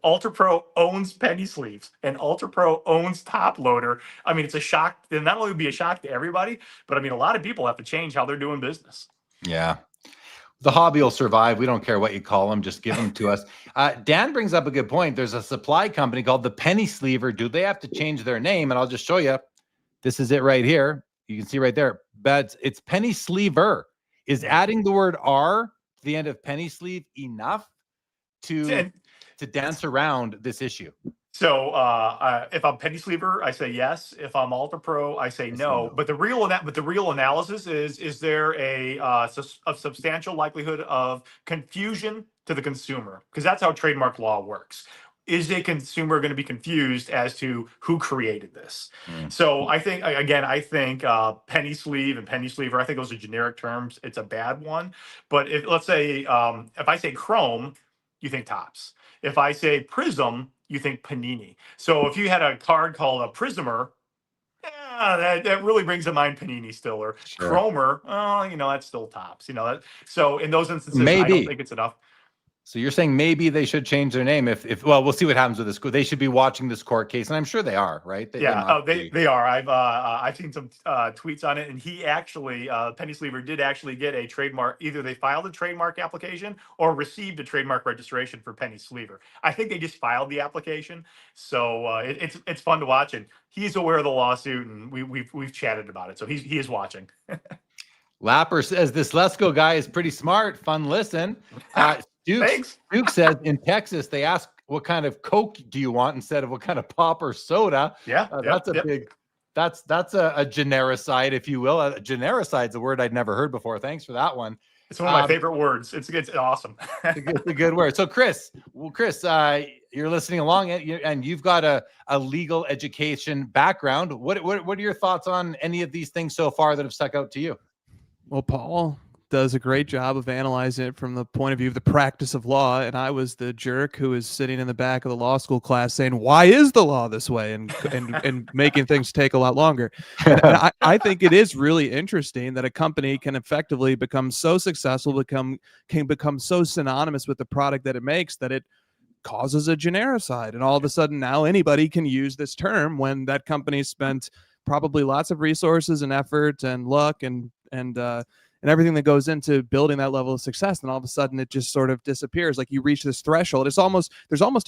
Ultra Pro owns penny sleeves and Ultra Pro owns top loader, I mean, it's a shock. And not only would be a shock to everybody, but I mean, a lot of people have to change how they're doing business. Yeah. The hobby will survive. We don't care what you call them. Just give them to us. Dan brings up a good point. There's a supply company called the Penny Sleever. Do they have to change their name? And I'll just show you. This is it right here. You can see right there. But it's Penny Sleever. Is adding the word R to the end of penny sleeve enough to to dance around this issue? So if I'm penny sleever, I say yes. If I'm ultra pro, I say no. But the real analysis is there a substantial likelihood of confusion to the consumer? Because that's how trademark law works. Is a consumer going to be confused as to who created this? So I think penny sleeve and penny sleever, I think those are generic terms. It's a bad one. But if let's say if I say chrome, you think Topps. If I say prism, you think Panini. So if you had a card called a Prismer, that really brings to mind Panini still, or Chromer. Oh, that's still Topps. So in those instances, I don't think it's enough. So you're saying maybe they should change their name if well, we'll see what happens with this. They should be watching this court case, and I'm sure they are, right? They are. I've seen some tweets on it, and he actually Penny Sleever did actually get a trademark. Either they filed a trademark application or received a trademark registration for Penny Sleever. I think they just filed the application, so it's fun to watch, and he's aware of the lawsuit, and we've chatted about it, so he is watching. Lapper says this Lesko guy is pretty smart. Fun listen. Duke says in Texas they ask what kind of Coke do you want instead of what kind of pop or soda. That's a genericide, if you will. A genericide's a word I'd never heard before. Thanks for that one. It's one of my favorite words. It's awesome. It's a good word. So Chris, you're listening along and you've got a legal education background. What are your thoughts on any of these things so far that have stuck out to you? Well, Paul does a great job of analyzing it from the point of view of the practice of law, and I was the jerk who was sitting in the back of the law school class saying, "Why is the law this way?" and making things take a lot longer. And I think it is really interesting that a company can effectively become so successful, can become so synonymous with the product that it makes that it causes a genericide, and all of a sudden now anybody can use this term when that company spent probably lots of resources and effort and luck and everything that goes into building that level of success. And all of a sudden it just sort of disappears. Like you reach this threshold. There's almost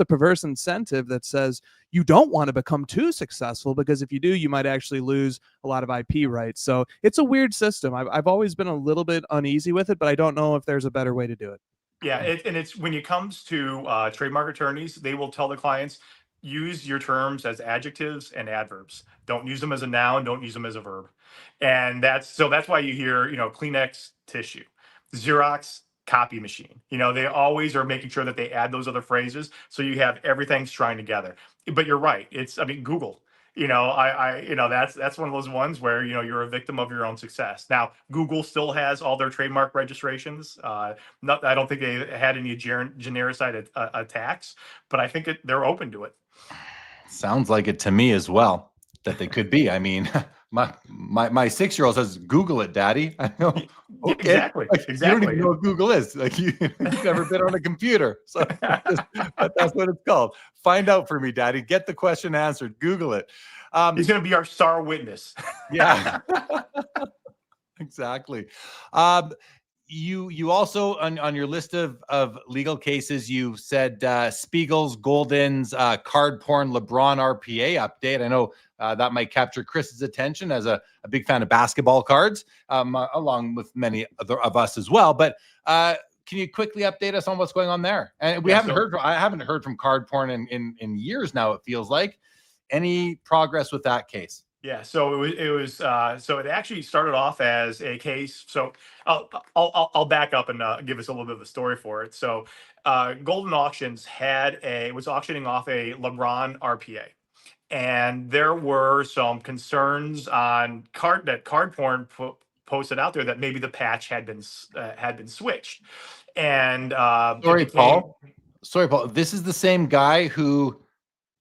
a perverse incentive that says you don't want to become too successful, because if you do, you might actually lose a lot of IP rights. So it's a weird system. I've always been a little bit uneasy with it, but I don't know if there's a better way to do it. Yeah. And it's when it comes to trademark attorneys, they will tell the clients, use your terms as adjectives and adverbs. Don't use them as a noun. Don't use them as a verb. And that's why you hear, Kleenex tissue, Xerox copy machine. They always are making sure that they add those other phrases. So you have everything strung together. But you're right. Google, that's one of those ones where, you're a victim of your own success. Now, Google still has all their trademark registrations. I don't think they had any genericide attacks, but I think they're open to it. Sounds like it to me as well, that they could be. I mean, my 6-year-old says, "Google it, Daddy." I know. Okay. Exactly. You don't even know what Google is. Like you've never been on a computer. So that's what it's called. Find out for me, Daddy. Get the question answered. Google it. He's going to be our star witness. Yeah. Exactly. You also on your list of legal cases, you said Spiegel's, Golden's, card porn, LeBron RPA update. I know that might capture Chris's attention as a big fan of basketball cards, along with many other of us as well. But can you quickly update us on what's going on there? And I haven't heard from card porn in years now. It feels like. Any progress with that case? Yeah, so it actually started off as a case. So I'll back up and give us a little bit of a story for it. So Golden Auctions was auctioning off a LeBron RPA, and there were some concerns on card porn posted out there that maybe the patch had been switched. And Sorry, Paul. This is the same guy who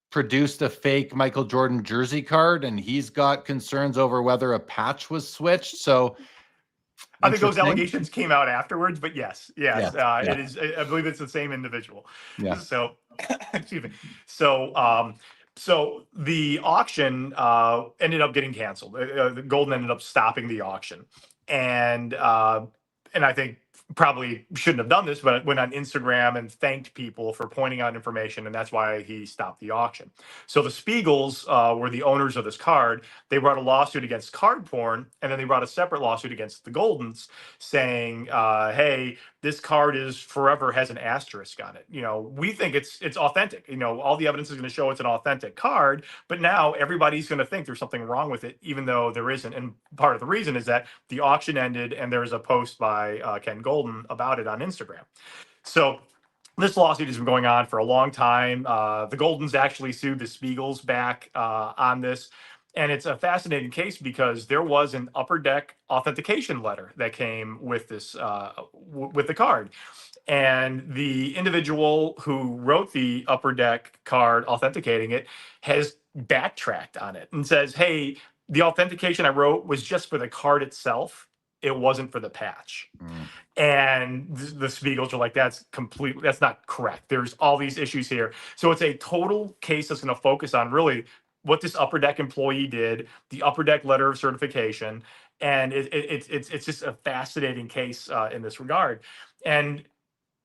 produced a fake Michael Jordan jersey card, and he's got concerns over whether a patch was switched. So I think those allegations came out afterwards, but yes. It is. I believe it's the same individual. Yeah. So, excuse me. So the auction ended up getting canceled. The Golden ended up stopping the auction, and I think probably shouldn't have done this, but went on Instagram and thanked people for pointing out information, and that's why he stopped the auction. So the Spiegels were the owners of this card. They brought a lawsuit against card porn, and then they brought a separate lawsuit against the Goldens, saying, hey, this card is forever has an asterisk on it. We think it's authentic. All the evidence is going to show it's an authentic card, but now everybody's going to think there's something wrong with it, even though there isn't. And part of the reason is that the auction ended, and there's a post by Ken Golden about it on Instagram. So this lawsuit has been going on for a long time. The Goldens actually sued the Spiegels back on this. And it's a fascinating case because there was an Upper Deck authentication letter that came with this, with the card. And the individual who wrote the Upper Deck card authenticating it has backtracked on it and says, hey, the authentication I wrote was just for the card itself. It wasn't for the patch. And the Spiegels are like, that's not correct. There's all these issues here. So it's a total case that's going to focus on really what this Upper Deck employee did, the Upper Deck letter of certification. And it's just a fascinating case in this regard. And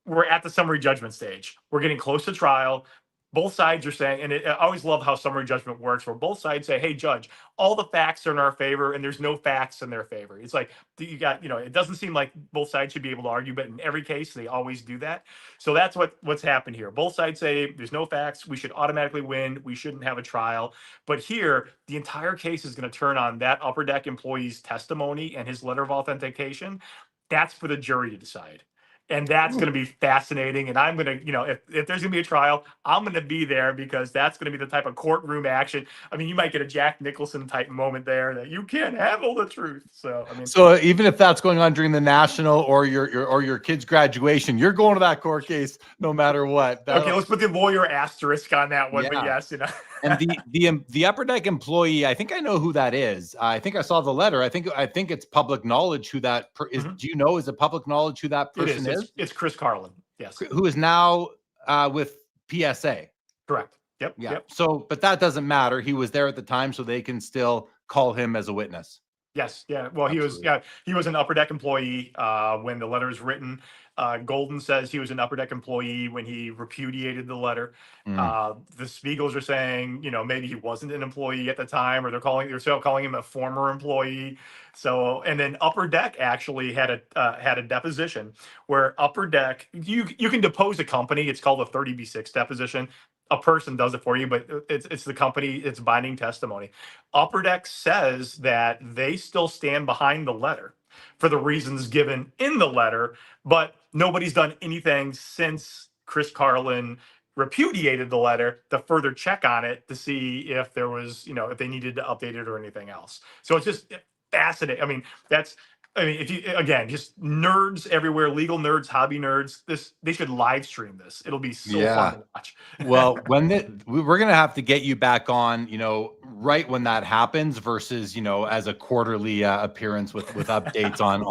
we're at the summary judgment stage. We're getting close to trial. Both sides are saying, and I always love how summary judgment works, where both sides say, hey, judge, all the facts are in our favor and there's no facts in their favor. It's like, you got, it doesn't seem like both sides should be able to argue, but in every case, they always do that. So that's what's happened here. Both sides say there's no facts. We should automatically win. We shouldn't have a trial. But here, the entire case is going to turn on that Upper Deck employee's testimony and his letter of authentication. That's for the jury to decide. And that's going to be fascinating. And I'm going to, if there's going to be a trial, I'm going to be there, because that's going to be the type of courtroom action. I mean, you might get a Jack Nicholson type moment there that you can't handle the truth. So, so even if that's going on during the national or your kid's graduation, you're going to that court case no matter what. Okay, let's put the lawyer asterisk on that one. Yeah. But yes, And the Upper Deck employee, I think I know who that is. I think I saw the letter. I think it's public knowledge who that is. Do you know? Is it public knowledge who that person is? It's Chris Carlin. Yes. Who is now with PSA. Correct. Yep. Yeah. Yep. So, but that doesn't matter. He was there at the time, so they can still call him as a witness. Yes. Yeah. Well, Absolutely. He was an Upper Deck employee when the letter is written. Golden says he was an Upper Deck employee when he repudiated the letter. The Spiegels are saying, maybe he wasn't an employee at the time, or they're still calling him a former employee. So, and then Upper Deck actually had a deposition where Upper Deck, you can depose a company. It's called a 30B6 deposition. A person does it for you, but it's the company, it's binding testimony. Upper Deck says that they still stand behind the letter for the reasons given in the letter, but nobody's done anything since Chris Carlin repudiated the letter to further check on it to see if there was, if they needed to update it or anything else. So it's just fascinating. If you, again, just nerds everywhere, legal nerds, hobby nerds, they should live stream this. It'll be so fun to watch. Well, we're going to have to get you back on, right when that happens versus, as a quarterly appearance with updates on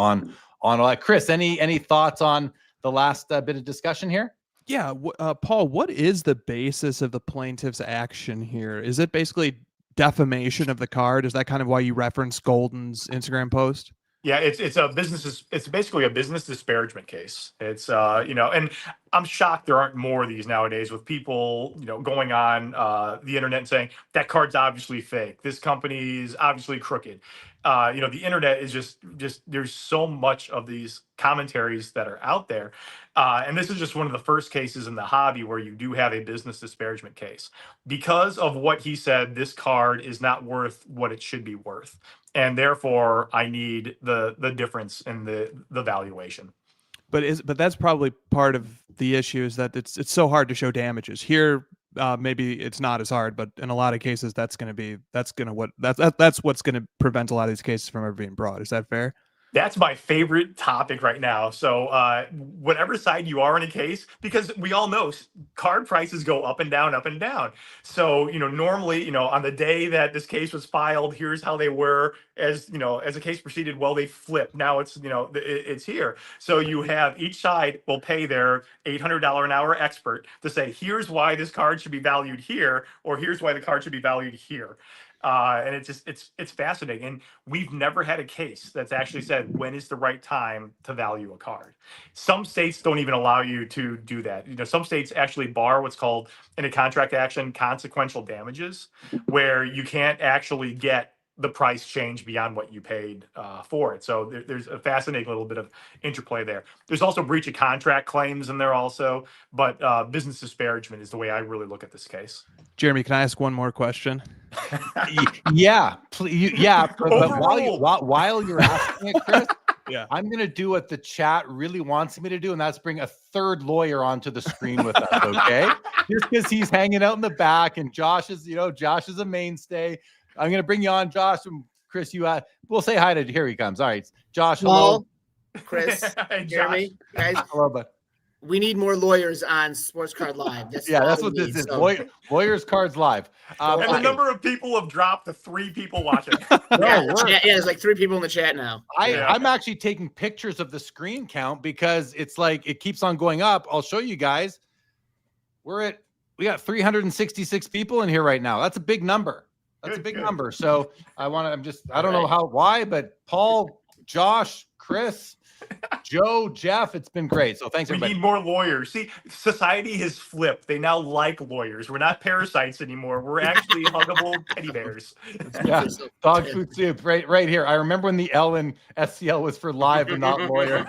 all that. Chris, any thoughts on the last bit of discussion here? Yeah. Paul, what is the basis of the plaintiff's action here? Is it basically defamation of the card? Is that kind of why you reference Golden's Instagram post? Yeah, it's basically a business disparagement case. It's and I'm shocked there aren't more of these nowadays, with people going on the internet and saying that card's obviously fake. This company is obviously crooked. The internet is just there's so much of these commentaries that are out there, and this is just one of the first cases in the hobby where you do have a business disparagement case because of what he said. This card is not worth what it should be worth, and therefore I need the difference in the valuation. But that's probably part of the issue, is that it's so hard to show damages here. Maybe it's not as hard, but in a lot of cases, that's what's going to prevent a lot of these cases from ever being brought. Is that fair? That's my favorite topic right now. So whatever side you are in a case, because we all know card prices go up and down, up and down. So, normally, on the day that this case was filed, here's how they were. As the case proceeded, well, they flipped. Now it's, it's here. So you have each side will pay their $800 an hour expert to say, here's why this card should be valued here, or here's why the card should be valued here. And it's fascinating. And we've never had a case that's actually said, when is the right time to value a card? Some states don't even allow you to do that. Some states actually bar what's called, in a contract action, consequential damages, where you can't actually get the price change beyond what you paid for it. So there's a fascinating little bit of interplay there. There's also breach of contract claims in there also, but business disparagement is the way I really look at this case. Jeremy, can I ask one more question? Yeah, please, yeah. But while you're asking it, Chris, yeah, I'm going to do what the chat really wants me to do, and that's bring a third lawyer onto the screen with us, okay? Just because he's hanging out in the back, and Josh is a mainstay. I'm going to bring you on, Josh, and Chris, we'll say hi to, here he comes. All right, Josh, hello. Chris, Hey, Jeremy, guys, Hello, bud. we need more lawyers on Sports Card Live. That's That's what this is. Lawyers Cards Live. And the okay. number of people have dropped to 3 people watching. there's like 3 people in the chat now. I'm actually taking pictures of the screen count because it's like it keeps on going up. I'll show you guys. We got 366 people in here right now. That's a big number. That's a big number. So I don't know why, but Paul, Josh, Chris, Joe, Jeff, it's been great. So thanks, everybody. We need more lawyers. See, society has flipped. They now like lawyers. We're not parasites anymore. We're actually huggable teddy bears. Yeah, dog food soup right here. I remember when the L in SCL was for live and not lawyer.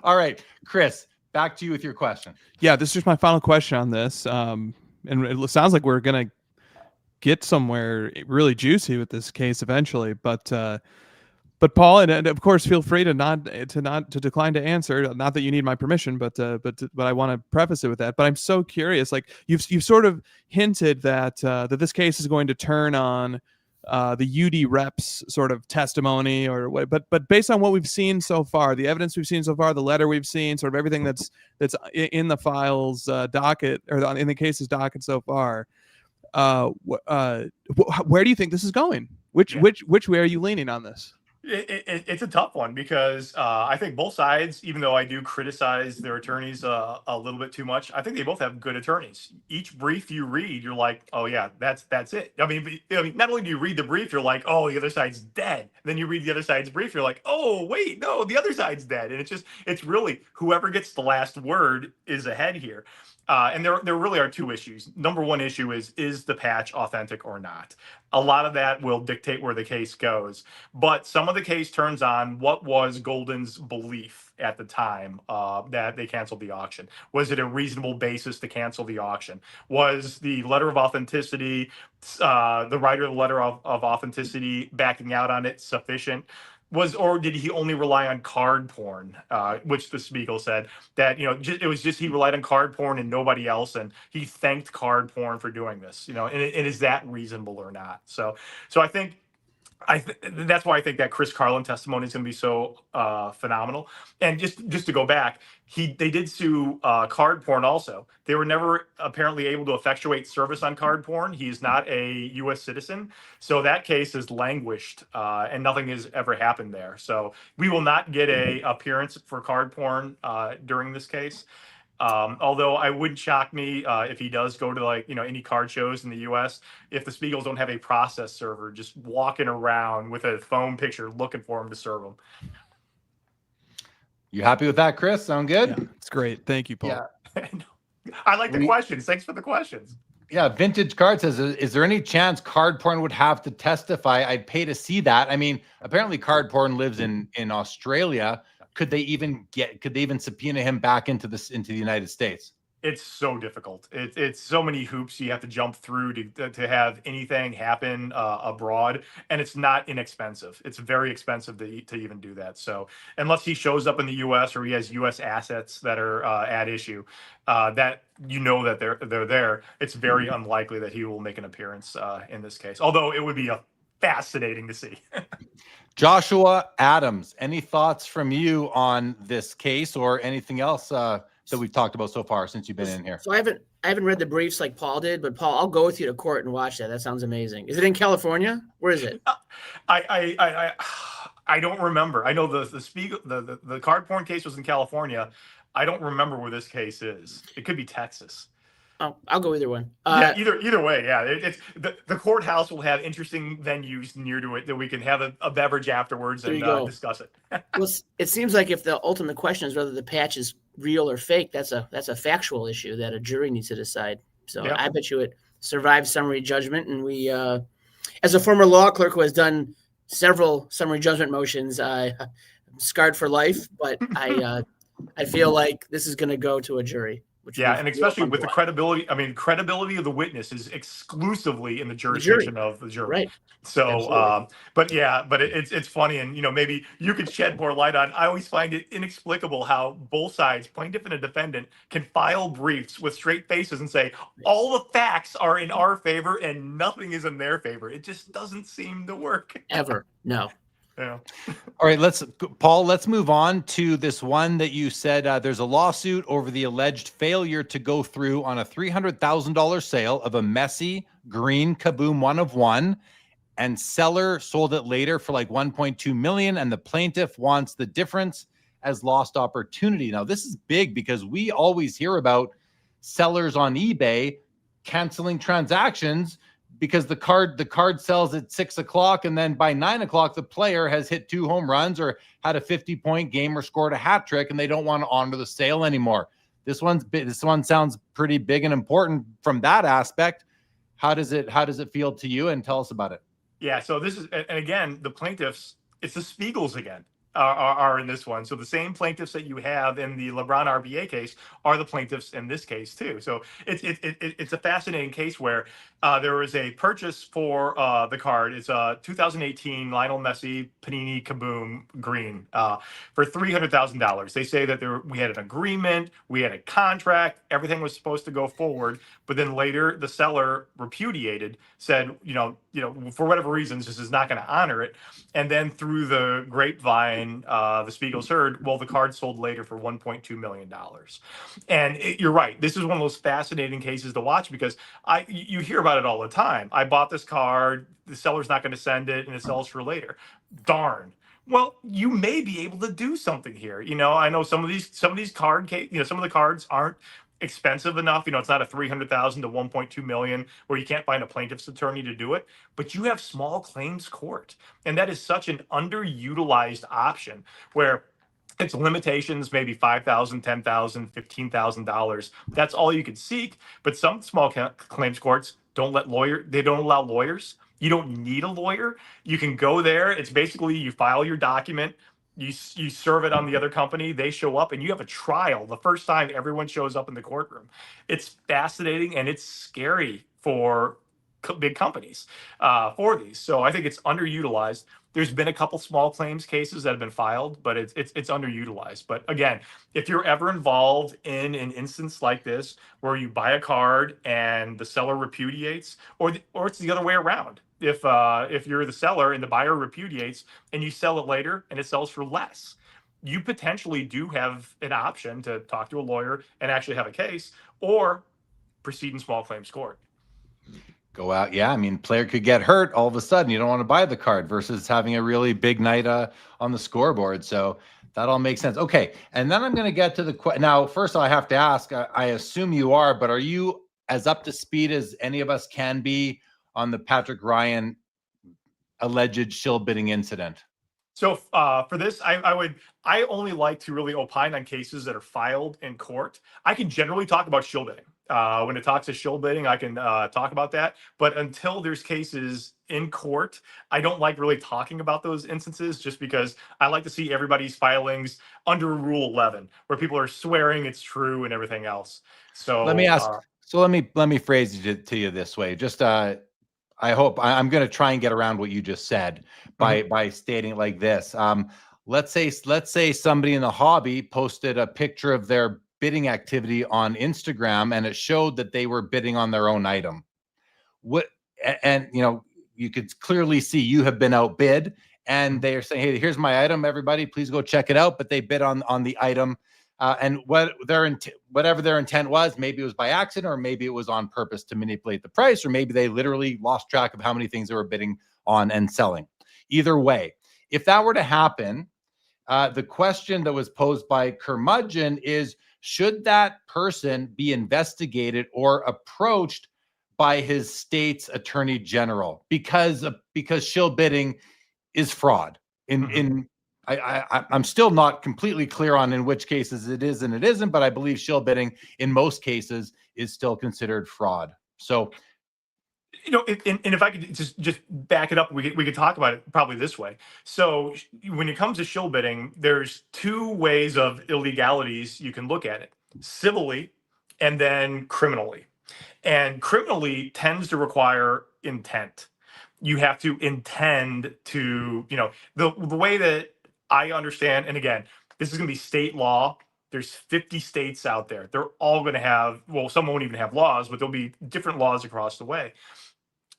All right, Chris, back to you with your question. Yeah, this is just my final question on this. And it sounds like we're going to get somewhere really juicy with this case eventually, but Paul, and of course, feel free to decline to answer. Not that you need my permission, but I want to preface it with that. But I'm so curious. Like you've sort of hinted that that this case is going to turn on the UD reps sort of testimony, or what. But based on what we've seen so far, the evidence we've seen so far, the letter we've seen, sort of everything that's in the files docket, or in the case's docket so far, where do you think this is going? Which way are you leaning on this? It's a tough one because I think both sides, even though I do criticize their attorneys a little bit too much, I think they both have good attorneys. Each brief you read, you're like, oh yeah, that's it. I mean, not only do you read the brief, you're like, oh, the other side's dead. Then you read the other side's brief, you're like, oh wait, no, the other side's dead. And it's really whoever gets the last word is ahead here. And there really are 2 issues. Number one issue is the patch authentic or not? A lot of that will dictate where the case goes. But some of the case turns on what was Golden's belief at the time that they canceled the auction. Was it a reasonable basis to cancel the auction? Was the letter of authenticity, the writer of the letter of authenticity backing out on it sufficient? Or did he only rely on card porn, which the Spiegel said that, it was just he relied on card porn and nobody else, and he thanked card porn for doing this, and is that reasonable or not? So I think that's why I think that Chris Carlin testimony is going to be so phenomenal. And just to go back, they did sue card porn also. They were never apparently able to effectuate service on card porn. He is not a U.S. citizen. So that case has languished and nothing has ever happened there. So we will not get a appearance for card porn during this case. Although I wouldn't shock me if he does go to any card shows in the U.S. if the Spiegels don't have a process server just walking around with a phone picture looking for him to serve them. You happy with that, Chris? Sound good? Yeah, it's great. Thank you, Paul. Yeah. I like the questions. Thanks for the questions. Yeah, Vintage Card says, is there any chance card porn would have to testify? I'd pay to see that. I mean, apparently card porn lives in Australia. Could they even subpoena him back into the United States? It's so difficult. It's so many hoops you have to jump through to have anything happen abroad, and it's not inexpensive. It's very expensive to even do that. So unless he shows up in the U.S. or he has U.S. assets that are at issue, that they're there, it's very unlikely that he will make an appearance in this case. Although it would be fascinating to see. Joshua Adams, any thoughts from you on this case or anything else that we've talked about so far since you've been in here? So I haven't read the briefs like Paul did, but Paul, I'll go with you to court and watch that. That sounds amazing. Is it in California? Where is it? I don't remember. I know the card porn case was in California. I don't remember where this case is. It could be Texas. Oh, I'll go either one. Yeah, either way. Yeah, it's the courthouse will have interesting venues near to it that we can have a beverage afterwards and discuss it. Well, it seems like if the ultimate question is whether the patch is real or fake, that's a factual issue that a jury needs to decide. So yeah. I bet you it survives summary judgment, and we. as a former law clerk who has done several summary judgment motions, I'm scarred for life. But I feel like this is going to go to a jury. Which Yeah, and especially with the credibility, I mean, credibility of the witness is exclusively in the jurisdiction of the jury. Right. So, but it's funny, and maybe you could shed more light on. I always find it inexplicable how both sides, plaintiff and a defendant, can file briefs with straight faces and say all the facts are in our favor and nothing is in their favor. It just doesn't seem to work ever. No. Yeah. All right, Paul, let's move on to this one that you said there's a lawsuit over the alleged failure to go through on a $300,000 sale of a messy green Kaboom 1 and seller sold it later for like 1.2 million, and the plaintiff wants the difference as lost opportunity. Now, this is big because we always hear about sellers on eBay canceling transactions because the card sells at 6 o'clock, and then by 9 o'clock, the player has hit 2 home runs or had a 50-point game or scored a hat trick, and they don't want to honor the sale anymore. This one sounds pretty big and important from that aspect. How does it feel to you? And tell us about it. Yeah. So this is, and again, the plaintiffs, it's the Spiegels again. Are in this one. So the same plaintiffs that you have in the LeBron RBA case are the plaintiffs in this case too. So it's a fascinating case where there was a purchase for the card. It's a 2018 Lionel Messi Panini Kaboom green for $300,000. They say that we had an agreement, we had a contract, everything was supposed to go forward, but then later the seller repudiated, said, for whatever reasons, this is not going to honor it. And then through the grapevine, the Spiegels heard, well, the card sold later for $1.2 million. And you're right. This is one of those fascinating cases to watch because you hear about it all the time. I bought this card, the seller's not going to send it, and it sells for later. Darn. Well, you may be able to do something here. I know some of these card some of the cards aren't expensive enough. It's not a $300,000 to $1.2 million where you can't find a plaintiff's attorney to do it, but you have small claims court. And that is such an underutilized option where it's limitations, maybe $5,000, $10,000, $15,000. That's all you can seek. But some small claims courts don't allow lawyers. You don't need a lawyer. You can go there. It's basically you file your document, you serve it on the other company, they show up, and you have a trial the first time everyone shows up in the courtroom. It's fascinating and it's scary for big companies for these. So I think it's underutilized. There's been a couple small claims cases that have been filed, but it's underutilized. But again, if you're ever involved in an instance like this where you buy a card and the seller repudiates, or it's the other way around. If you're the seller and the buyer repudiates and you sell it later and it sells for less, you potentially do have an option to talk to a lawyer and actually have a case or proceed in small claims court. Go out. Yeah. I mean, player could get hurt all of a sudden. You don't want to buy the card versus having a really big night on the scoreboard. So that all makes sense. Okay. And then I'm going to get to now, first I have to ask, I assume you are, but are you as up to speed as any of us can be on the Patrick Ryan alleged shill bidding incident? So for this, I only like to really opine on cases that are filed in court. I can generally talk about shill bidding. When it talks to shill bidding, I can talk about that. But until there's cases in court, I don't like really talking about those instances just because I like to see everybody's filings under Rule 11, where people are swearing it's true and everything else. So let me ask. Let me phrase it to you this way. Just I hope I'm going to try and get around what you just said by stating it like this. Let's say somebody in the hobby posted a picture of their bidding activity on Instagram and it showed that they were bidding on their own item. You could clearly see you have been outbid and they are saying, hey, here's my item, everybody, please go check it out. But they bid on the item. And whatever their intent was, maybe it was by accident or maybe it was on purpose to manipulate the price, or maybe they literally lost track of how many things they were bidding on and selling. Either way, if that were to happen, the question that was posed by Curmudgeon is, should that person be investigated or approached by his state's attorney general because shill bidding is fraud? I'm still not completely clear on in which cases it is and it isn't, but I believe shill bidding in most cases is still considered fraud. So And if I could just back it up, we could talk about it probably this way. So when it comes to shill bidding, there's two ways of illegalities you can look at it: civilly and then criminally. And criminally tends to require intent. You have to intend to, the way that I understand, and again, this is going to be state law. There's 50 states out there. They're all going to have, well, some won't even have laws, but there'll be different laws across the way.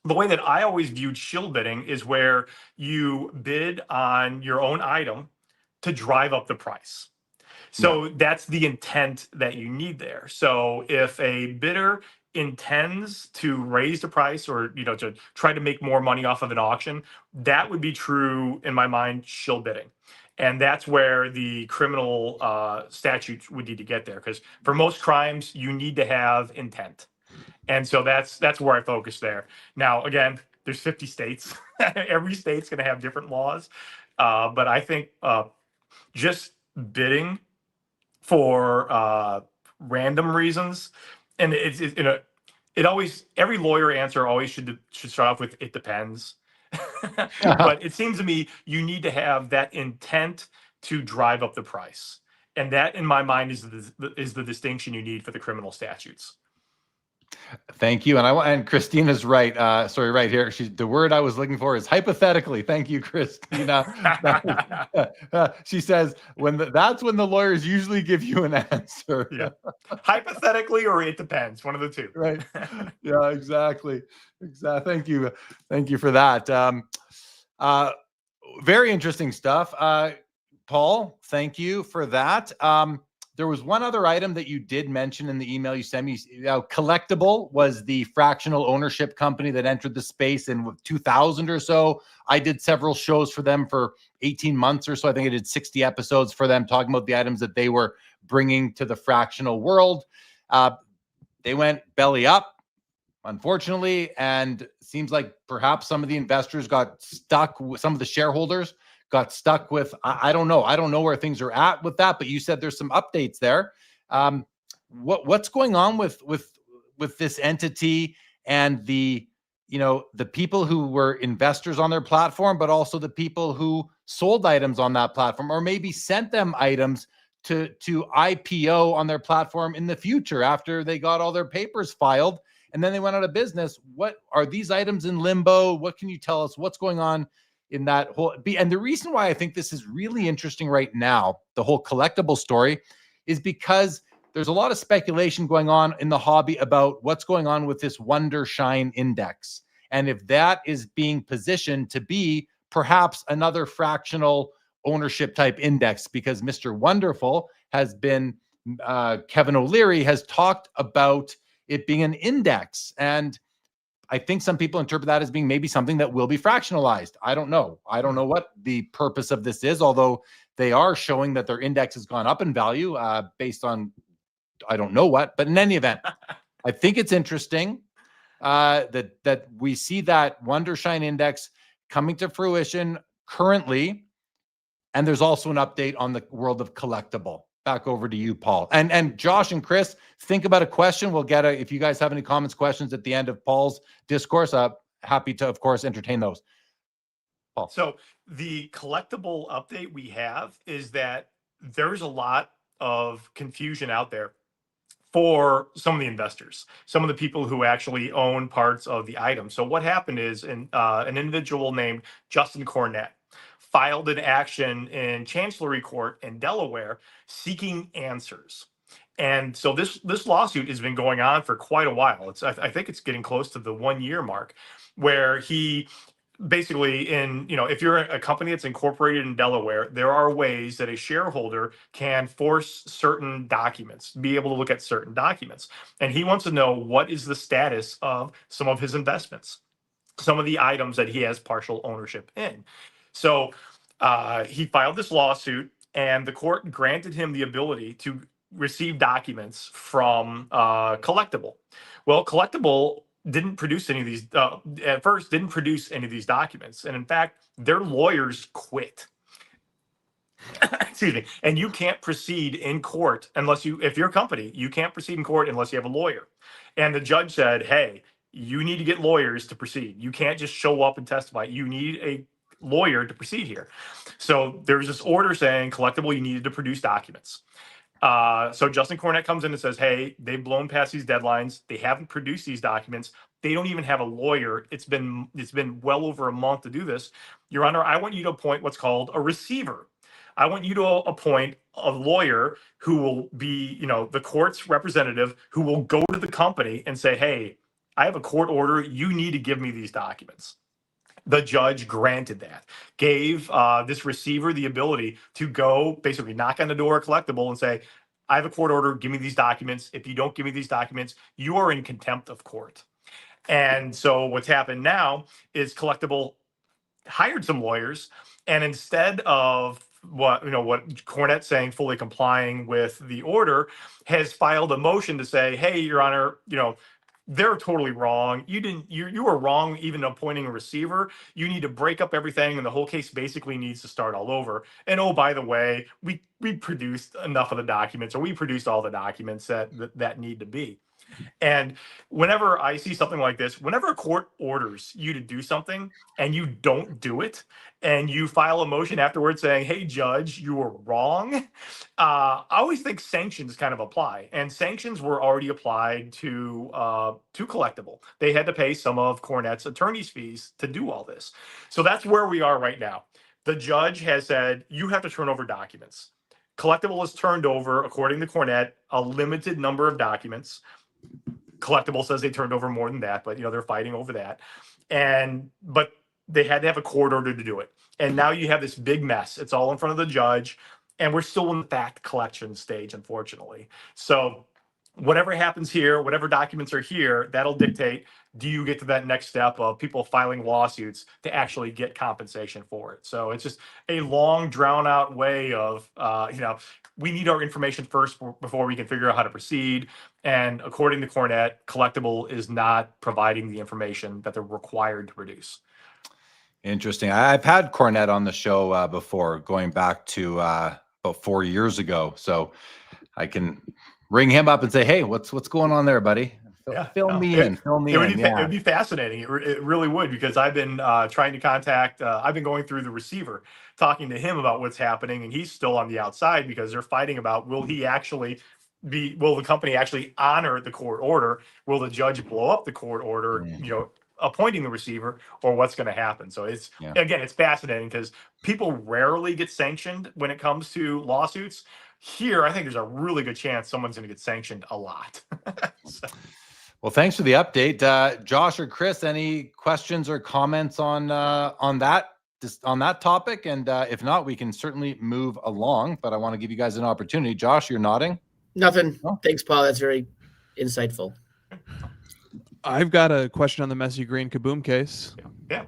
The way that I always viewed shill bidding is where you bid on your own item to drive up the price. So that's the intent that you need there. So if a bidder intends to raise the price or to try to make more money off of an auction, that would be true in my mind shill bidding. And that's where the criminal statutes would need to get there, because for most crimes you need to have intent. And so that's where I focus there. Now, again, there's 50 states. Every state's going to have different laws. But I think just bidding for random reasons, and it always, every lawyer answer always should start off with "it depends." But it seems to me you need to have that intent to drive up the price, and that, in my mind, is the distinction you need for the criminal statutes. Thank you. And Christina's right. Sorry, right here. The word I was looking for is hypothetically. Thank you, Christina. She says that's when the lawyers usually give you an answer. Yeah. Hypothetically, or it depends. One of the two. Right. Yeah, exactly. Thank you. Thank you for that. Very interesting stuff. Paul, thank you for that. There was one other item that you did mention in the email you sent me. Collectible was the fractional ownership company that entered the space in 2000 or so. I did several shows for them for 18 months or so. I think I did 60 episodes for them talking about the items that they were bringing to the fractional world. They went belly up, unfortunately, and seems like perhaps some of the investors got stuck, some of the shareholders got stuck with, I don't know. I don't know where things are at with that, but you said there's some updates there. What's going on with this entity and the people who were investors on their platform, but also the people who sold items on that platform, or maybe sent them items to IPO on their platform in the future after they got all their papers filed and then they went out of business? What are these items in limbo? What can you tell us? What's going on in that whole, and the reason why I think this is really interesting right now, the whole collectible story, is because there's a lot of speculation going on in the hobby about what's going on with this Wonder Shine Index. And if that is being positioned to be perhaps another fractional ownership type index, because Mr. Wonderful has been, Kevin O'Leary has talked about it being an index. And I think some people interpret that as being maybe something that will be fractionalized. I don't know. I don't know what the purpose of this is, although they are showing that their index has gone up in value based on, I don't know what, but in any event, I think it's interesting that we see that Wonder Shine Index coming to fruition currently. And there's also an update on the world of collectible. Back over to you, Paul. And Josh and Chris, think about a question. We'll get if you guys have any comments, questions at the end of Paul's discourse, happy to, of course, entertain those. Paul. So the collectible update we have is that there's a lot of confusion out there for some of the investors, some of the people who actually own parts of the item. So what happened is an individual named Justin Cornett filed an action in Chancellery Court in Delaware seeking answers. And so this lawsuit has been going on for quite a while. I think it's getting close to the 1 year mark, where he basically, if you're a company that's incorporated in Delaware, there are ways that a shareholder can force certain documents, be able to look at certain documents. And he wants to know what is the status of some of his investments, some of the items that he has partial ownership in. So he filed this lawsuit, and the court granted him the ability to receive documents from Collectible. Well, Collectible didn't produce any of these, at first didn't produce any of these documents. And in fact, their lawyers quit. Excuse me. And you can't proceed in court unless if you're a company, you can't proceed in court unless you have a lawyer. And the judge said, hey, you need to get lawyers to proceed. You can't just show up and testify. You need a lawyer to proceed here. So there's this order saying, Collectible, you needed to produce documents. So Justin Cornette comes in and says, hey, they've blown past these deadlines. They haven't produced these documents. They don't even have a lawyer. It's been well over a month to do this. Your Honor, I want you to appoint what's called a receiver. I want you to appoint a lawyer who will be, the court's representative, who will go to the company and say, hey, I have a court order. You need to give me these documents. The judge granted that, gave this receiver the ability to go basically knock on the door of Collectible and say, I have a court order. Give me these documents. If you don't give me these documents, you are in contempt of court. And so what's happened now is Collectible hired some lawyers, and instead of what Cornette's saying, fully complying with the order, has filed a motion to say, hey, Your Honor, they're totally wrong. You were wrong even appointing a receiver. You need to break up everything, and the whole case basically needs to start all over. And oh, by the way, we produced enough of the documents, or we produced all the documents that need to be. And whenever I see something like this, whenever a court orders you to do something and you don't do it, and you file a motion afterwards saying, hey, judge, you were wrong, I always think sanctions kind of apply. And sanctions were already applied to Collectible. They had to pay some of Cornette's attorney's fees to do all this. So that's where we are right now. The judge has said, you have to turn over documents. Collectible has turned over, according to Cornette, a limited number of documents. Collectible says they turned over more than that, but they're fighting over that. But they had to have a court order to do it. And now you have this big mess. It's all in front of the judge, and we're still in the fact collection stage, unfortunately. So whatever happens here, whatever documents are here, that'll dictate, do you get to that next step of people filing lawsuits to actually get compensation for it? So it's just a long, drawn out way of, we need our information first before we can figure out how to proceed. And according to Cornette, Collectible is not providing the information that they're required to produce. Interesting. I've had Cornette on the show before, going back to about 4 years ago. So I can ring him up and say, hey, what's going on there, buddy? Fill me in. It would be fascinating. It really would, because I've been trying to contact, I've been going through the receiver, talking to him about what's happening, and he's still on the outside because they're fighting about, will the company actually honor the court order? Will the judge blow up the court order, appointing the receiver, or what's going to happen? So again, it's fascinating because people rarely get sanctioned when it comes to lawsuits. Here, I think there's a really good chance someone's going to get sanctioned a lot. Well, thanks for the update. Josh or Chris, any questions or comments on that topic? And if not, we can certainly move along, but I want to give you guys an opportunity. Josh, you're nodding. Nothing. Oh. Thanks, Paul. That's very insightful. I've got a question on the Messy Green Kaboom case. Yeah.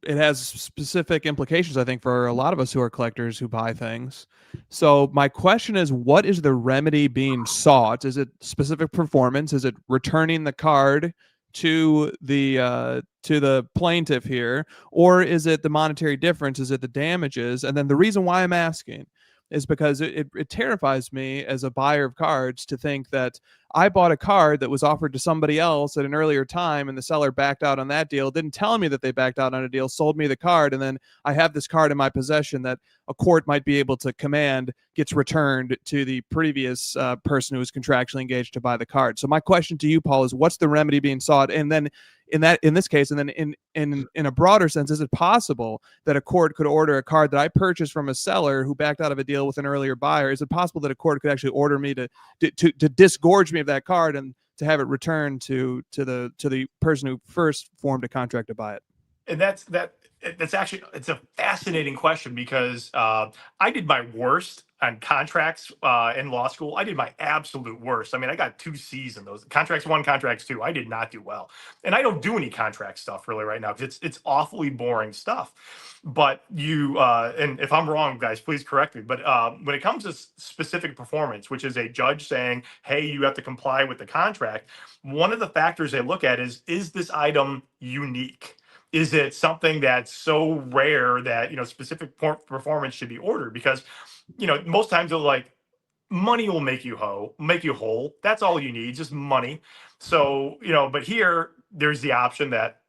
It has specific implications, I think, for a lot of us who are collectors who buy things. So my question is, what is the remedy being sought? Is it specific performance? Is it returning the card to the plaintiff here? Or is it the monetary difference? Is it the damages? And then the reason why I'm asking is because it terrifies me as a buyer of cards to think that I bought a card that was offered to somebody else at an earlier time, and the seller backed out on that deal, didn't tell me that they backed out on a deal, sold me the card, and then I have this card in my possession that a court might be able to command gets returned to the previous person who was contractually engaged to buy the card. So my question to you, Paul, is what's the remedy being sought? And then in this case, and then in a broader sense, is it possible that a court could order a card that I purchased from a seller who backed out of a deal with an earlier buyer? Is it possible that a court could actually order me to disgorge me of that card and to have it returned to the person who first formed a contract to buy it? And that's actually, it's a fascinating question, because I did my worst on contracts in law school. I did my absolute worst. I mean, I got 2 C's in those. Contracts 1, contracts 2. I did not do well. And I don't do any contract stuff really right now, because it's awfully boring stuff. But and if I'm wrong, guys, please correct me. But when it comes to specific performance, which is a judge saying, hey, you have to comply with the contract, one of the factors they look at is this item unique? Is it something that's so rare that, specific performance should be ordered? Because, most times they're like, money will make you whole. That's all you need, just money. So, but here there's the option that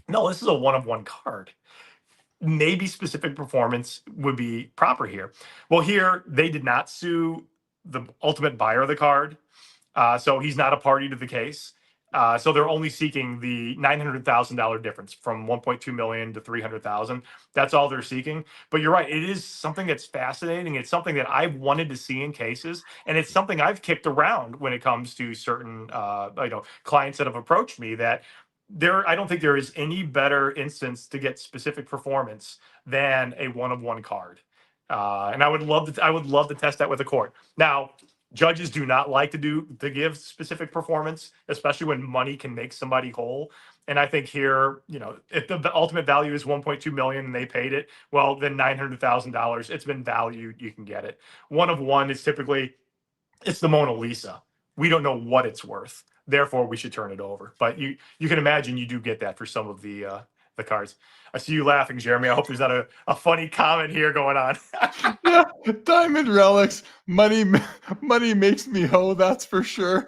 no, this is a one-of-one card. Maybe specific performance would be proper here. Well, here they did not sue the ultimate buyer of the card. So he's not a party to the case. So they're only seeking the $900,000 difference from 1.2 million to 300,000. That's all they're seeking. But you're right; it is something that's fascinating. It's something that I've wanted to see in cases, and it's something I've kicked around when it comes to certain, clients that have approached me. That I don't think there is any better instance to get specific performance than a one-of-one card. And I would love to test that with a court. Now, judges do not like to give specific performance, especially when money can make somebody whole. And I think here, if the ultimate value is 1.2 million and they paid it, well, then $900,000, it's been valued. You can get it. One-of-one is typically, it's the Mona Lisa. We don't know what it's worth. Therefore, we should turn it over. But you can imagine you do get that for some of the cards. I see you laughing, Jeremy. I hope there's not a funny comment here going on. Yeah, diamond relics, money makes me hoe. That's for sure.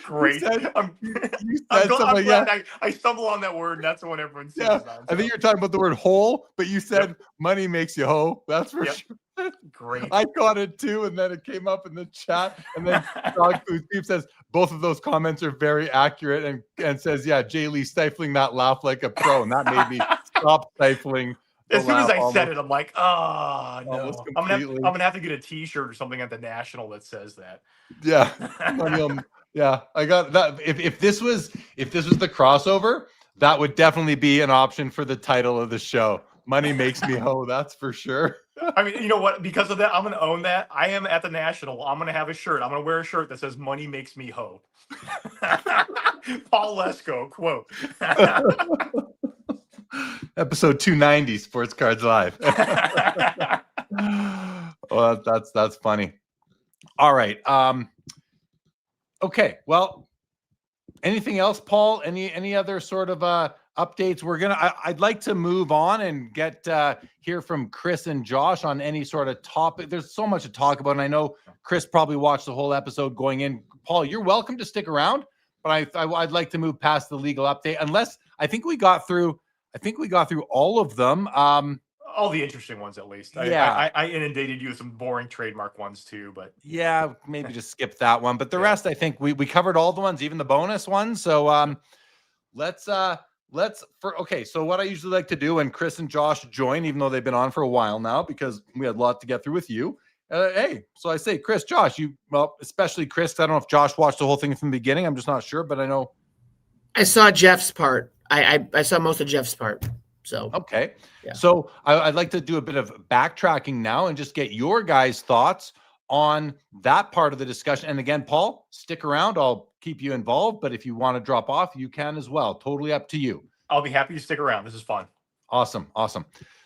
Great. I'm glad I stumble on that word, and that's the one everyone says. Yeah, I think you're talking about the word whole, but you said money makes you hoe. That's for sure. Great. I caught it too, and then it came up in the chat, and then Dog Food Steve says both of those comments are very accurate, and says, yeah, Jay Lee stifling that laugh like a pro, and that made me stop stifling. As soon as I said it, I'm like, oh no, I'm gonna have to get a T-shirt or something at the National that says that. Yeah, yeah, I got that. If this was the crossover, that would definitely be an option for the title of the show. Money makes me hoe. That's for sure. I mean, you know what? Because of that, I'm going to own that. I am at the National. I'm going to have a shirt. I'm going to wear a shirt that says "Money makes me hoe." Paul Lesko quote. Episode 290, Sports Cards Live. Well, that's funny. All right. Okay. Well, anything else, Paul? Any other sort of updates? I'd like to move on and get hear from Chris and Josh on any sort of topic. There's so much to talk about, and I know Chris probably watched the whole episode going in. Paul, you're welcome to stick around, but I'd like to move past the legal update. Unless I think we got through all of them. All the interesting ones, at least. Yeah. I inundated you with some boring trademark ones too, but yeah, maybe just skip that one. But the rest, I think we covered all the ones, even the bonus ones. So so what I usually like to do when Chris and Josh join, even though they've been on for a while now, because we had a lot to get through with you. So I say, Chris, Josh, especially Chris. I don't know if Josh watched the whole thing from the beginning. I'm just not sure, but I know. I saw Jeff's part. I saw most of Jeff's part. So okay. Yeah. So I'd like to do a bit of backtracking now and just get your guys' thoughts on that part of the discussion. And again, Paul, stick around. I'll keep you involved, but if you want to drop off, you can as well. Totally up to you. I'll be happy to stick around. This is fun. Awesome.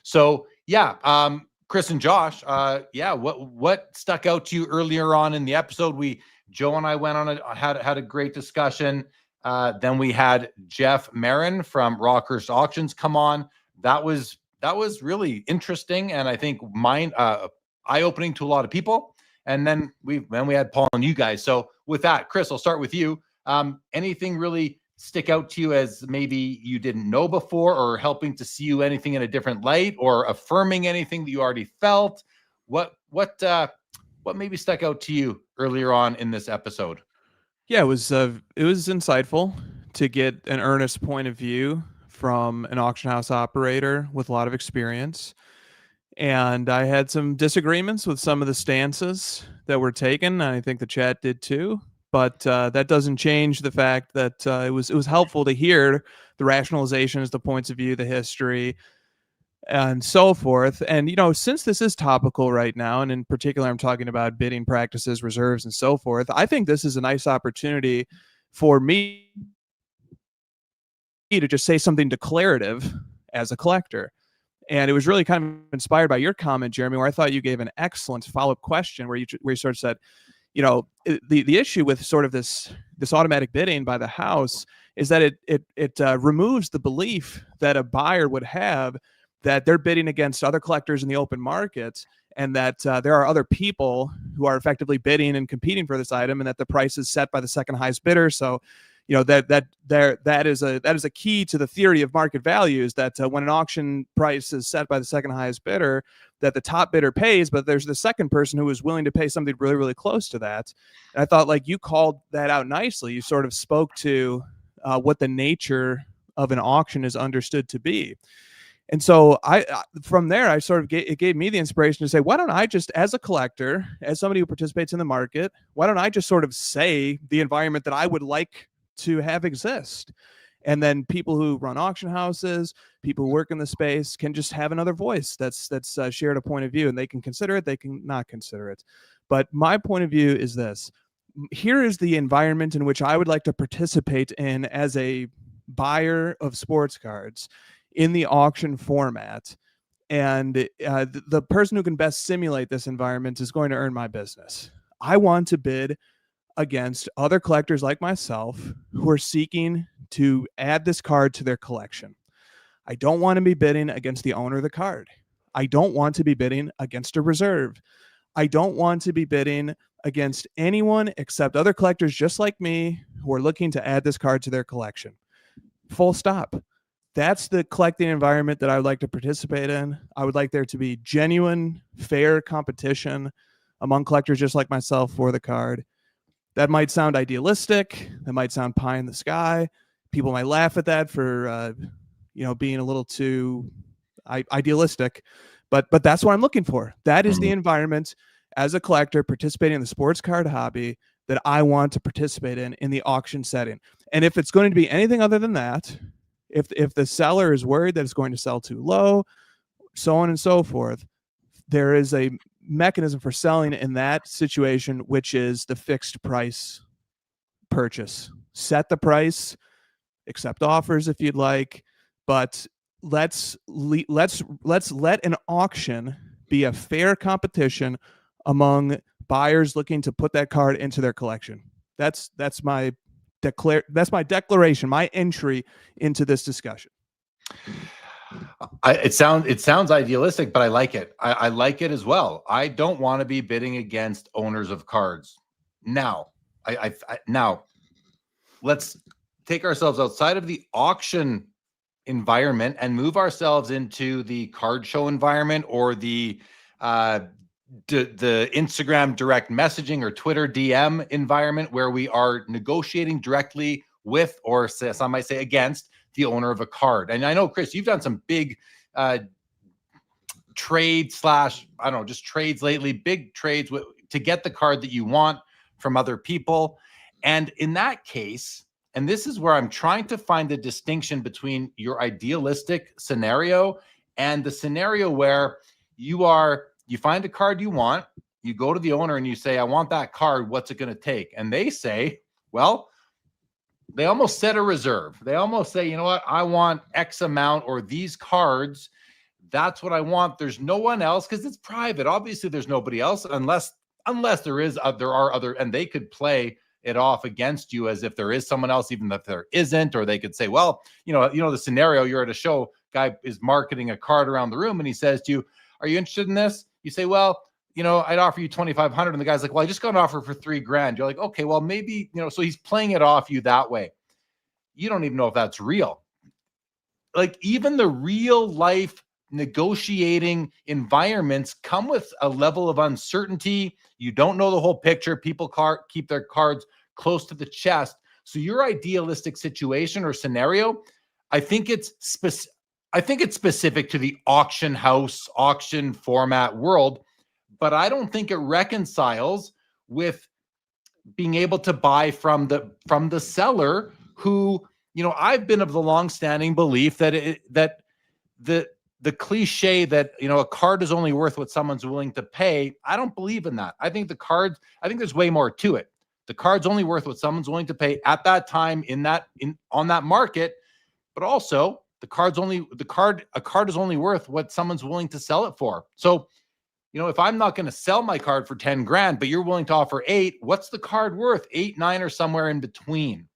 So yeah, Chris and Josh, what stuck out to you earlier on in the episode? Joe and I went on had a great discussion. Then we had Jeff Marin from Rockhurst Auctions come on. That was really interesting, and I think eye-opening to a lot of people. And then we had Paul and you guys. So with that, Chris, I'll start with you. Anything really stick out to you as maybe you didn't know before, or helping to see you anything in a different light, or affirming anything that you already felt? What maybe stuck out to you earlier on in this episode? Yeah, it was insightful to get an earnest point of view from an auction house operator with a lot of experience. And I had some disagreements with some of the stances that were taken. I think the chat did too. But that doesn't change the fact that it was helpful to hear the rationalizations, the points of view, the history, and so forth. And, since this is topical right now, and in particular, I'm talking about bidding practices, reserves, and so forth, I think this is a nice opportunity for me to just say something declarative as a collector. And it was really kind of inspired by your comment, Jeremy, where I thought you gave an excellent follow-up question where you sort of said, the issue with sort of this automatic bidding by the house is that it removes the belief that a buyer would have that they're bidding against other collectors in the open market, and that there are other people who are effectively bidding and competing for this item, and that the price is set by the second highest bidder. So, that is a key to the theory of market values, that when an auction price is set by the second highest bidder, that the top bidder pays, but there's the second person who is willing to pay something really, really close to that. And I thought, like, you called that out nicely. You sort of spoke to what the nature of an auction is understood to be. And so from there, I sort of it gave me the inspiration to say, why don't I just, as a collector, as somebody who participates in the market, why don't I just sort of say the environment that I would like to have exist? And then people who run auction houses, people who work in the space, can just have another voice that's shared a point of view, and they can consider it, they can not consider it. But my point of view is this. Here is the environment in which I would like to participate in as a buyer of sports cards in the auction format, and the person who can best simulate this environment is going to earn my business. I want to bid against other collectors like myself who are seeking to add this card to their collection. I don't want to be bidding against the owner of the card. I don't want to be bidding against a reserve. I don't want to be bidding against anyone except other collectors just like me who are looking to add this card to their collection. Full stop. That's the collecting environment that I would like to participate in. I would like there to be genuine, fair competition among collectors just like myself for the card. That might sound idealistic. That might sound pie in the sky. People might laugh at that for being a little too idealistic, but that's what I'm looking for. That is the environment as a collector participating in the sports card hobby that I want to participate in the auction setting. And if it's going to be anything other than that, if the seller is worried that it's going to sell too low, so on and so forth, there is a mechanism for selling in that situation, which is the fixed price purchase. Set the price, accept offers if you'd like, but let's let an auction be a fair competition among buyers looking to put that card into their collection. That's my declaration, my entry into this discussion. It sounds idealistic, but I like it. I like it as well. I don't want to be bidding against owners of cards. Now, now let's take ourselves outside of the auction environment and move ourselves into the card show environment, or the Instagram direct messaging or Twitter DM environment, where we are negotiating directly with, or some might say against, the owner of a card. And I know, Chris, you've done some big trades lately, big trades to get the card that you want from other people. And in that case, and this is where I'm trying to find the distinction between your idealistic scenario and the scenario where you find a card you want, you go to the owner and you say, I want that card, what's it going to take? And they say, well, they almost set a reserve. They almost say, you know what, I want X amount, or these cards, that's what I want. There's no one else, because it's private. Obviously, there's nobody else unless there are other, and they could play it off against you as if there is someone else, even if there isn't. Or they could say, well, the scenario, you're at a show, guy is marketing a card around the room, and he says to you, are you interested in this? You say, well, I'd offer you 2,500. And the guy's like, well, I just got an offer for $3,000. You're like, okay, well, maybe, so he's playing it off you that way. You don't even know if that's real. Like, even the real life negotiating environments come with a level of uncertainty. You don't know the whole picture. People keep their cards close to the chest. So your idealistic situation or scenario, I think it's specific to the auction house, auction format world, but I don't think it reconciles with being able to buy from the seller who, I've been of the longstanding belief that the cliche that, a card is only worth what someone's willing to pay. I don't believe in that. I think there's way more to it. The card's only worth what someone's willing to pay at that time on that market, but also a card is only worth what someone's willing to sell it for. So, if I'm not going to sell my card for $10,000, but you're willing to offer 8, what's the card worth? 8, 9, or somewhere in between.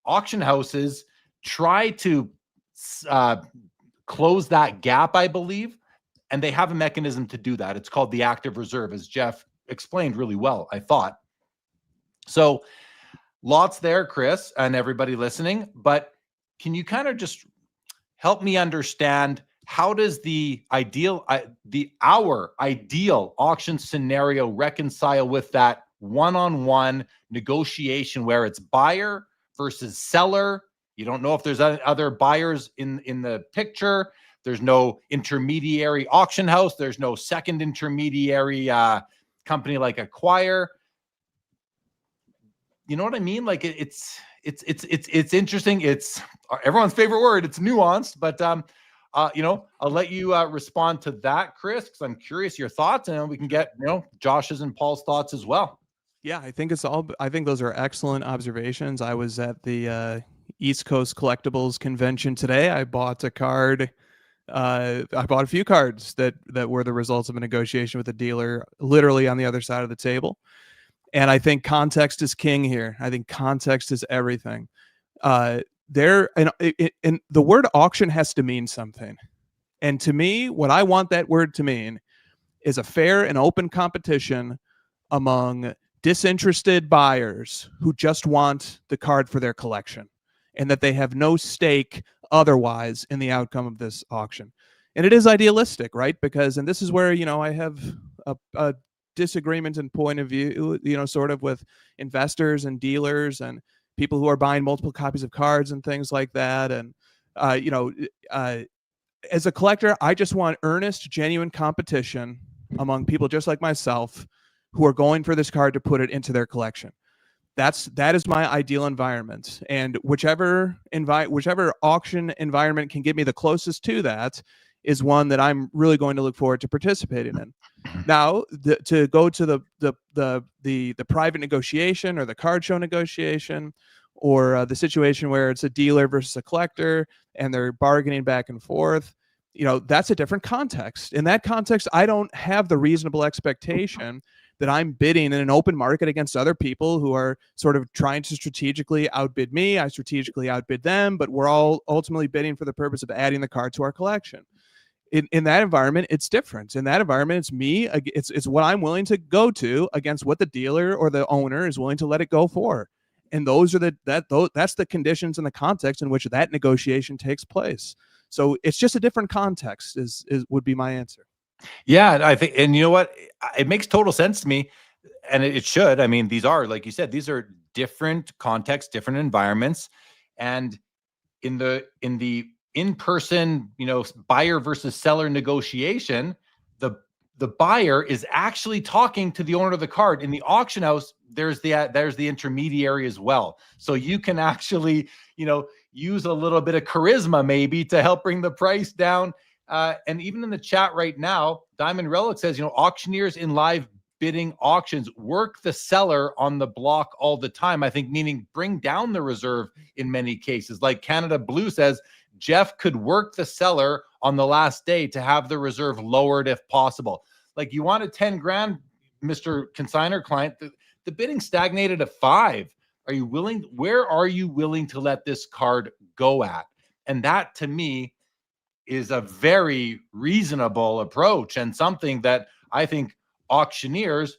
Auction houses try to close that gap, I believe. And they have a mechanism to do that. It's called the active reserve, as Jeff explained really well, I thought. So lots there, Chris, and everybody listening. But can you kind of just help me understand, how does our ideal auction scenario reconcile with that one-on-one negotiation where it's buyer versus seller? You don't know if there's other buyers in the picture. There's no intermediary auction house. There's no second intermediary company like Acquire. You know what I mean? Like it's interesting. It's everyone's favorite word. It's nuanced, but I'll let you respond to that, Chris, because I'm curious your thoughts, and we can get Josh's and Paul's thoughts as well. Yeah, I think those are excellent observations. I was at the East Coast Collectibles Convention today. I bought a card. I bought a few cards that were the results of a negotiation with a dealer, literally on the other side of the table. And I think context is king here. I think context is everything. And the word auction has to mean something. And to me, what I want that word to mean is a fair and open competition among disinterested buyers who just want the card for their collection, and that they have no stake otherwise in the outcome of this auction. And it is idealistic, right? Because, and this is where, I have a disagreement and point of view, sort of with investors and dealers and people who are buying multiple copies of cards and things like that. And, as a collector, I just want earnest, genuine competition among people just like myself who are going for this card to put it into their collection. That is my ideal environment. And whichever auction environment can get me the closest to that is one that I'm really going to look forward to participating in. Now, to go to the private negotiation or the card show negotiation, or the situation where it's a dealer versus a collector and they're bargaining back and forth, that's a different context. In that context, I don't have the reasonable expectation that I'm bidding in an open market against other people who are sort of trying to strategically outbid me. I strategically outbid them, but we're all ultimately bidding for the purpose of adding the card to our collection. In that environment, it's different. In that environment, it's me. It's what I'm willing to go to against what the dealer or the owner is willing to let it go for. And those are that's the conditions and the context in which that negotiation takes place. So it's just a different context would be my answer. Yeah, I think, and you know what? It makes total sense to me, and it should. I mean, these are, like you said, these are different contexts, different environments, and in the in-person, buyer versus seller negotiation, the buyer is actually talking to the owner of the card. In the auction house, there's the intermediary as well. So you can actually, use a little bit of charisma maybe to help bring the price down. And even in the chat right now, Diamond Relic says, auctioneers in live bidding auctions work the seller on the block all the time. I think meaning bring down the reserve in many cases. Like Canada Blue says, Jeff could work the seller on the last day to have the reserve lowered if possible. Like, you wanted 10 grand, Mr. Consigner client, the bidding stagnated at 5. Where are you willing to let this card go at? And that, to me, is a very reasonable approach, and something that I think auctioneers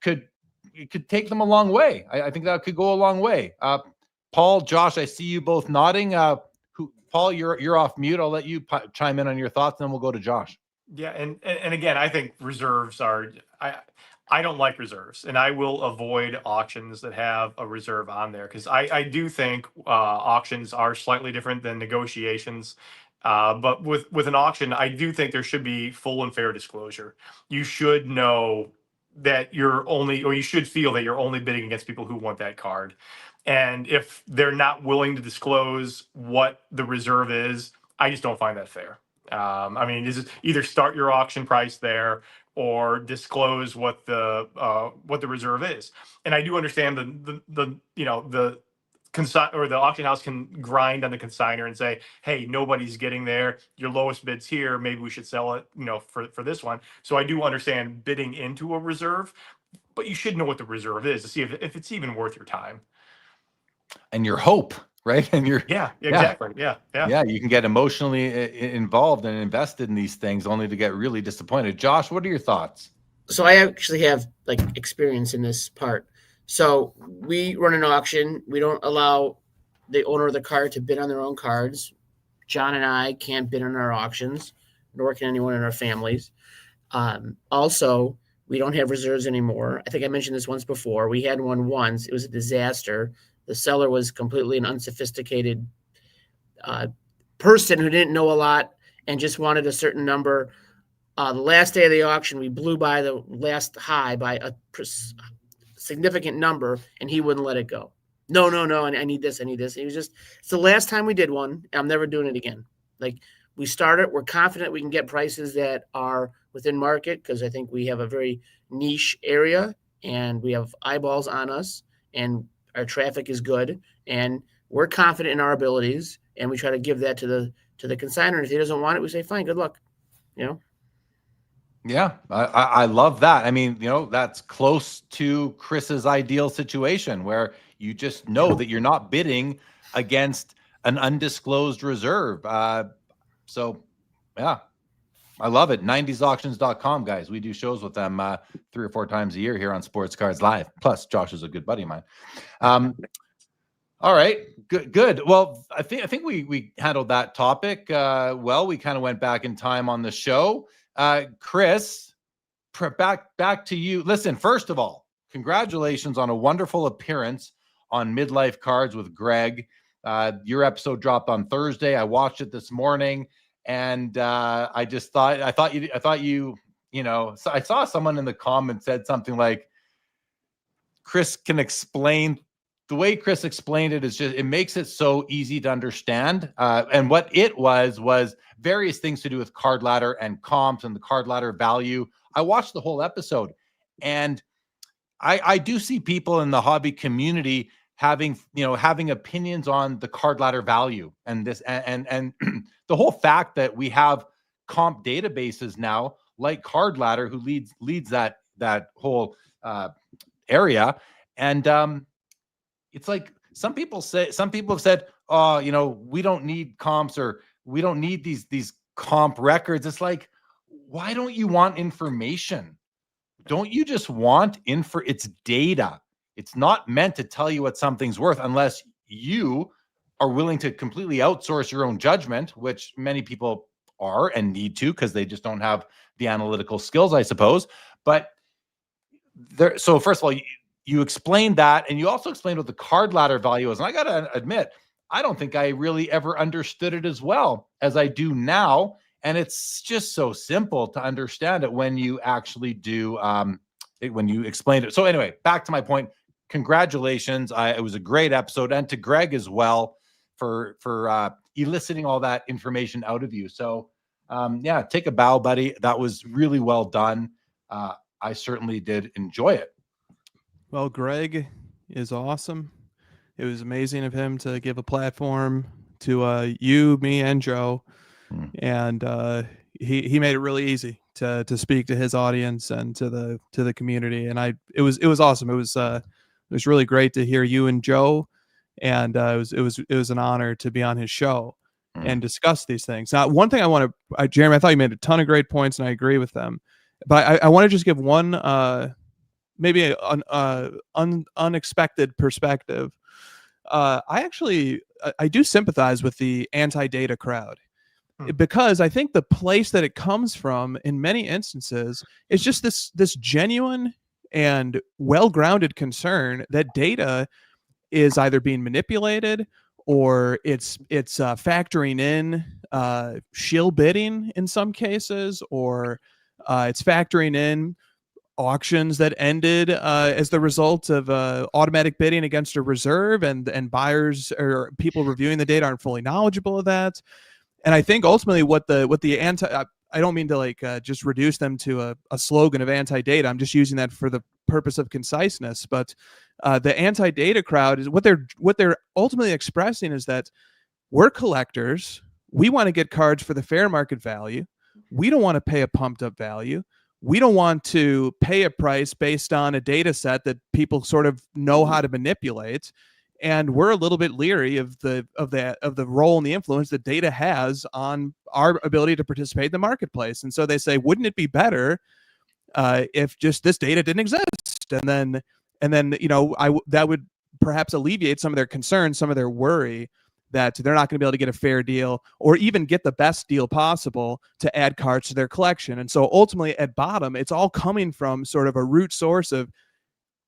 could take them a long way. I think that could go a long way. Paul, Josh, I see you both nodding. Paul, you're off mute. I'll let you chime in on your thoughts, and then we'll go to Josh. Yeah, and again, I think reserves are. I don't like reserves, and I will avoid auctions that have a reserve on there, because I do think auctions are slightly different than negotiations. But with an auction, I do think there should be full and fair disclosure. You should know that you should feel that you're only bidding against people who want that card. And if they're not willing to disclose what the reserve is, I just don't find that fair. I mean, is it either start your auction price there or disclose what the reserve is. And I do understand the auction house can grind on the consigner and say, hey, nobody's getting there. Your lowest bid's here. Maybe we should sell it, for this one. So I do understand bidding into a reserve, but you should know what the reserve is to see if it's even worth your time. And your hope, right? And you're Yeah, exactly. Yeah. you can get emotionally involved and invested in these things only to get really disappointed. Josh, what are your thoughts? So I actually have like experience in this part. So we run an auction. We don't allow the owner of the card to bid on their own cards. John and I can't bid on our auctions, nor can anyone in our families. Also, we don't have reserves anymore. I think I mentioned this once before. We had one once. It was a disaster. The seller was completely an unsophisticated person who didn't know a lot and just wanted a certain number. The last day of the auction, we blew by the last high by a significant number, and he wouldn't let it go. No, and I need this, I need this. And he was just, it's the last time we did one. I'm never doing it again. Like, we started, we're confident we can get prices that are within market because I think we have a very niche area and we have eyeballs on us and our traffic is good and we're confident in our abilities and we try to give that to the consignor. And if he doesn't want it, we say, fine, good luck. You know? Yeah, I love that. I mean, that's close to Chris's ideal situation where you just know that you're not bidding against an undisclosed reserve. So, yeah, I love it. 90sauctions.com, guys. We do shows with them 3 or 4 times a year here on Sports Cards Live. Plus, Josh is a good buddy of mine. All right, good. Well, I think we handled that topic well. We kind of went back in time on the show. Chris, back to you. Listen, first of all, congratulations on a wonderful appearance on Midlife Cards with Greg. Your episode dropped on Thursday. I watched it this morning, and I thought you so I saw someone in the comments said something like, Chris can explain. The way Chris explained it is just, it makes it so easy to understand. And what it was various things to do with card ladder and comps and the card ladder value. I watched the whole episode, and I do see people in the hobby community having opinions on the card ladder value and this and the whole fact that we have comp databases now like Card Ladder who leads that whole area. And it's like some people have said, oh, we don't need comps or we don't need these comp records. It's like, why don't you want information? Don't you just want it's data. It's not meant to tell you what something's worth unless you are willing to completely outsource your own judgment, which many people are and need to because they just don't have the analytical skills, I suppose. But so first of all, you explained that, and you also explained what the card ladder value is. And I got to admit, I don't think I really ever understood it as well as I do now. And it's just so simple to understand it when you actually do, when you explained it. So anyway, back to my point. Congratulations. It was a great episode. And to Greg as well for eliciting all that information out of you. So yeah, take a bow, buddy. That was really well done. I certainly did enjoy it. Well, Greg is awesome. It was amazing of him to give a platform to you, me, and Joe. And he made it really easy to speak to his audience and to the community. And it was awesome. It was really great to hear you and Joe. And it was an honor to be on his show and discuss these things. Now, one thing Jeremy, I thought you made a ton of great points, and I agree with them. But I want to just give one maybe an unexpected perspective. I do sympathize with the anti-data crowd because I think the place that it comes from in many instances is just this genuine and well-grounded concern that data is either being manipulated or it's factoring in shill bidding in some cases, or it's factoring in auctions that ended as the result of automatic bidding against a reserve, and buyers or people reviewing the data aren't fully knowledgeable of that. And I think ultimately what the anti, I don't mean to just reduce them to a slogan of anti-data. I'm just using that for the purpose of conciseness. But the anti-data crowd is what they're ultimately expressing is that we're collectors. We want to get cards for the fair market value. We don't want to pay a pumped up value. We don't want to pay a price based on a data set that people sort of know how to manipulate. And we're a little bit leery of the role and the influence that data has on our ability to participate in the marketplace. And so they say, wouldn't it be better if just this data didn't exist? And then that would perhaps alleviate some of their concerns, some of their worry that they're not going to be able to get a fair deal or even get the best deal possible to add cards to their collection. And so ultimately at bottom, it's all coming from sort of a root source of,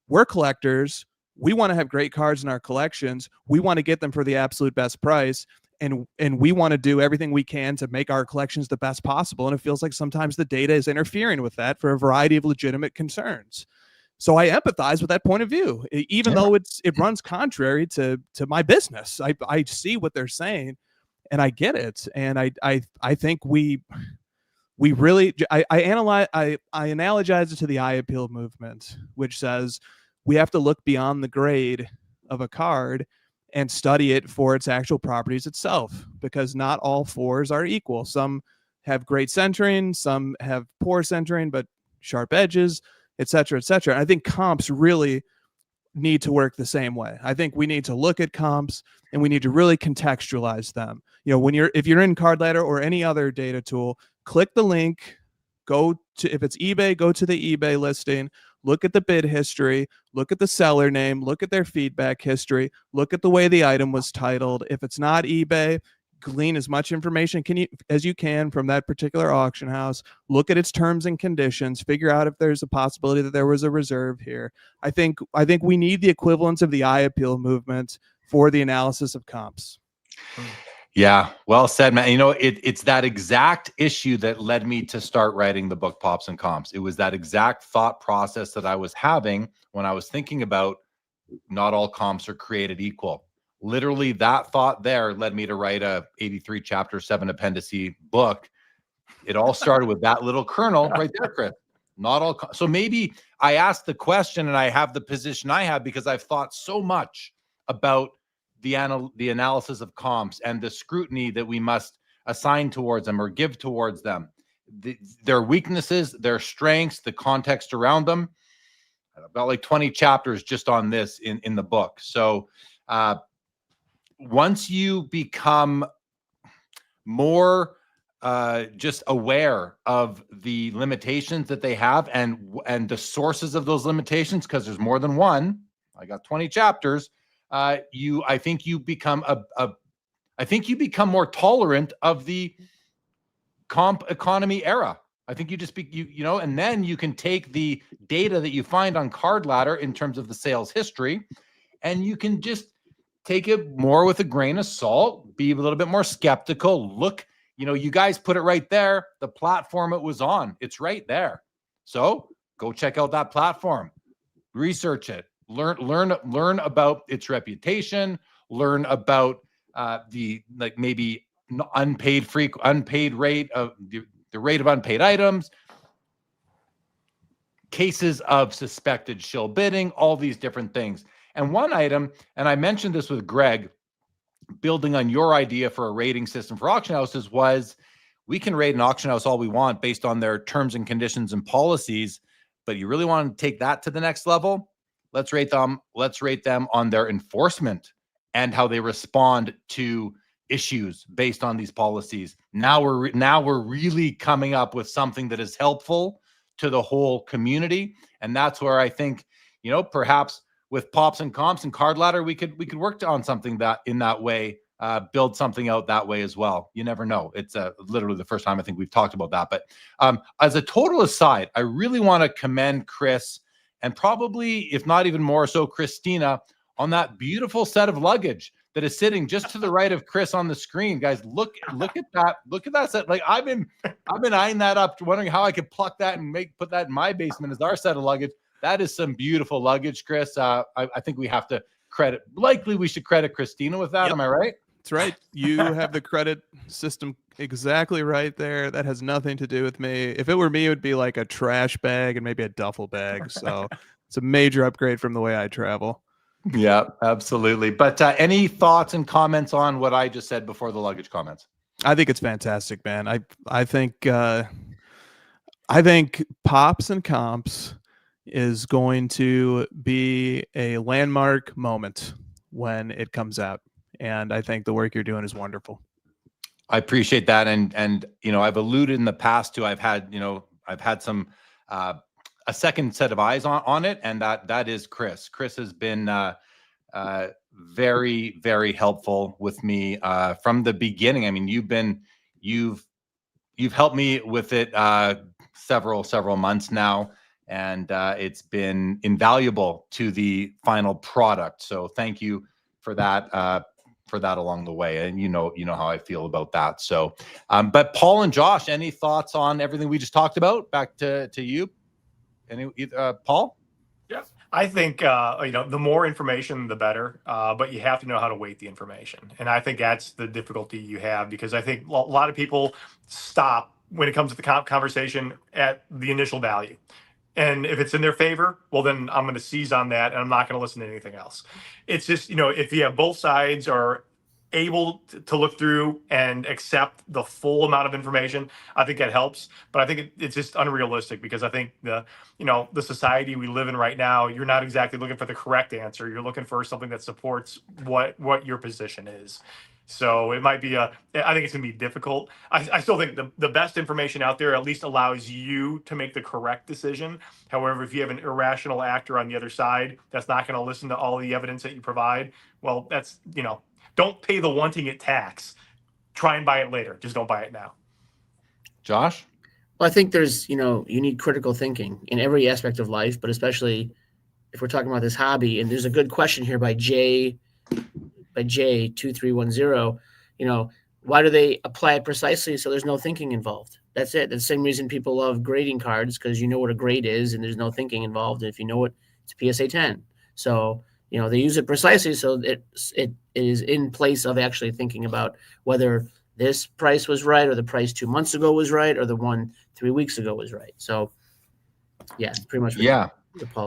we're collectors. We want to have great cards in our collections. We want to get them for the absolute best price. And we want to do everything we can to make our collections the best possible. And it feels like sometimes the data is interfering with that for a variety of legitimate concerns. So I empathize with that point of view, even though it runs contrary to my business. I see what they're saying, and I get it. And I think we really I analogize it to the eye appeal movement, which says we have to look beyond the grade of a card and study it for its actual properties itself, because not all fours are equal. Some have great centering, some have poor centering but sharp edges, et cetera, et cetera. And I think comps really need to work the same way. I think we need to look at comps and we need to really contextualize them. If you're in Card Ladder or any other data tool, click the link, if it's eBay, go to the eBay listing, look at the bid history, look at the seller name, look at their feedback history, look at the way the item was titled. If it's not eBay, glean as much information as you can from that particular auction house. Look at its terms and conditions, figure out if there's a possibility that there was a reserve here. I think we need the equivalence of the eye appeal movement for the analysis of comps. Yeah, well said, man. It's that exact issue that led me to start writing the book Pops and Comps. It was that exact thought process that I was having when I was thinking about not all comps are created equal. Literally, that thought there led me to write a 83 chapter 7 appendice book. It all started with that little kernel right there, Chris. Not all. So maybe I asked the question and I have the position I have because I've thought so much about the analysis of comps and the scrutiny that we must assign towards them or give towards them. Their weaknesses, their strengths, the context around them. I've got like 20 chapters just on this in the book. So once you become more just aware of the limitations that they have and the sources of those limitations, because there's more than one. I got 20 chapters. I think you become more tolerant of the comp economy era. I think you just and then you can take the data that you find on Card Ladder in terms of the sales history, and you can just take it more with a grain of salt, be a little bit more skeptical. Look, you guys put it right there. The platform it was on, it's right there. So go check out that platform, research it, learn about its reputation, learn about maybe unpaid rate of the rate of unpaid items, cases of suspected shill bidding, all these different things. And one item, and I mentioned this with Greg, building on your idea for a rating system for auction houses, was we can rate an auction house all we want based on their terms and conditions and policies, but you really want to take that to the next level? Let's rate them on their enforcement and how they respond to issues based on these policies. Now we're really coming up with something that is helpful to the whole community, and that's where I think perhaps with Pops and Comps and Card Ladder, we could work on something that in that way, build something out that way as well. You never know. It's literally the first time I think we've talked about that. But as a total aside, I really want to commend Chris, and probably, if not even more so, Christina, on that beautiful set of luggage that is sitting just to the right of Chris on the screen. Guys, look at that. Look at that set. Like I've been eyeing that up, wondering how I could pluck that and put that in my basement as our set of luggage. That is some beautiful luggage, Chris. I think we have to we should credit Christina with that. Yep. Am I right? That's right. You have the credit system exactly right there. That has nothing to do with me. If it were me, it would be like a trash bag and maybe a duffel bag. So it's a major upgrade from the way I travel. Yeah, absolutely. But any thoughts and comments on what I just said before the luggage comments? I think it's fantastic, man. I think Pops and Comps is going to be a landmark moment when it comes out. And I think the work you're doing is wonderful. I appreciate that. And, you know, I've alluded in the past to, I've had some, a second set of eyes on it. And that is Chris. Chris has been, very, very helpful with me, from the beginning. I mean, you've helped me with it, several months now, and, it's been invaluable to the final product. So thank you for that along the way. And you know how I feel about that. So, but Paul and Josh, any thoughts on everything we just talked about? Back to you. Paul? Yeah, I think the more information, the better. But you have to know how to weight the information, and I think that's the difficulty you have, because I think a lot of people stop when it comes to the conversation at the initial value. And if it's in their favor, well, then I'm going to seize on that, and I'm not going to listen to anything else. It's just, if you have both sides are able to look through and accept the full amount of information, I think that helps. But I think it's just unrealistic, because I think the society we live in right now, you're not exactly looking for the correct answer. You're looking for something that supports what your position is. So it might be I think it's going to be difficult. I still think the best information out there at least allows you to make the correct decision. However, if you have an irrational actor on the other side that's not going to listen to all the evidence that you provide, well, that's, don't pay the wanting it tax. Try and buy it later. Just don't buy it now. Josh? Well, I think there's, you need critical thinking in every aspect of life, but especially if we're talking about this hobby. And there's a good question here by J2310, why do they apply it precisely so there's no thinking involved? That's it. That's the same reason people love grading cards, because you know what a grade is and there's no thinking involved. And if you know it, it's a PSA 10. So, they use it precisely so it is in place of actually thinking about whether this price was right, or the price 2 months ago was right, or the one 3 weeks ago was right. So, yeah, pretty much. Yeah.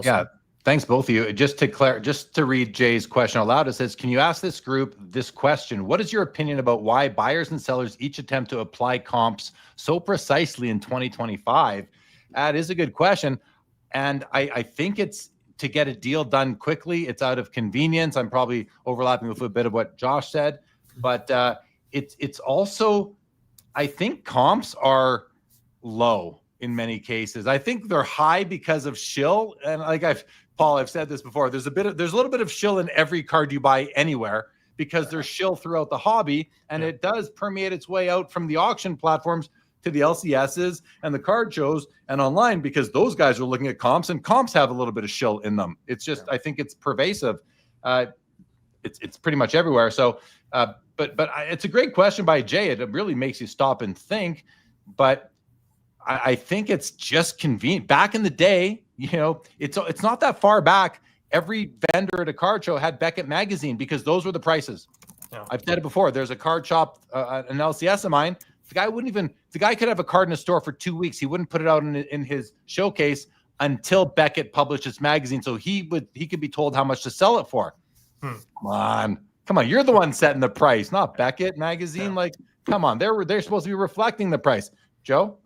Yeah. Thanks, both of you. Just to read Jay's question aloud, it says, can you ask this group this question? What is your opinion about why buyers and sellers each attempt to apply comps so precisely in 2025? That is a good question. And I think it's to get a deal done quickly. It's out of convenience. I'm probably overlapping with a bit of what Josh said, but it's also, I think comps are low in many cases. I think they're high because of shill. And Paul, I've said this before, there's a little bit of shill in every card you buy anywhere, because there's shill throughout the hobby, and it does permeate its way out from the auction platforms to the LCSs and the card shows and online, because those guys are looking at comps, and comps have a little bit of shill in them. It's just, I think it's pervasive. It's pretty much everywhere. So, but it's a great question by Jay. It really makes you stop and think, but I think it's just convenient. Back in the day, it's not that far back. Every vendor at a card show had Beckett magazine, because those were the prices. Yeah. I've said it before. There's a card shop, an LCS of mine. The guy could have a card in a store for 2 weeks. He wouldn't put it out in his showcase until Beckett published is magazine, so he could be told how much to sell it for. Come on, you're the one setting the price, not Beckett magazine. Like, come on, they're supposed to be reflecting the price. Joe,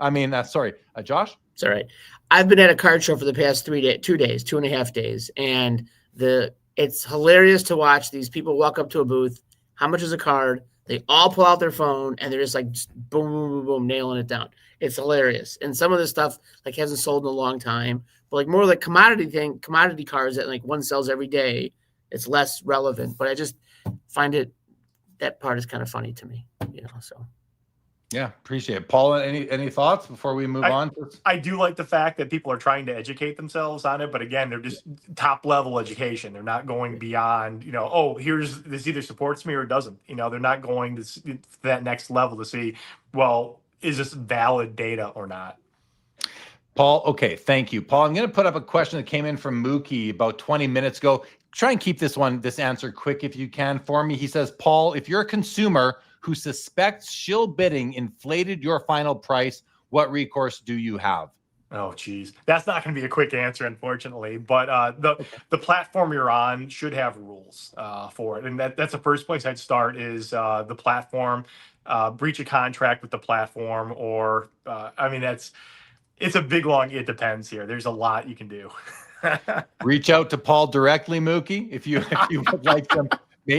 Josh. It's all right. I've been at a card show for the past 2.5 days, and it's hilarious to watch these people walk up to a booth. How much is a card? They all pull out their phone, and they're just like boom, boom, boom, boom, nailing it down. It's hilarious. And some of this stuff hasn't sold in a long time, but more like commodity cards that one sells every day, it's less relevant. But I just find that part is kind of funny to me, so. Yeah, appreciate it. Paul, any thoughts before we move on? I do like the fact that people are trying to educate themselves on it, but again, they're just top level education. They're not going beyond, here's this either supports me or it doesn't. They're not going to that next level to see, well, is this valid data or not? Paul, okay, thank you. Paul, I'm going to put up a question that came in from Mookie about 20 minutes ago. Try and keep this answer quick if you can for me. He says, Paul, if you're a consumer who suspects shill bidding inflated your final price, what recourse do you have? Oh, geez. That's not going to be a quick answer, unfortunately. But the platform you're on should have rules for it. And that's the first place I'd start is the platform, breach a contract with the platform, or, it's a big, long, it depends here. There's a lot you can do. Reach out to Paul directly, Mookie, if you would like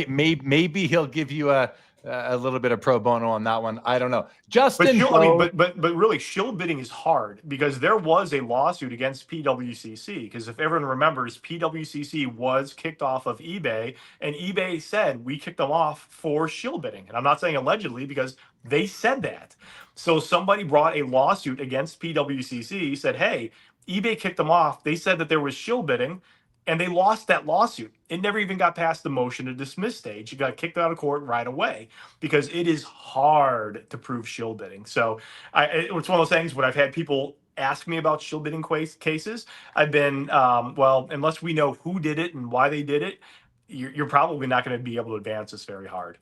maybe he'll give you a little bit of pro bono on that one. I don't know. Justin, but shill, but really, shill bidding is hard because there was a lawsuit against PWCC. Because if everyone remembers, PWCC was kicked off of eBay, and eBay said we kicked them off for shill bidding. And I'm not saying allegedly because they said that. So somebody brought a lawsuit against PWCC, said, "Hey, eBay kicked them off. They said that there was shill bidding." And they lost that lawsuit. It never even got past the motion to dismiss stage. It got kicked out of court right away because it is hard to prove shill bidding. So it's one of those things when I've had people ask me about shill bidding cases, I've been, well, unless we know who did it and why they did it, you're probably not going to be able to advance this very hard.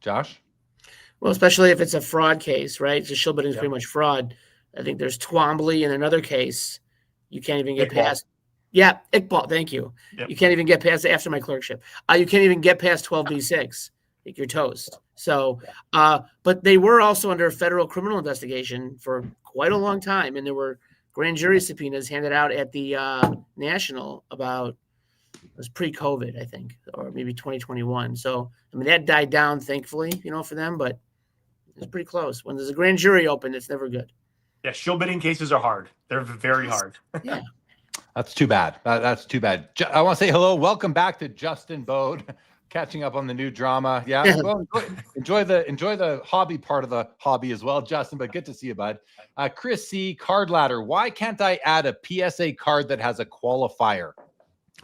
Josh? Well, especially if it's a fraud case, right? So shill bidding is pretty much fraud. I think there's Twombly in another case. You can't even get past. Yeah, Iqbal, thank you. Yep. You can't even get past after my clerkship. You can't even get past 12B6. Like you're toast. So, but they were also under a federal criminal investigation for quite a long time, and there were grand jury subpoenas handed out at the National about, it was pre-COVID, I think, or maybe 2021. So, I mean, that died down, thankfully, for them, but it's pretty close. When there's a grand jury open, it's never good. Yeah, shill bidding cases are hard. They're very hard. Yeah. That's too bad. That's too bad. I want to say hello. Welcome back to Justin Bode, catching up on the new drama. Yeah, well, enjoy the hobby part of the hobby as well, Justin. But good to see you, bud. Chris C. Card Ladder. Why can't I add a PSA card that has a qualifier?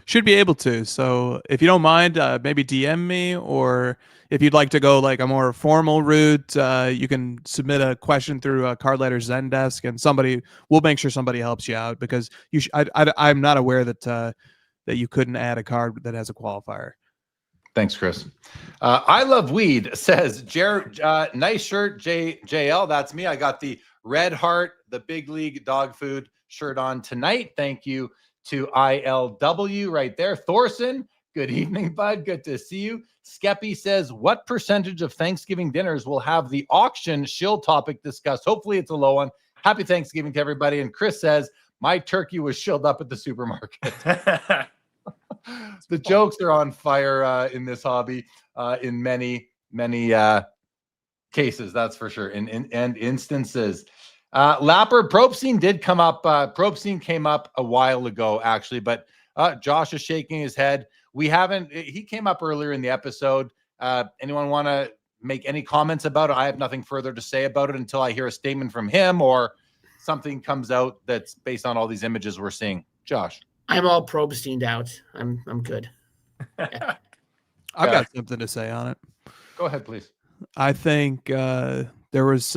Should be able to. So if you don't mind, maybe DM me, or if you'd like to go like a more formal route, you can submit a question through Card Ladder Zendesk, and we'll make sure somebody helps you out, because I'm not aware that you couldn't add a card that has a qualifier. Thanks, Chris. I Love Weed says, nice shirt, JL. That's me. I got the Red Heart, the Big League Dog Food shirt on tonight. Thank you to ILW right there. Thorson, good evening, bud. Good to see you. Skeppy says, what percentage of Thanksgiving dinners will have the auction shill topic discussed? Hopefully it's a low one. Happy Thanksgiving to everybody. And Chris says, my turkey was shilled up at the supermarket. The jokes are on fire in this hobby in many cases, that's for sure, and instances. Lapper, Probstein did come up. Probstein came up a while ago, actually, but Josh is shaking his head. He came up earlier in the episode. Anyone want to make any comments about it? I have nothing further to say about it until I hear a statement from him or something comes out that's based on all these images we're seeing. Josh. I'm all Probsteined out. I'm good. Yeah. I've got something to say on it. Go ahead, please. I think there was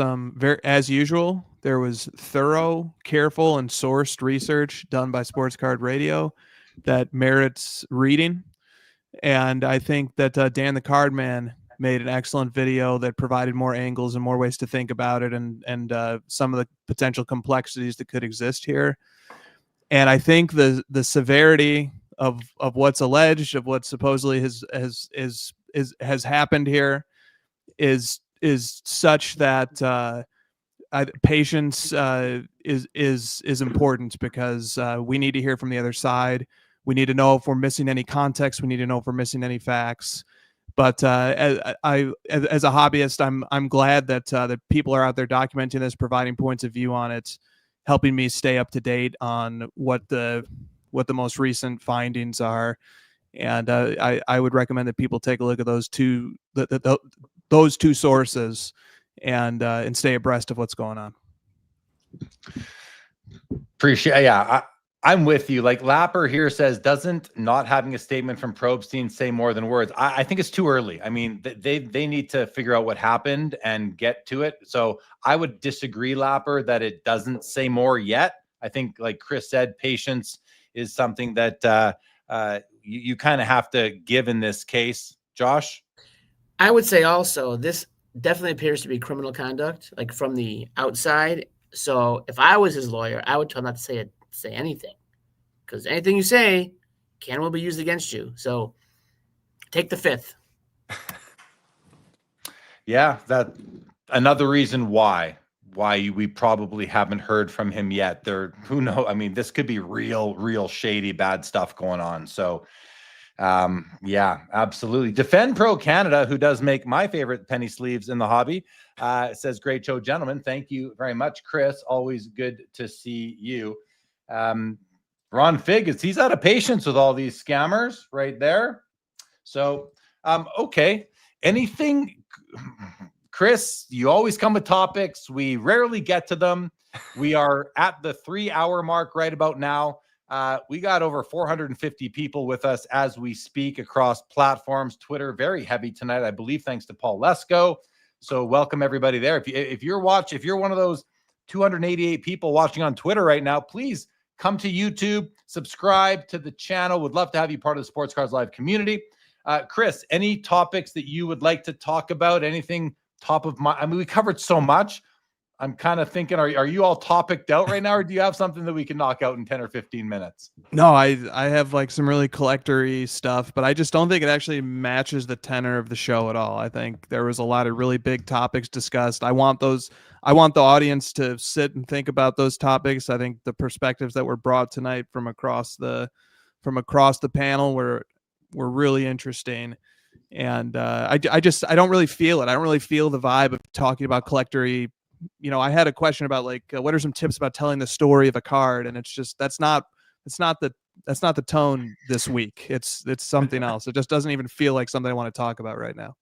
as usual, there was thorough, careful, and sourced research done by Sports Card Radio that merits reading. And I think that Dan the Card Man made an excellent video that provided more angles and more ways to think about it, and some of the potential complexities that could exist here. And I think the severity of what's alleged, of what supposedly has happened here, is such that patience is important, because we need to hear from the other side. We need to know if we're missing any context. We need to know if we're missing any facts. But as a hobbyist, I'm glad that people are out there documenting this, providing points of view on it, helping me stay up to date on what the most recent findings are. And I would recommend that people take a look at those two sources and stay abreast of what's going on. Appreciate. Yeah, I'm with you. Like Lapper here says, doesn't not having a statement from Probstein say more than words? I think it's too early. I mean, they need to figure out what happened and get to it. So I would disagree, Lapper, that it doesn't say more yet. I think, like Chris said, patience is something that you kind of have to give in this case. Josh? I would say also this definitely appears to be criminal conduct, like from the outside. So if I was his lawyer, I would tell him not to say anything, because anything you say will be used against you. So take the fifth. Yeah, that another reason why we probably haven't heard from him yet. Who knows? I mean, this could be real shady, bad stuff going on. So Yeah, absolutely. Defend Pro Canada, who does make my favorite penny sleeves in the hobby, says, great show, gentlemen. Thank you very much, Chris. Always good to see you. Ron Fig, he's out of patience with all these scammers right there. So, okay. Anything, Chris, you always come with topics. We rarely get to them. We are at the 3-hour mark right about now. We got over 450 people with us as we speak across platforms. Twitter, very heavy tonight, I believe, thanks to Paul Lesko. So welcome everybody there. If you're one of those 288 people watching on Twitter right now, please come to YouTube, subscribe to the channel. Would love to have you part of the Sports Cards Live community. Chris, any topics that you would like to talk about? Anything top of mind? I mean, we covered so much. I'm kind of thinking, are you all topicked out right now, or do you have something that we can knock out in 10 or 15 minutes? No, I have like some really collector-y stuff, but I just don't think it actually matches the tenor of the show at all. I think there was a lot of really big topics discussed. I want the audience to sit and think about those topics. I think the perspectives that were brought tonight from across the panel were really interesting. And I don't really feel it. I don't really feel the vibe of talking about collector-y. I had a question about like, what are some tips about telling the story of a card? And it's just, that's not the tone this week. It's something else. It just doesn't even feel like something I want to talk about right now.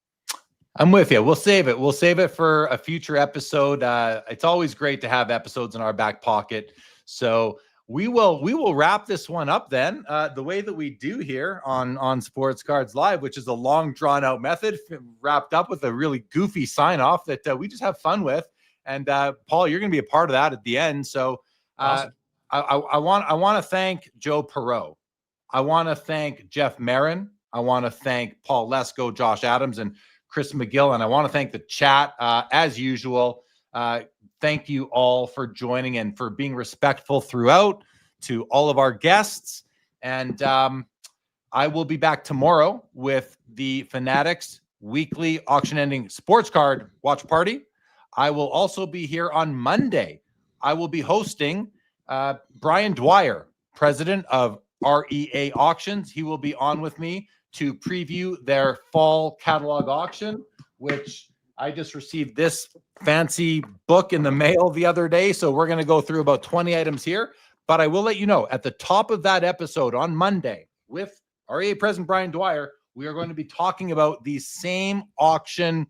I'm with you. We'll save it. We'll save it for a future episode. It's always great to have episodes in our back pocket. So we will wrap this one up then, the way that we do here on Sports Cards Live, which is a long drawn out method wrapped up with a really goofy sign off that we just have fun with. And Paul, you're going to be a part of that at the end. So awesome. I want to thank Joe Poirot. I want to thank Jeff Marin. I want to thank Paul Lesko, Josh Adams, and Chris McGill. And I want to thank the chat as usual. Thank you all for joining and for being respectful throughout to all of our guests. And I will be back tomorrow with the Fanatics weekly auction ending sports card watch party. I will also be here on Monday. I will be hosting Brian Dwyer, president of REA Auctions. He will be on with me to preview their fall catalog auction, which I just received this fancy book in the mail the other day. So we're going to go through about 20 items here. But I will let you know, at the top of that episode on Monday with REA president Brian Dwyer, we are going to be talking about the same auction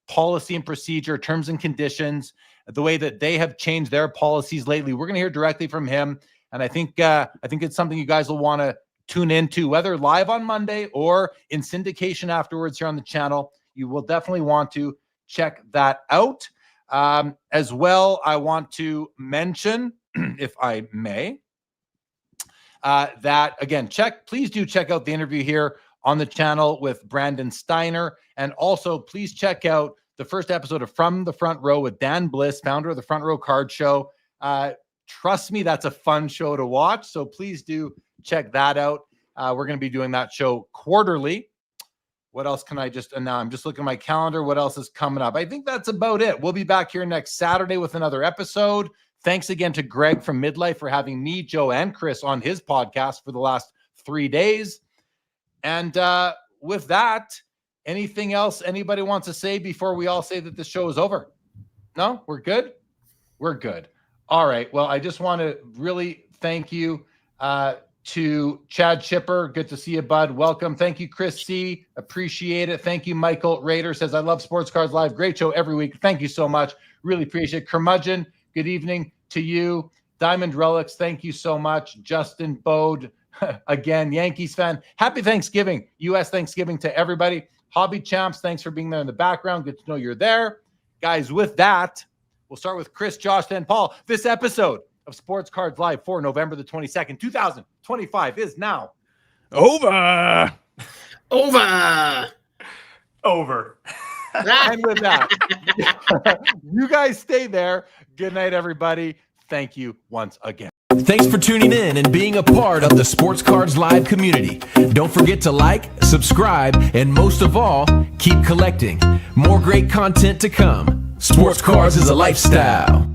policy and procedure, terms and conditions, the way that they have changed their policies lately. We're going to hear directly from him. And I think it's something you guys will want to tune into, whether live on Monday or in syndication afterwards here on the channel. You will definitely want to check that out. As well, I want to mention, if I may, that again, please do check out the interview here on the channel with Brandon Steiner. And also, please check out the first episode of From the Front Row with Dan Bliss, founder of the Front Row Card Show. Trust me, that's a fun show to watch. So please do check that out. We're going to be doing that show quarterly. What else can I just, and now I'm just looking at my calendar. What else is coming up? I think that's about it. We'll be back here next Saturday with another episode. Thanks again to Greg from Midlife for having me, Joe, and Chris on his podcast for the last 3 days. And with that, anything else anybody wants to say before we all say that this show is over? No? We're good? We're good. All right. Well, I just want to really thank you to Chad Chipper. Good to see you, bud. Welcome. Thank you, Chris C. Appreciate it. Thank you, Michael Rader says, I love Sports Cards Live. Great show every week. Thank you so much. Really appreciate it. Curmudgeon, good evening to you. Diamond Relics, thank you so much. Justin Bode, again, Yankees fan. Happy Thanksgiving, U.S. Thanksgiving to everybody. Hobby Champs, thanks for being there in the background. Good to know you're there. Guys, with that, we'll start with Chris, Josh, and Paul. This episode of Sports Cards Live for November the 22nd, 2025 is now over. Over. And with that, you guys stay there. Good night, everybody. Thank you once again. Thanks for tuning in and being a part of the Sports Cards Live community. Don't forget to like, subscribe, and most of all, keep collecting. More great content to come. Sports Cards is a lifestyle.